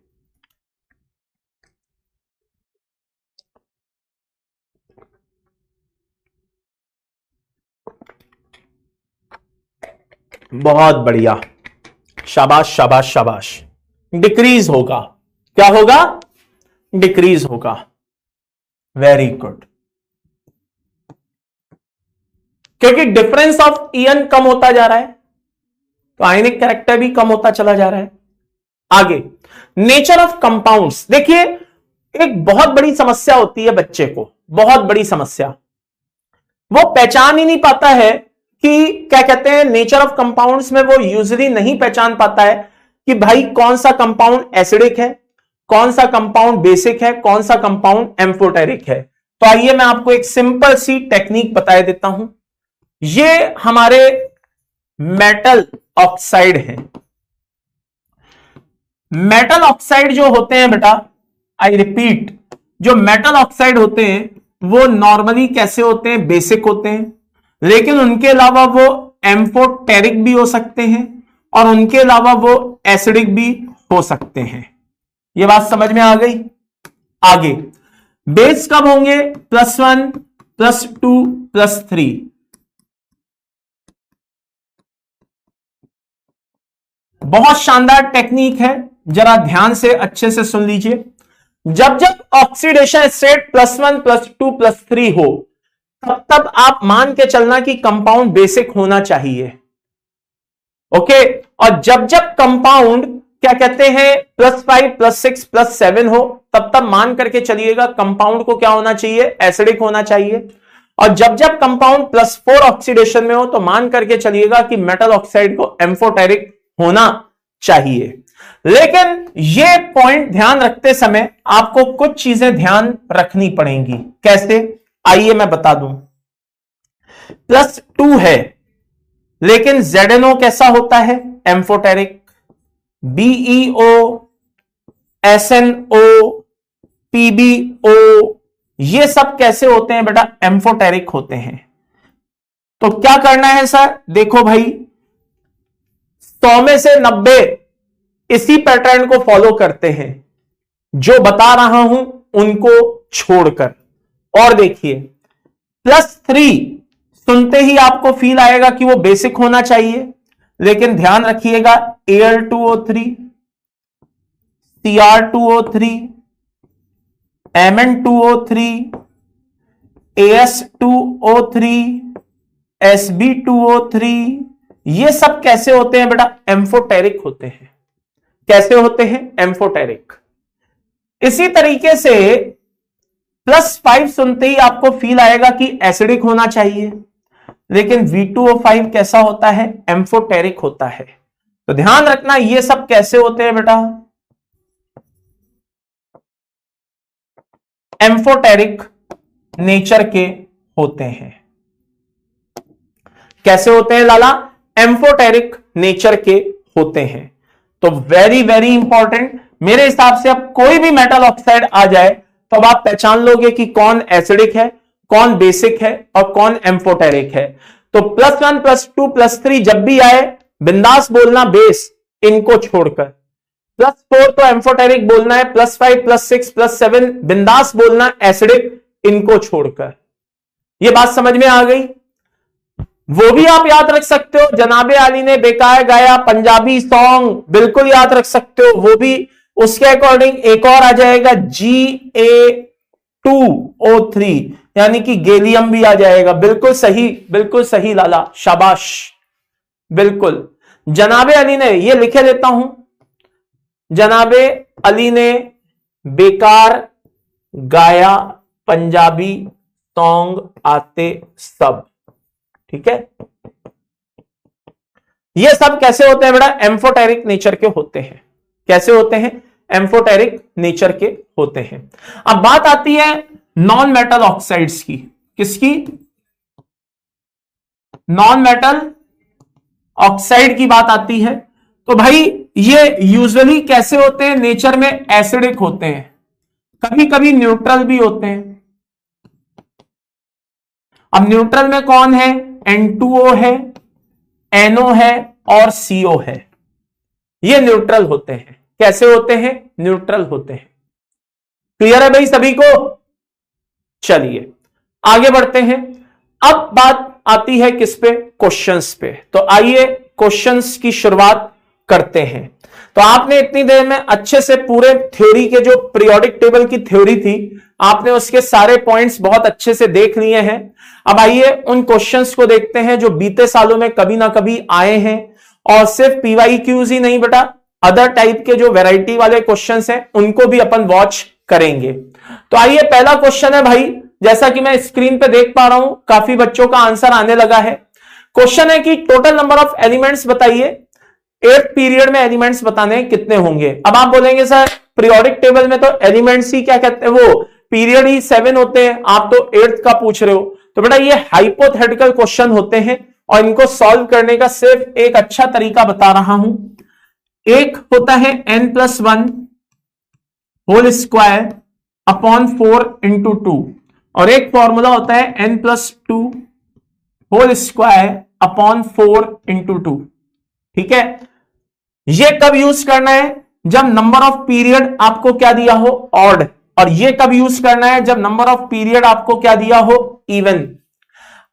बहुत बढ़िया, शाबाश शाबाश शाबाश, डिक्रीज होगा, क्या होगा, डिक्रीज होगा, वेरी गुड। क्योंकि डिफरेंस ऑफ ईएन कम होता जा रहा है तो आयनिक कैरेक्टर भी कम होता चला जा रहा है। आगे नेचर ऑफ कंपाउंड्स देखिए, एक बहुत बड़ी समस्या होती है बच्चे को, बहुत बड़ी समस्या, वो पहचान ही नहीं पाता है कि क्या कहते हैं नेचर ऑफ कंपाउंड्स में, वो यूजुअली नहीं पहचान पाता है कि भाई कौन सा कंपाउंड एसिडिक है, कौन सा कंपाउंड बेसिक है, कौन सा कंपाउंड एम्फोटेरिक है। तो आइए मैं आपको एक सिंपल सी टेक्निक बता देता हूं। ये हमारे मेटल ऑक्साइड हैं। मेटल ऑक्साइड जो होते हैं बेटा, आई रिपीट, जो मेटल ऑक्साइड होते हैं वो नॉर्मली कैसे होते हैं, बेसिक होते हैं, लेकिन उनके अलावा वो एम्फोटेरिक भी हो सकते हैं और उनके अलावा वो एसिडिक भी हो सकते हैं। ये बात समझ में आ गई। आगे बेस कब होंगे, +1 +2 +3। बहुत शानदार टेक्निक है, जरा ध्यान से अच्छे से सुन लीजिए। जब जब ऑक्सीडेशन स्टेट +1 +2 +3 हो, तब तब आप मान के चलना कि कंपाउंड बेसिक होना चाहिए। ओके, और जब जब कंपाउंड क्या कहते हैं +5 +6 +7 हो, तब तब मान करके चलिएगा कंपाउंड को क्या होना चाहिए, एसिडिक होना चाहिए। और जब जब कंपाउंड +4 ऑक्सीडेशन में हो, तो मान करके चलिएगा कि मेटल ऑक्साइड को एम्फोटेरिक होना चाहिए। लेकिन ये पॉइंट ध्यान रखते समय आपको कुछ चीजें ध्यान रखनी पड़ेंगी। कैसे, आइए मैं बता दूं। +2 है, लेकिन ZNO कैसा होता है, एम्फोटेरिक। BeO, SNO, PbO, ये सब कैसे होते हैं बेटा, एम्फोटेरिक होते हैं। तो क्या करना है सर, देखो भाई 100 में से 90 इसी पैटर्न को फॉलो करते हैं, जो बता रहा हूं उनको छोड़कर। और देखिए +3 सुनते ही आपको फील आएगा कि वो बेसिक होना चाहिए, लेकिन ध्यान रखिएगा Al2O3, Cr2O3, Mn2O3, As2O3, Sb2O3, ये सब कैसे होते हैं बेटा, एम्फोटेरिक होते हैं। कैसे होते हैं, एम्फोटेरिक। इसी तरीके से +5 सुनते ही आपको फील आएगा कि एसिडिक होना चाहिए, लेकिन V2O5 कैसा होता है, एम्फोटेरिक होता है। तो ध्यान रखना ये सब कैसे होते हैं बेटा, एम्फोटेरिक नेचर के होते हैं। कैसे होते हैं लाला, एम्फोटेरिक नेचर के होते हैं। तो वेरी वेरी इंपॉर्टेंट, मेरे हिसाब से अब कोई भी मेटल ऑक्साइड आ जाए तो अब आप पहचान लोगे कि कौन एसिडिक है, कौन बेसिक है और कौन एम्फोटेरिक है। तो +1 +2 +3 जब भी आए बिंदास बोलना बेस, इनको छोड़कर। +4 तो एम्फोटेरिक बोलना है, +5 +6 +7 बिंदास बोलना एसिडिक, इनको छोड़कर। ये बात समझ में आ गई। वो भी आप याद रख सकते हो, जनाबे अली ने बेकार गाया पंजाबी सॉन्ग, बिल्कुल याद रख सकते हो। वो भी उसके अकॉर्डिंग एक और आ जाएगा Ga2O3, यानी कि गैलियम भी आ जाएगा। बिल्कुल सही लाला, शाबाश, बिल्कुल। जनाबे अली ने, ये लिखे देता हूं, जनाबे अली ने बेकार गाया पंजाबी सॉन्ग आते सब, ठीक है। ये सब कैसे होते हैं बेटा, एम्फोटेरिक नेचर के होते हैं। कैसे होते हैं, एम्फोटेरिक नेचर के होते हैं। अब बात आती है नॉन मेटल ऑक्साइड्स की। किसकी, नॉन मेटल ऑक्साइड की बात आती है। तो भाई ये यूजुअली कैसे होते हैं, नेचर में एसिडिक होते हैं, कभी कभी न्यूट्रल भी होते हैं। अब न्यूट्रल में कौन है, N2O है, NO है और CO है। ये न्यूट्रल होते हैं। कैसे होते हैं, न्यूट्रल होते हैं। क्लियर है भाई सभी को। चलिए आगे बढ़ते हैं। अब बात आती है किस पे, क्वेश्चंस पे। तो आइए क्वेश्चंस की शुरुआत करते हैं। तो आपने इतनी देर में अच्छे से पूरे थ्योरी के, जो पीरियोडिक टेबल की थ्योरी थी, आपने उसके सारे पॉइंट्स बहुत अच्छे से देख लिए हैं। अब आइए उन क्वेश्चंस को देखते हैं जो बीते सालों में कभी ना कभी आए हैं। और सिर्फ PYQs ही नहीं बेटा, अदर टाइप के जो वैरायटी वाले क्वेश्चंस हैं उनको भी अपन वॉच करेंगे। तो आइए, पहला क्वेश्चन है भाई, जैसा कि मैं स्क्रीन पे देख पा रहा हूं काफी बच्चों का आंसर आने लगा है। क्वेश्चन है कि टोटल नंबर ऑफ एलिमेंट्स बताइए, 8th पीरियड में एलिमेंट्स बताने कितने होंगे। अब आप बोलेंगे सर पीरियोडिक टेबल में तो एलिमेंट्स ही क्या कहते हैं, वो पीरियड ही 7 होते हैं, आप तो 8th का पूछ रहे हो। तो बेटा ये हाइपोथेटिकल क्वेश्चन होते हैं और इनको सॉल्व करने का सिर्फ एक अच्छा तरीका बता रहा हूं। एक होता है n+1 whole square upon 4 into 2 और एक फॉर्मूला होता है n+2 whole square upon 4 into 2। ठीक है, ये कब यूज करना है, जब नंबर ऑफ पीरियड आपको क्या दिया हो, ऑड, और ये कब यूज करना है, जब नंबर ऑफ पीरियड आपको क्या दिया हो, इवन।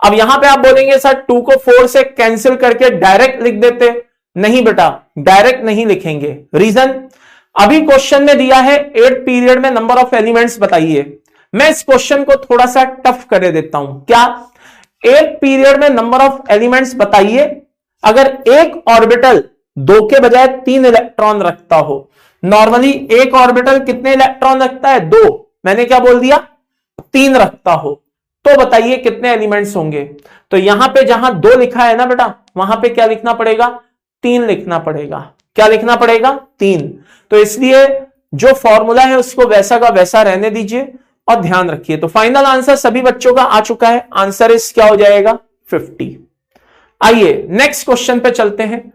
अब यहां पे आप बोलेंगे सर 2 को 4 से कैंसिल करके डायरेक्ट लिख देते, नहीं बेटा डायरेक्ट नहीं लिखेंगे। रीजन, अभी क्वेश्चन में दिया है 8th पीरियड में नंबर ऑफ एलिमेंट्स बताइए। मैं इस क्वेश्चन को थोड़ा सा टफ कर देता हूं। क्या 8th पीरियड में नंबर ऑफ एलिमेंट्स बताइए, अगर एक ऑर्बिटल 2 के बजाय 3 इलेक्ट्रॉन रखता हो। नॉर्मली एक ऑर्बिटल कितने इलेक्ट्रॉन रखता है, 2, मैंने क्या बोल दिया 3 रखता हो, तो बताइए कितने एलिमेंट्स होंगे। तो यहां पे जहां 2 लिखा है ना बेटा, वहां पे क्या लिखना पड़ेगा, 3 लिखना पड़ेगा। क्या लिखना पड़ेगा, 3। तो इसलिए जो फॉर्मूला है उसको वैसा का वैसा रहने दीजिए और ध्यान रखिए। तो फाइनल आंसर सभी बच्चों का आ चुका है, आंसर इस क्या हो जाएगा, 50। आइए नेक्स्ट क्वेश्चन पे चलते हैं।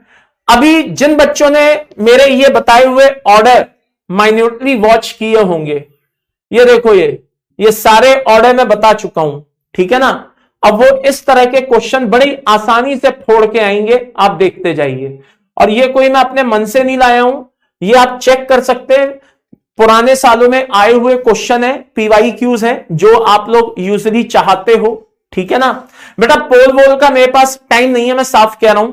अभी जिन बच्चों ने मेरे ये बताए हुए ऑर्डर माइन्यूटली वॉच किए होंगे, ये देखो ये सारे ऑर्डर मैं बता चुका हूं, ठीक है ना। अब वो इस तरह के क्वेश्चन बड़ी आसानी से फोड़ के आएंगे, आप देखते जाइए। और ये कोई मैं अपने मन से नहीं लाया हूं, ये आप चेक कर सकते हैं, पुराने सालों में आए हुए क्वेश्चन है, PYQs है जो आप लोग यूजुअली चाहते हो, ठीक है ना। बेटा पोल वोल का मेरे पास टाइम नहीं है, मैं साफ कह रहा हूं,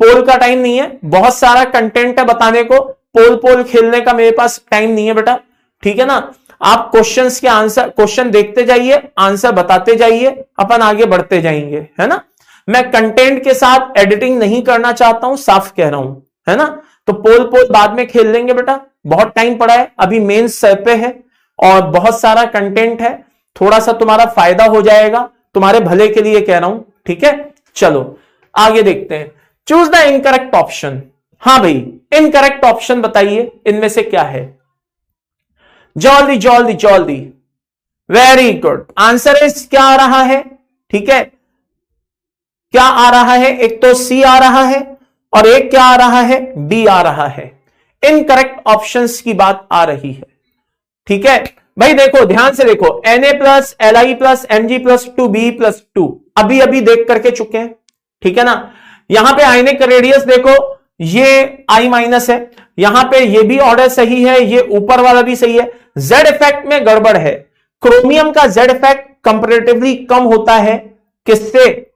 पोल का टाइम नहीं है, बहुत सारा कंटेंट है बताने को, पोल खेलने का मेरे पास टाइम नहीं है बेटा, ठीक है ना। आप क्वेश्चंस के आंसर, क्वेश्चन देखते जाइए, आंसर बताते जाइए, अपन आगे बढ़ते जाएंगे, है ना। मैं कंटेंट के साथ एडिटिंग नहीं करना चाहता हूं, साफ कह रहा हूं, है ना। तो पोल बाद में खेल लेंगे बेटा, बहुत टाइम पड़ा है, अभी मेन सर पे है और बहुत सारा कंटेंट है, थोड़ा सा तुम्हारा फायदा हो जाएगा, तुम्हारे भले के लिए कह रहा हूं, ठीक है। चलो आगे देखते हैं। Choose the incorrect option. हाँ भाई, इनकरेक्ट ऑप्शन बताइए, इनमें से क्या है, जल्दी जल्दी जल्दी। वेरी गुड, आंसर इज क्या आ रहा है, ठीक है, क्या आ रहा है, एक तो सी आ रहा है और एक क्या आ रहा है, डी आ रहा है। इनकरेक्ट ऑप्शंस की बात आ रही है, ठीक है भाई। देखो ध्यान से देखो, Na+Li+Mg+2B+2 अभी अभी देख करके चुके हैं, ठीक है ना। यहां पे आयनिक रेडियस देखो, ये I- है, यहां पे ये भी ऑर्डर सही है, ये ऊपर वाला भी सही है। Z इफेक्ट में गड़बड़ है, क्रोमियम का Z इफेक्ट कंपैरेटिवली कम होता है, किससे,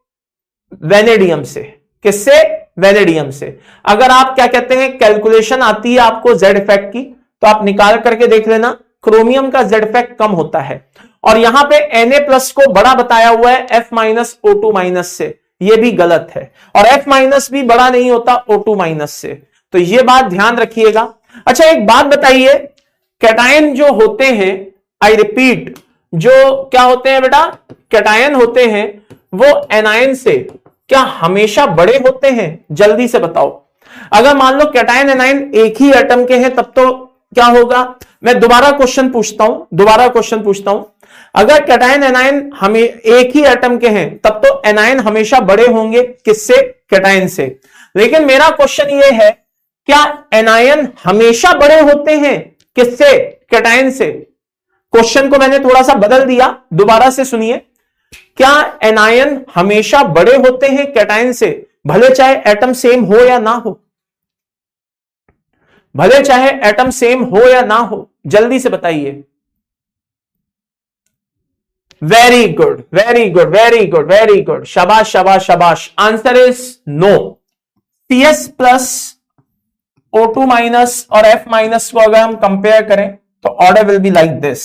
वेनेडियम से। किससे, वेनेडियम से। अगर आप क्या कहते हैं, कैलकुलेशन आती है आपको Z इफेक्ट की, तो आप निकाल करके देख लेना, क्रोमियम का Z इफेक्ट कम होता है। और यहां पे Na+ को बड़ा बताया हुआ है F-O2- से, ये भी गलत है, और F- भी बड़ा नहीं होता O2- से, तो ये बात ध्यान रखिएगा। अच्छा एक बात बताइए, कैटायन जो होते हैं, आई रिपीट, जो क्या होते हैं बेटा, कैटायन होते हैं, वो एनायन से क्या हमेशा बड़े होते हैं, जल्दी से बताओ। अगर मान लो कैटायन एनायन एक ही एटम के हैं, तब तो क्या होगा। मैं दोबारा क्वेश्चन पूछता हूं, अगर कैटायन एनायन हमें एक ही एटम के हैं, तब तो एनायन हमेशा बड़े होंगे, किससे, कैटायन से। लेकिन मेरा क्वेश्चन ये है, क्या एनायन हमेशा बड़े होते हैं, किससे, कैटायन से। क्वेश्चन को मैंने थोड़ा सा बदल दिया, दोबारा से सुनिए। क्या एनायन हमेशा बड़े होते हैं कैटायन से, भले चाहे एटम सेम हो या ना हो, भले चाहे एटम सेम हो या ना हो, जल्दी से बताइए। Very good very good very good very good, शाबाश शाबाश शाबाश। Answer is no. CS+O2- और F- को अगर हम कंपेयर करें तो order will be like this,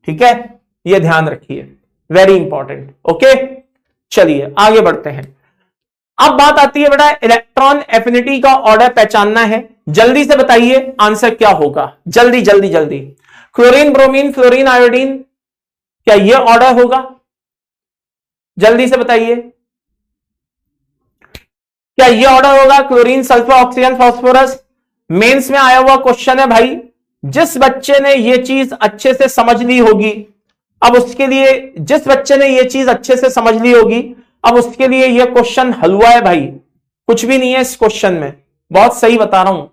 ठीक है, ये ध्यान रखिए, वेरी इंपॉर्टेंट। ओके चलिए आगे बढ़ते हैं। अब बात आती है बेटा, इलेक्ट्रॉन एफिनिटी का ऑर्डर पहचानना है, जल्दी से बताइए आंसर क्या होगा, जल्दी जल्दी जल्दी। क्लोरीन, ब्रोमीन, फ्लोरीन, आयोडीन, क्या ये ऑर्डर होगा? जल्दी से बताइए, क्या ये ऑर्डर होगा? Chlorine, sulphur, oxygen, phosphorus. Mains में आया हुआ क्वेश्चन है भाई। जिस बच्चे ने ये चीज अच्छे से समझ ली होगी, अब उसके लिए, जिस बच्चे ने ये चीज अच्छे से समझ ली होगी, अब उसके लिए ये क्वेश्चन हलवा है भाई, कुछ भी नहीं है इस क्वेश्चन में, बहुत सही बता रहा हूं।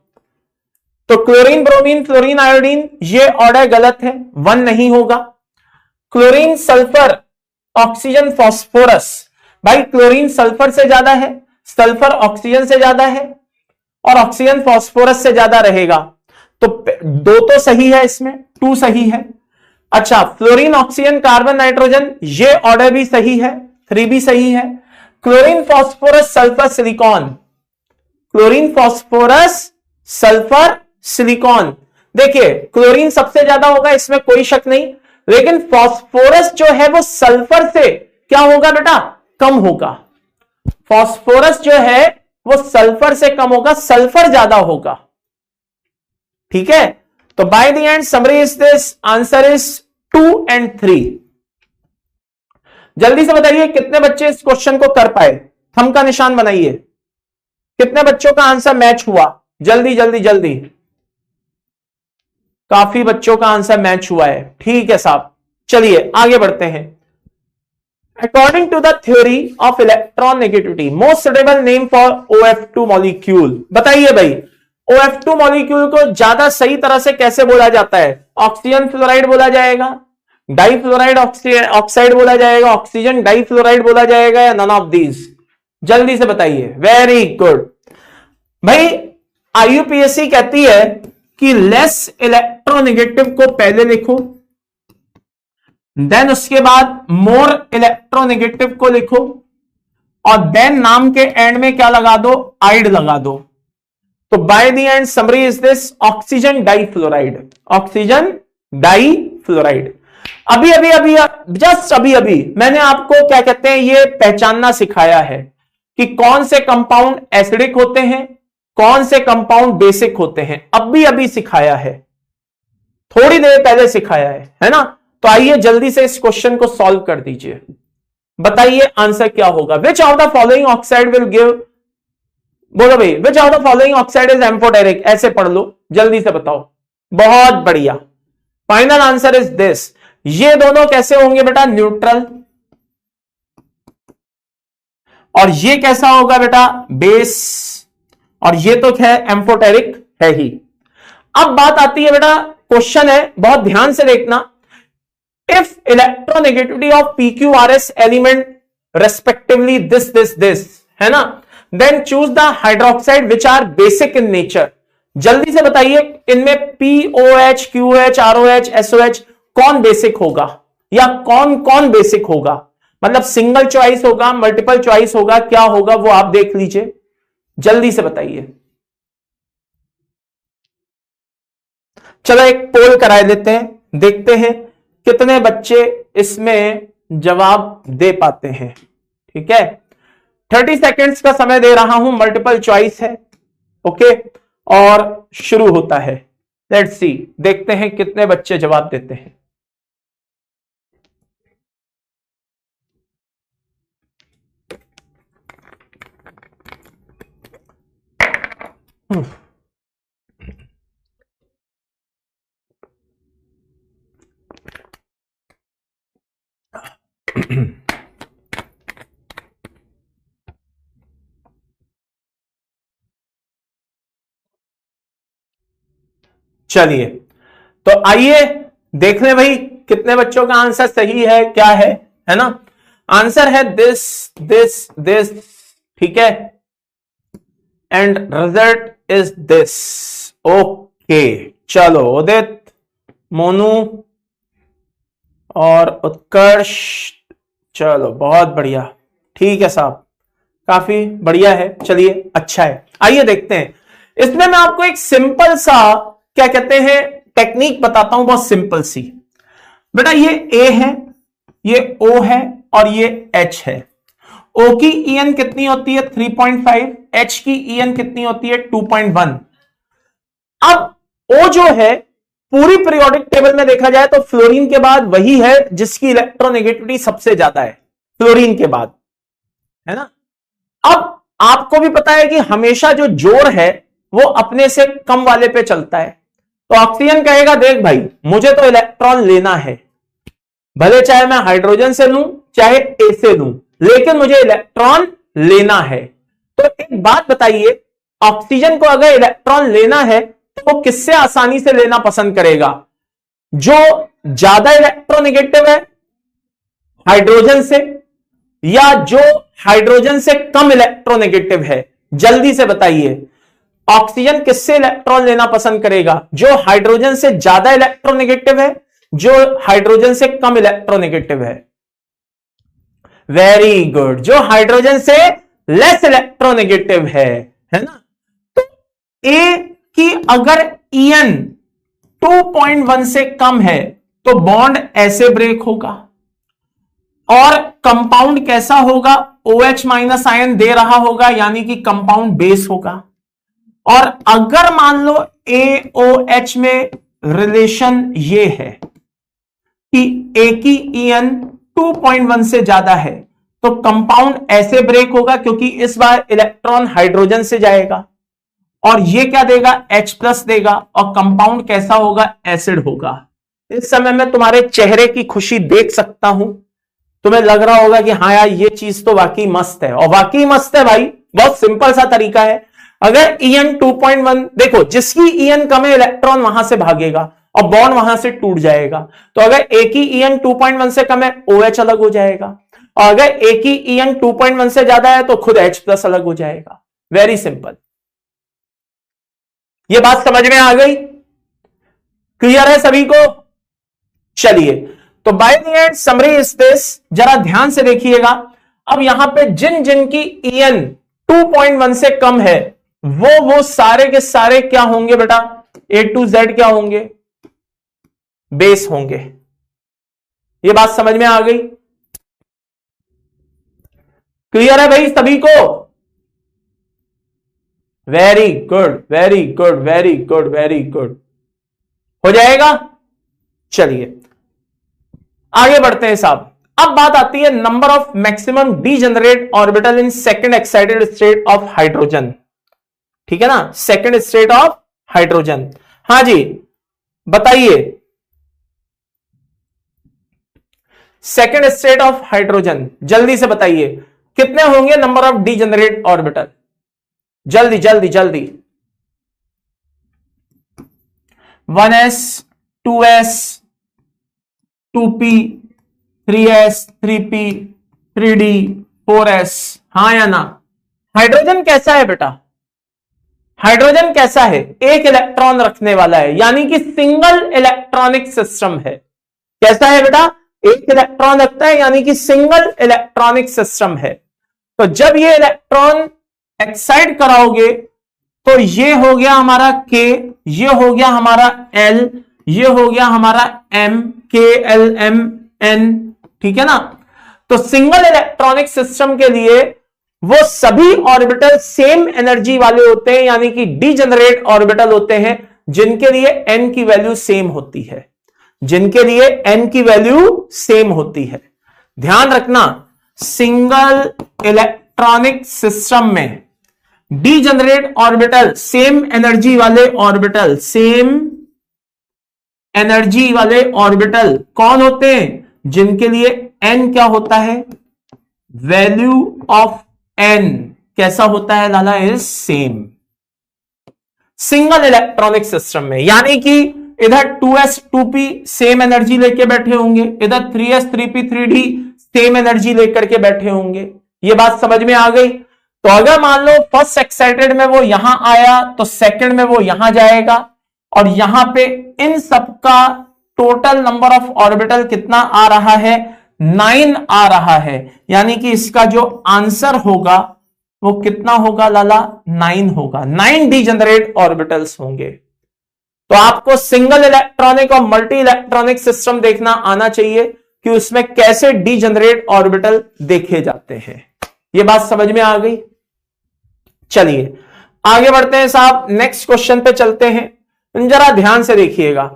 तो क्लोरीन, ब्रोमीन, फ्लोरीन, आयोडीन, ये ऑर्डर गलत है, 1 नहीं होगा। क्लोरीन, सल्फर, ऑक्सीजन, फास्फोरस, भाई क्लोरीन सल्फर से ज्यादा है, सल्फर ऑक्सीजन से ज्यादा है, और ऑक्सीजन फास्फोरस से ज्यादा रहेगा, तो 2 तो सही है, इसमें 2 सही है। अच्छा, फ्लोरीन, ऑक्सीजन, कार्बन, नाइट्रोजन, ये ऑर्डर भी सही है, 3 भी सही है। Chlorine, phosphorus, sulphur, silicon, chlorine, phosphorus, sulphur, silicon, देखिए क्लोरीन सबसे ज्यादा होगा, इसमें कोई शक नहीं, लेकिन फास्फोरस जो है वो सल्फर से क्या होगा बेटा? कम होगा। फास्फोरस जो है वो सल्फर से कम होगा, सल्फर ज्यादा होगा, ठीक है। तो by the end summary is this, answer is 2 and 3। जल्दी से बताइए कितने बच्चे इस क्वेश्चन को कर पाए, थंब का निशान बनाइए, कितने बच्चों का आंसर मैच हुआ, जल्दी जल्दी जल्दी। काफी बच्चों का आंसर मैच हुआ है, ठीक है साहब। चलिए आगे बढ़ते हैं। According to the theory of electron negativity, most suitable name for OF2 molecule, बताइए भाई OF2 मॉलिक्यूल को ज्यादा सही तरह से कैसे बोला जाता है? ऑक्सीजन फ्लोराइड बोला जाएगा, डाइफ्लोराइड ऑक्साइड बोला जाएगा, ऑक्सीजन डाइफ्लोराइड बोला जाएगा, या नन ऑफ दीज? जल्दी से बताइए। वेरी गुड भाई, आईयूपीएससी कहती है कि लेस इलेक्ट्रोनेगेटिव को पहले लिखो, देन उसके बाद मोर इलेक्ट्रोनेगेटिव को लिखो, और देन नाम के एंड में क्या लगा दो? आइड लगा दो। तो by the end summary is this, oxygen difluoride, oxygen difluoride. अभी अभी अभी जस्ट अभी अभी मैंने आपको क्या कहते हैं ये पहचानना सिखाया है कि कौन से कंपाउंड एसिडिक होते हैं, कौन से कंपाउंड बेसिक होते हैं, अभी अभी सिखाया है, थोड़ी देर पहले सिखाया है ना। तो आइए जल्दी से इस क्वेश्चन को सॉल्व कर दीजिए, बताइए आंसर क्या होगा। Which of the following oxide will give, बोलो भाई, which of the following oxide is amphoteric, ऐसे पढ़ लो, जल्दी से बताओ। बहुत बढ़िया, फाइनल आंसर इज दिस। ये दोनों कैसे होंगे बेटा? न्यूट्रल। और ये कैसा होगा बेटा? बेस। और ये तो है एम्फोटेरिक है ही। अब बात आती है बेटा, क्वेश्चन है, बहुत ध्यान से देखना। If electronegativity of PQRS element respectively this है ना, then choose the hydroxide which are basic in nature. जल्दी से बताइए इनमें POH, QH, ROH, SOH कौन बेसिक होगा, या कौन कौन बेसिक होगा? मतलब सिंगल चॉइस होगा, मल्टीपल चॉइस होगा, क्या होगा वो आप देख लीजिए, जल्दी से बताइए। चलो एक पोल करा लेते हैं, देखते हैं कितने बच्चे इसमें जवाब दे पाते हैं। ठीक है, 30 सेकेंड्स का समय दे रहा हूं, मल्टीपल चॉइस है, ओके, और शुरू होता है। लेट्स सी, देखते हैं कितने बच्चे जवाब देते हैं। चलिए तो आइए देख लें भाई कितने बच्चों का आंसर सही है, क्या है ना। आंसर है दिस दिस दिस, ठीक है, and result is this. Okay, चलो उदित, मोनू और उत्कर्ष, चलो बहुत बढ़िया, ठीक है साहब, काफी बढ़िया है, चलिए अच्छा है। आइए देखते हैं, इसमें मैं आपको एक सिंपल सा क्या कहते हैं टेक्निक बताता हूं, बहुत सिंपल सी। बेटा ये A है, ये O है और ये H है। O की EN कितनी होती है? 3.5, H की EN कितनी होती है? 2.1। अब O जो है पूरी पीरियोडिक टेबल में देखा जाए तो फ्लोरीन के बाद वही है जिसकी इलेक्ट्रोनेगेटिविटी सबसे ज्यादा है, फ्लोरीन के बाद, है ना। अब आपको भी पता है कि हमेशा जो जोड़ है वो अपने से कम वाले पे चलता है, तो ऑक्सीजन कहेगा देख भाई मुझे तो इलेक्ट्रॉन लेना है, भले चाहे मैं हाइड्रोजन से लूं चाहे ए से लूं, लेकिन मुझे इलेक्ट्रॉन लेना है। तो एक बात बताइए, ऑक्सीजन को अगर इलेक्ट्रॉन लेना है तो वो किससे आसानी से लेना पसंद करेगा? जो ज्यादा इलेक्ट्रोनेगेटिव है हाइड्रोजन से, या जो हाइड्रोजन से कम इलेक्ट्रोनेगेटिव है? जल्दी से बताइए, ऑक्सीजन किससे इलेक्ट्रॉन लेना पसंद करेगा? जो हाइड्रोजन से ज्यादा इलेक्ट्रोनेगेटिव है, जो हाइड्रोजन से कम इलेक्ट्रोनेगेटिव है? वेरी गुड, जो हाइड्रोजन से लेस इलेक्ट्रोनेगेटिव है ना। तो ए की अगर EN 2.1 से कम है तो बॉन्ड ऐसे ब्रेक होगा, और कंपाउंड कैसा होगा? OH माइनस आयन दे रहा होगा, यानी कि कंपाउंड बेस होगा। और अगर मान लो AOH में रिलेशन ये है कि A की EN 2.1 से ज्यादा है तो कंपाउंड ऐसे ब्रेक होगा, क्योंकि इस बार इलेक्ट्रॉन हाइड्रोजन से जाएगा और ये क्या देगा? H+ देगा, और कंपाउंड कैसा होगा? एसिड होगा। इस समय मैं तुम्हारे चेहरे की खुशी देख सकता हूं, तुम्हें लग रहा होगा कि हाँ यार ये चीज तो वाकई मस्त है, और वाकई मस्त है भाई। बहुत सिंपल सा तरीका है, अगर EN 2.1 देखो, जिसकी EN कम है इलेक्ट्रॉन वहां से भागेगा और बॉन्ड वहां से टूट जाएगा। तो अगर A की EN 2.1 से कम है OH अलग हो जाएगा, और अगर A की EN 2.1 से ज्यादा है तो खुद H+ अलग हो जाएगा। Very simple. ये बात समझ में आ गई? क्लियर है सभी को? चलिए, तो by the end summary is this, जरा ध्यान से देखिएगा। अब यहां पे जिन जिन की EN 2.1 से कम है वो सारे के सारे क्या होंगे बेटा? A to Z क्या होंगे? बेस होंगे। ये बात समझ में आ गई? क्लियर है भाई सभी को? Very good, very good, very good, very good. हो जाएगा? चलिए आगे बढ़ते हैं साहब। अब बात आती है number of maximum degenerate orbital in second excited state of hydrogen. ठीक है ना, सेकंड स्टेट ऑफ हाइड्रोजन। हां जी बताइए, सेकंड स्टेट ऑफ हाइड्रोजन जल्दी से बताइए कितने होंगे नंबर ऑफ डीजेनरेट ऑर्बिटल? जल्दी जल्दी जल्दी। 1s 2s 2p 3s 3p 3d 4s, हां या ना? हाइड्रोजन कैसा है बेटा? हाइड्रोजन कैसा है? एक इलेक्ट्रॉन रखने वाला है, यानी कि सिंगल इलेक्ट्रॉनिक सिस्टम है। कैसा है बेटा? एक इलेक्ट्रॉन रखता है, यानी कि सिंगल इलेक्ट्रॉनिक सिस्टम है। तो जब ये इलेक्ट्रॉन एक्साइट कराओगे तो ये हो गया हमारा K, ये हो गया हमारा L, ये हो गया हमारा M, K L M N, ठीक है ना। तो सिंगल इलेक्ट्रॉनिक सिस्टम के लिए वो सभी ऑर्बिटल सेम एनर्जी वाले होते हैं, यानी कि डीजेनरेट ऑर्बिटल होते हैं, जिनके लिए n की वैल्यू सेम होती है, जिनके लिए n की वैल्यू सेम होती है। ध्यान रखना, सिंगल इलेक्ट्रॉनिक सिस्टम में डीजेनरेट ऑर्बिटल सेम एनर्जी वाले ऑर्बिटल, सेम एनर्जी वाले ऑर्बिटल कौन होते हैं? जिनके लिए n क्या होता है? वैल्यू ऑफ n कैसा होता है लाला? Is same. Single electronic system में, यानी कि इधर 2s 2p सेम एनर्जी लेके बैठे होंगे, इधर 3s 3p 3d same energy लेकर के बैठे होंगे। ये बात समझ में आ गई? तो अगर मान लो फर्स्ट एक्साइटेड में वो यहां आया तो सेकंड में वो यहां जाएगा, और यहां पे इन सबका टोटल नंबर ऑफ ऑर्बिटल कितना आ रहा है? 9 आ रहा है, यानी कि इसका जो आंसर होगा वो कितना होगा लाला? 9 होगा। 9 डीजेनरेट ऑर्बिटल्स होंगे। तो आपको सिंगल इलेक्ट्रॉनिक और मल्टी इलेक्ट्रॉनिक सिस्टम देखना आना चाहिए कि उसमें कैसे डीजेनरेट ऑर्बिटल देखे जाते हैं। ये बात समझ में आ गई? चलिए आगे बढ़ते हैं साहब, नेक्स्ट क्वेश्चन पे चलते हैं। जरा ध्यान से देखिएगा,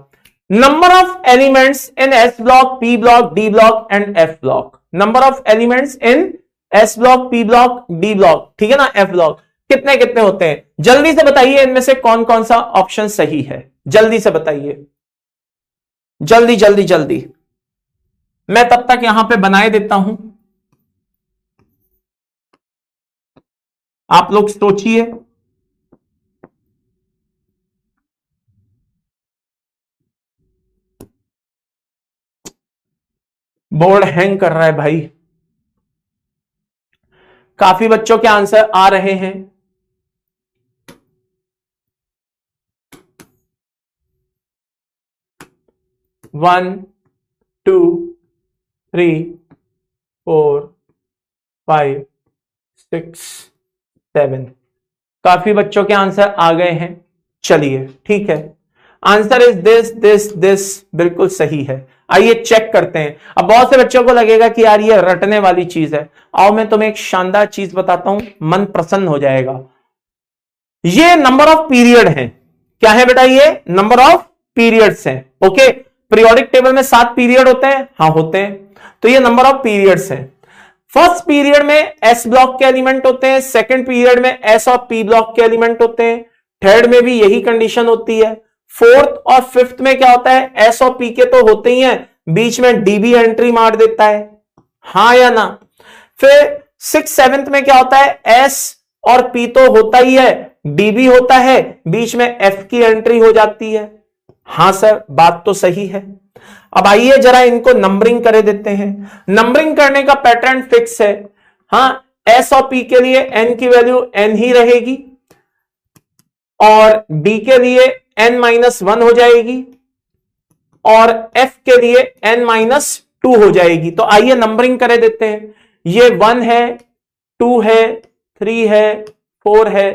number of elements in S block, P block, D block and F block, number of elements in S block, P block, D block, ठीक है ना, एफ ब्लॉक, कितने कितने होते हैं? जल्दी से बताइए इनमें से कौन कौन सा ऑप्शन सही है, जल्दी से बताइए, जल्दी जल्दी जल्दी। मैं तब तक यहां पे बनाए देता हूं, आप लोग सोचिए। बोर्ड हैंग कर रहा है भाई, काफी बच्चों के आंसर आ रहे हैं। वन, टू, 3, 4, 5, 6, 7, काफी बच्चों के आंसर आ गए हैं। चलिए ठीक है, answer is this this this, बिल्कुल सही है। आइए चेक करते हैं। अब बहुत से बच्चों को लगेगा कि यार ये रटने वाली चीज है, आओ मैं तुम्हें एक शानदार चीज बताता हूं, मन प्रसन्न हो जाएगा। ये नंबर ऑफ पीरियड है, क्या है बेटा? ये नंबर ऑफ पीरियड्स हैं। ओके, पीरियोडिक टेबल में 7 पीरियड होते हैं, हाँ होते हैं, तो ये नंबर ऑफ पीरियड्स हैं। फर्स्ट पीरियड में एस ब्लॉक के एलिमेंट होते हैं, सेकंड पीरियड में एस और पी ब्लॉक के एलिमेंट होते हैं, थर्ड में भी यही कंडीशन होती है, फोर्थ और फिफ्थ में क्या होता है? एस और पी के तो होते ही हैं, बीच में डीबी एंट्री मार देता है, हाँ या ना? फिर सिक्स सेवेंथ में क्या होता है? एस और पी तो होता ही है, डीबी होता है, बीच में एफ की एंट्री हो जाती है। हां सर, बात तो सही है। अब आइए जरा इनको नंबरिंग कर देते हैं। नंबरिंग करने का पैटर्न फिक्स है, हां, एस और पी के लिए एन की वैल्यू एन ही रहेगी और डी के लिए n-1 हो जाएगी और f के लिए n-2 हो जाएगी। तो आइए नंबरिंग कर देते हैं। ये 1 है, 2 है, 3 है, 4 है,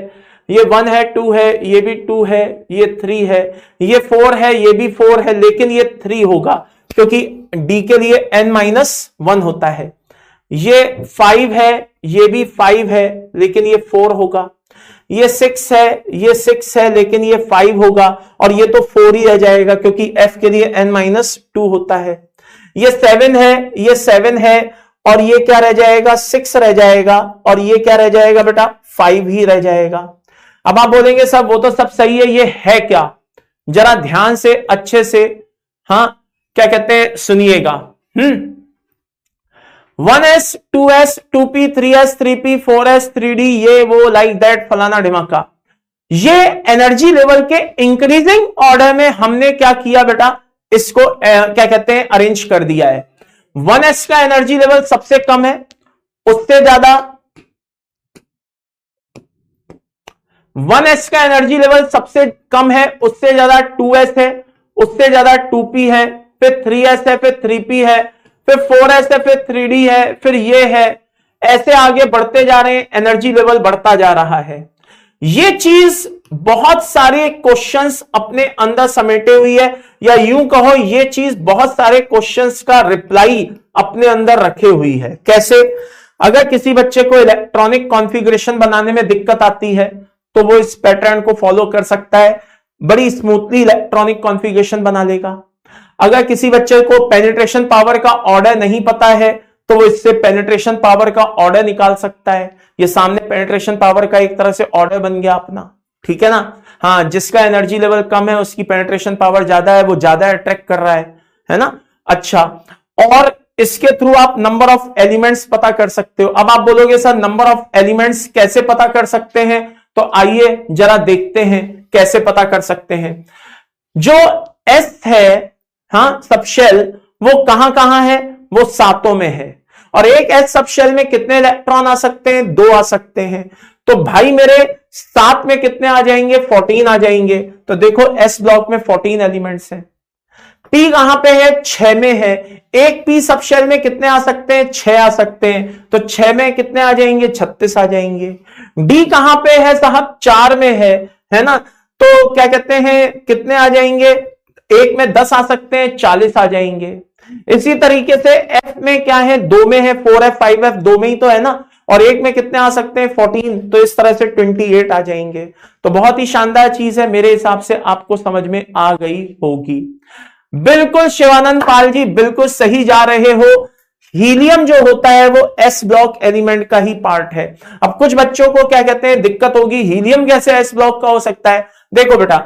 ये 1 है, 2 है, ये भी 2 है, ये 3 है, ये 4 है, ये भी 4 है, लेकिन ये 3 होगा क्योंकि d के लिए n-1 होता है। ये 5 है, ये भी 5 है, लेकिन ये 4 होगा। ये 6 है, ये 6 है, लेकिन ये 5 होगा और ये तो 4 ही रह जाएगा क्योंकि f के लिए n-2 होता है। ये 7 है, ये 7 है और ये क्या रह जाएगा? 6 रह जाएगा और ये क्या रह जाएगा बेटा? 5 ही रह जाएगा। अब आप बोलेंगे सब वो तो सब सही है, ये है क्या? जरा ध्यान से अच्छे से, हाँ क्या कहते हैं, सुनिएगा। 1s, 2s, 2p, 3s, 3p, 4s, 3d, ये वो लाइक दैट फलाना ढिमाका। ये एनर्जी लेवल के इंक्रीजिंग ऑर्डर में हमने क्या किया बेटा? इसको क्या कहते हैं, अरेंज कर दिया है। 1s का एनर्जी लेवल सबसे कम है, उससे ज्यादा 1s का एनर्जी लेवल सबसे कम है, उससे ज्यादा 2s है, उससे ज्यादा 2p है, फिर 3s है, फिर 3p है, फिर 4s है, फिर 3d है, फिर ये है, ऐसे आगे बढ़ते जा रहे हैं, एनर्जी लेवल बढ़ता जा रहा है। ये चीज बहुत सारे क्वेश्चंस अपने अंदर समेटे हुई है, या यूं कहो ये चीज बहुत सारे क्वेश्चंस का रिप्लाई अपने अंदर रखे हुई है। कैसे? अगर किसी बच्चे को इलेक्ट्रॉनिक कॉन्फ़िगरेशन बनाने में दिक्कत आती है तो वो इस पैटर्न को फॉलो कर सकता है, बड़ी स्मूथली इलेक्ट्रॉनिक कॉन्फ़िगरेशन बना लेगा। अगर किसी बच्चे को पेनिट्रेशन पावर का ऑर्डर नहीं पता है तो वो इससे पेनिट्रेशन पावर का ऑर्डर निकाल सकता है। ये सामने पेनिट्रेशन पावर का एक तरह से ऑर्डर बन गया अपना, ठीक है ना? हाँ, जिसका एनर्जी लेवल कम है उसकी पेनिट्रेशन पावर ज्यादा है, वो ज्यादा अट्रैक्ट कर रहा है ना? अच्छा, और इसके थ्रू आप नंबर ऑफ एलिमेंट्स पता कर सकते हो। अब आप बोलोगे सर नंबर ऑफ एलिमेंट्स कैसे पता कर सकते हैं? तो आइए जरा देखते हैं कैसे पता कर सकते हैं। जो एस है, हाँ, सबशेल, वो कहां कहां है? वो सातों में है। और एक एस सबशेल में कितने इलेक्ट्रॉन आ सकते हैं? 2 आ सकते हैं। तो भाई मेरे 7 में कितने आ जाएंगे? 14 आ जाएंगे। तो देखो एस ब्लॉक में 14 एलिमेंट्स हैं। पी कहां पे है? 6 में है। एक पी सबशेल में कितने आ सकते हैं? 6 आ सकते हैं। तो 6 में कितने आ जाएंगे? 36 आ जाएंगे। डी कहां पे है साहब? 4 में है ना? तो क्या कहते हैं, कितने आ जाएंगे? एक में 10 आ सकते हैं, 40 आ जाएंगे। इसी तरीके से एफ में क्या है? 2 में है, 4f 5f 2 में ही तो है ना, और एक में कितने आ सकते हैं 14, तो इस तरह से 28 आ जाएंगे। तो बहुत ही शानदार चीज है, मेरे हिसाब से आपको समझ में आ गई होगी। बिल्कुल शिवानंद पाल जी, बिल्कुल सही जा रहे हो। हीलियम जो होता है वो एस ब्लॉक एलिमेंट का ही पार्ट है। अब कुछ बच्चों को क्या कहते हैं, दिक्कत होगी, हीलियम कैसे एस ब्लॉक का हो सकता है। देखो बेटा,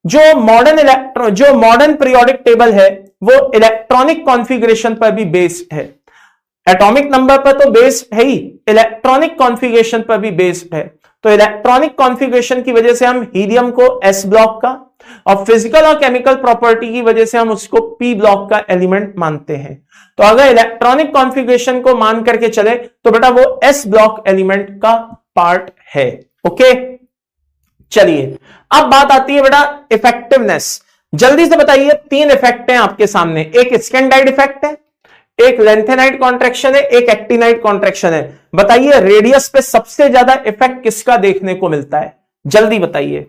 जो मॉडर्न पीरियोडिक टेबल है वो इलेक्ट्रॉनिक कॉन्फ़िगरेशन पर भी बेस्ड है। एटॉमिक नंबर पर तो बेस्ड है ही, इलेक्ट्रॉनिक कॉन्फ़िगरेशन पर भी बेस्ड है। तो इलेक्ट्रॉनिक कॉन्फ़िगरेशन की वजह से हम हीलियम को एस ब्लॉक का, और फिजिकल और केमिकल प्रॉपर्टी की वजह से हम उसको पी ब्लॉक का एलिमेंट मानते हैं। तो अगर इलेक्ट्रॉनिक कॉन्फ़िगरेशन को मान करके चले तो बेटा वो एस ब्लॉक एलिमेंट का पार्ट है। ओके, चलिए अब बात आती है बेटा इफेक्टिवनेस। जल्दी से बताइए, 3 इफेक्ट हैं आपके सामने, एक स्कैंडाइड इफेक्ट है, एक लेंथेनाइड कॉन्ट्रैक्शन है, एक एक्टिनाइड कॉन्ट्रैक्शन है। बताइए रेडियस पे सबसे ज्यादा इफेक्ट किसका देखने को मिलता है, जल्दी बताइए।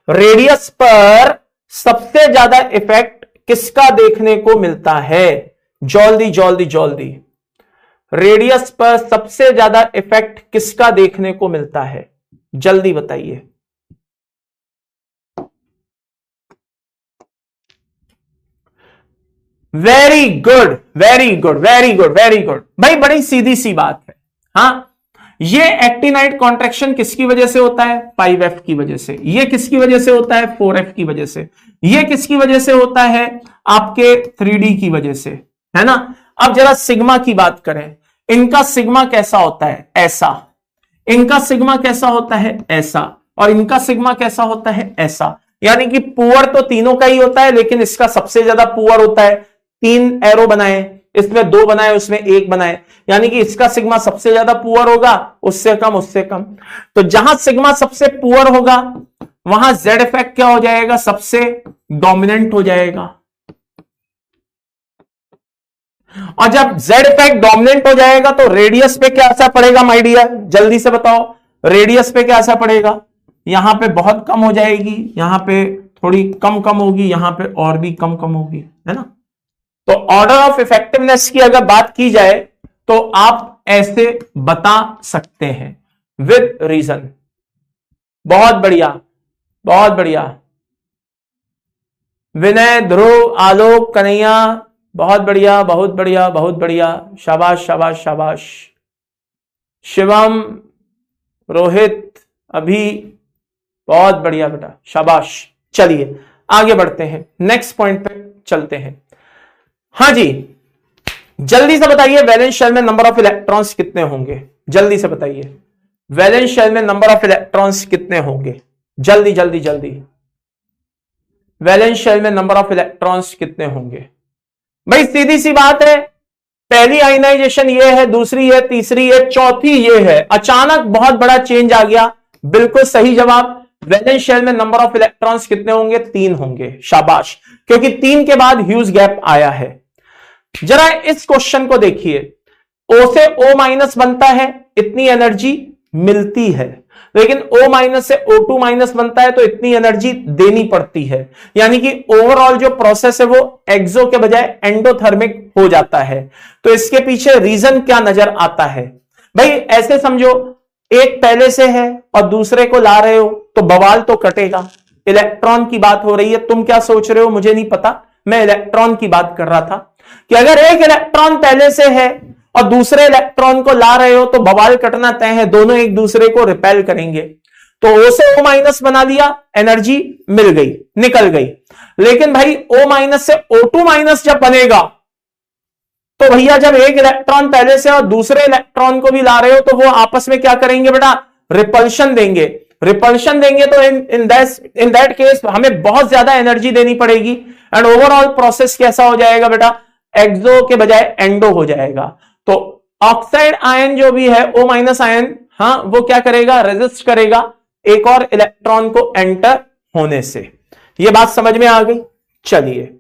रेडियस पर सबसे ज्यादा इफेक्ट किसका देखने को मिलता है, जल्दी जल्दी जल्दी। रेडियस पर सबसे ज्यादा इफेक्ट किसका देखने को मिलता है, जल्दी बताइए। Very good very good very good very good भाई, बड़ी सीधी सी बात है। हाँ, ये एक्टिनाइड कॉन्ट्रैक्शन किसकी वजह से होता है, 5f की वजह से। ये किसकी वजह से होता है, 4f की वजह से। ये किसकी वजह से होता है, आपके 3d की वजह से, है ना। अब जरा सिग्मा की बात करें, इनका सिग्मा कैसा होता है, ऐसा। इनका सिग्मा कैसा होता है, ऐसा। और इनका सिग्मा कैसा होता है, ऐसा। यानी कि पुअर तो तीनों का ही होता है, लेकिन इसका सबसे ज्यादा पुअर होता है। 3 एरो बनाए, इसमें 2 बनाए, उसमें 1 बनाए, यानी कि इसका सिग्मा सबसे ज्यादा पुअर होगा, उससे कम उससे कम। तो जहां सिग्मा सबसे पुअर होगा वहां जेड इफेक्ट क्या हो जाएगा, सबसे डोमिनेंट हो जाएगा। और जब जेड इफेक्ट डोमिनेंट हो जाएगा तो रेडियस पे क्या असर पड़ेगा माय डियर, जल्दी से बताओ। रेडियस पे क्या असर पड़ेगा, यहां पे बहुत कम हो जाएगी, यहां पे थोड़ी कम कम होगी, यहां पे और भी कम कम होगी, है ना। तो ऑर्डर ऑफ इफेक्टिवनेस की अगर बात की जाए तो आप ऐसे बता सकते हैं विद रीजन। बहुत बढ़िया बहुत बढ़िया, विनय, ध्रुव, आलोक, कन्हैया, बहुत बढ़िया बहुत बढ़िया बहुत बढ़िया, शाबाश शाबाश शाबाश। शिवम, रोहित, अभी, बहुत बढ़िया बेटा, शाबाश। चलिए आगे बढ़ते हैं, नेक्स्ट पॉइंट पे चलते हैं। हां जी, जल्दी से बताइए वैलेंस शेल में नंबर ऑफ इलेक्ट्रॉन्स कितने होंगे, जल्दी से बताइए। वैलेंस शेल में नंबर ऑफ इलेक्ट्रॉन्स कितने होंगे, जल्दी जल्दी जल्दी। वैलेंस शेल में नंबर ऑफ इलेक्ट्रॉन्स कितने होंगे। भाई सीधी सी बात है, पहली आयनाइजेशन ये है, दूसरी है, तीसरी है, चौथी ये है। अचानक बहुत बड़ा चेंज आ गया। बिल्कुल सही जवाब, वैलेंस शेल में नंबर ऑफ इलेक्ट्रॉन्स कितने होंगे, 3 होंगे। शाबाश, क्योंकि 3 के बाद ह्यूज गैप आया है। जरा इस क्वेश्चन को देखिए, O से O माइनस बनता है, इतनी एनर्जी मिलती है, लेकिन O माइनस से O2 माइनस बनता है तो इतनी एनर्जी देनी पड़ती है। यानी कि ओवरऑल जो प्रोसेस है वो एक्सो के बजाय एंडोथर्मिक हो जाता है। तो इसके पीछे रीजन क्या नजर आता है भाई, ऐसे समझो एक पहले से है और दूसरे को ला रहे हो तो बवाल तो कटेगा। इलेक्ट्रॉन की बात हो रही है, तुम क्या सोच रहे हो मुझे नहीं पता, मैं इलेक्ट्रॉन की बात कर रहा था कि अगर एक इलेक्ट्रॉन पहले से है और दूसरे इलेक्ट्रॉन को ला रहे हो तो बवाल कटना तय है, दोनों एक दूसरे को रिपेल करेंगे। तो O से O माइनस बना लिया, एनर्जी मिल गई, निकल गई। लेकिन भाई O माइनस से O2 माइनस जब बनेगा तो भैया जब एक इलेक्ट्रॉन पहले से और दूसरे इलेक्ट्रॉन को भी ला रहे हो तो वो आपस में क्या करेंगे बेटा, रिपल्शन देंगे। रिपल्शन देंगे तो इन दैट केस हमें बहुत ज्यादा एनर्जी देनी पड़ेगी एंड ओवरऑल प्रोसेस कैसा हो जाएगा बेटा, एक्सो के बजाय एंडो हो जाएगा। तो ऑक्साइड आयन जो भी है, O माइनस आयन, हाँ वो क्या करेगा, रेजिस्ट करेगा एक और इलेक्ट्रॉन को एंटर होने से। ये बात समझ में आ गई। चलिए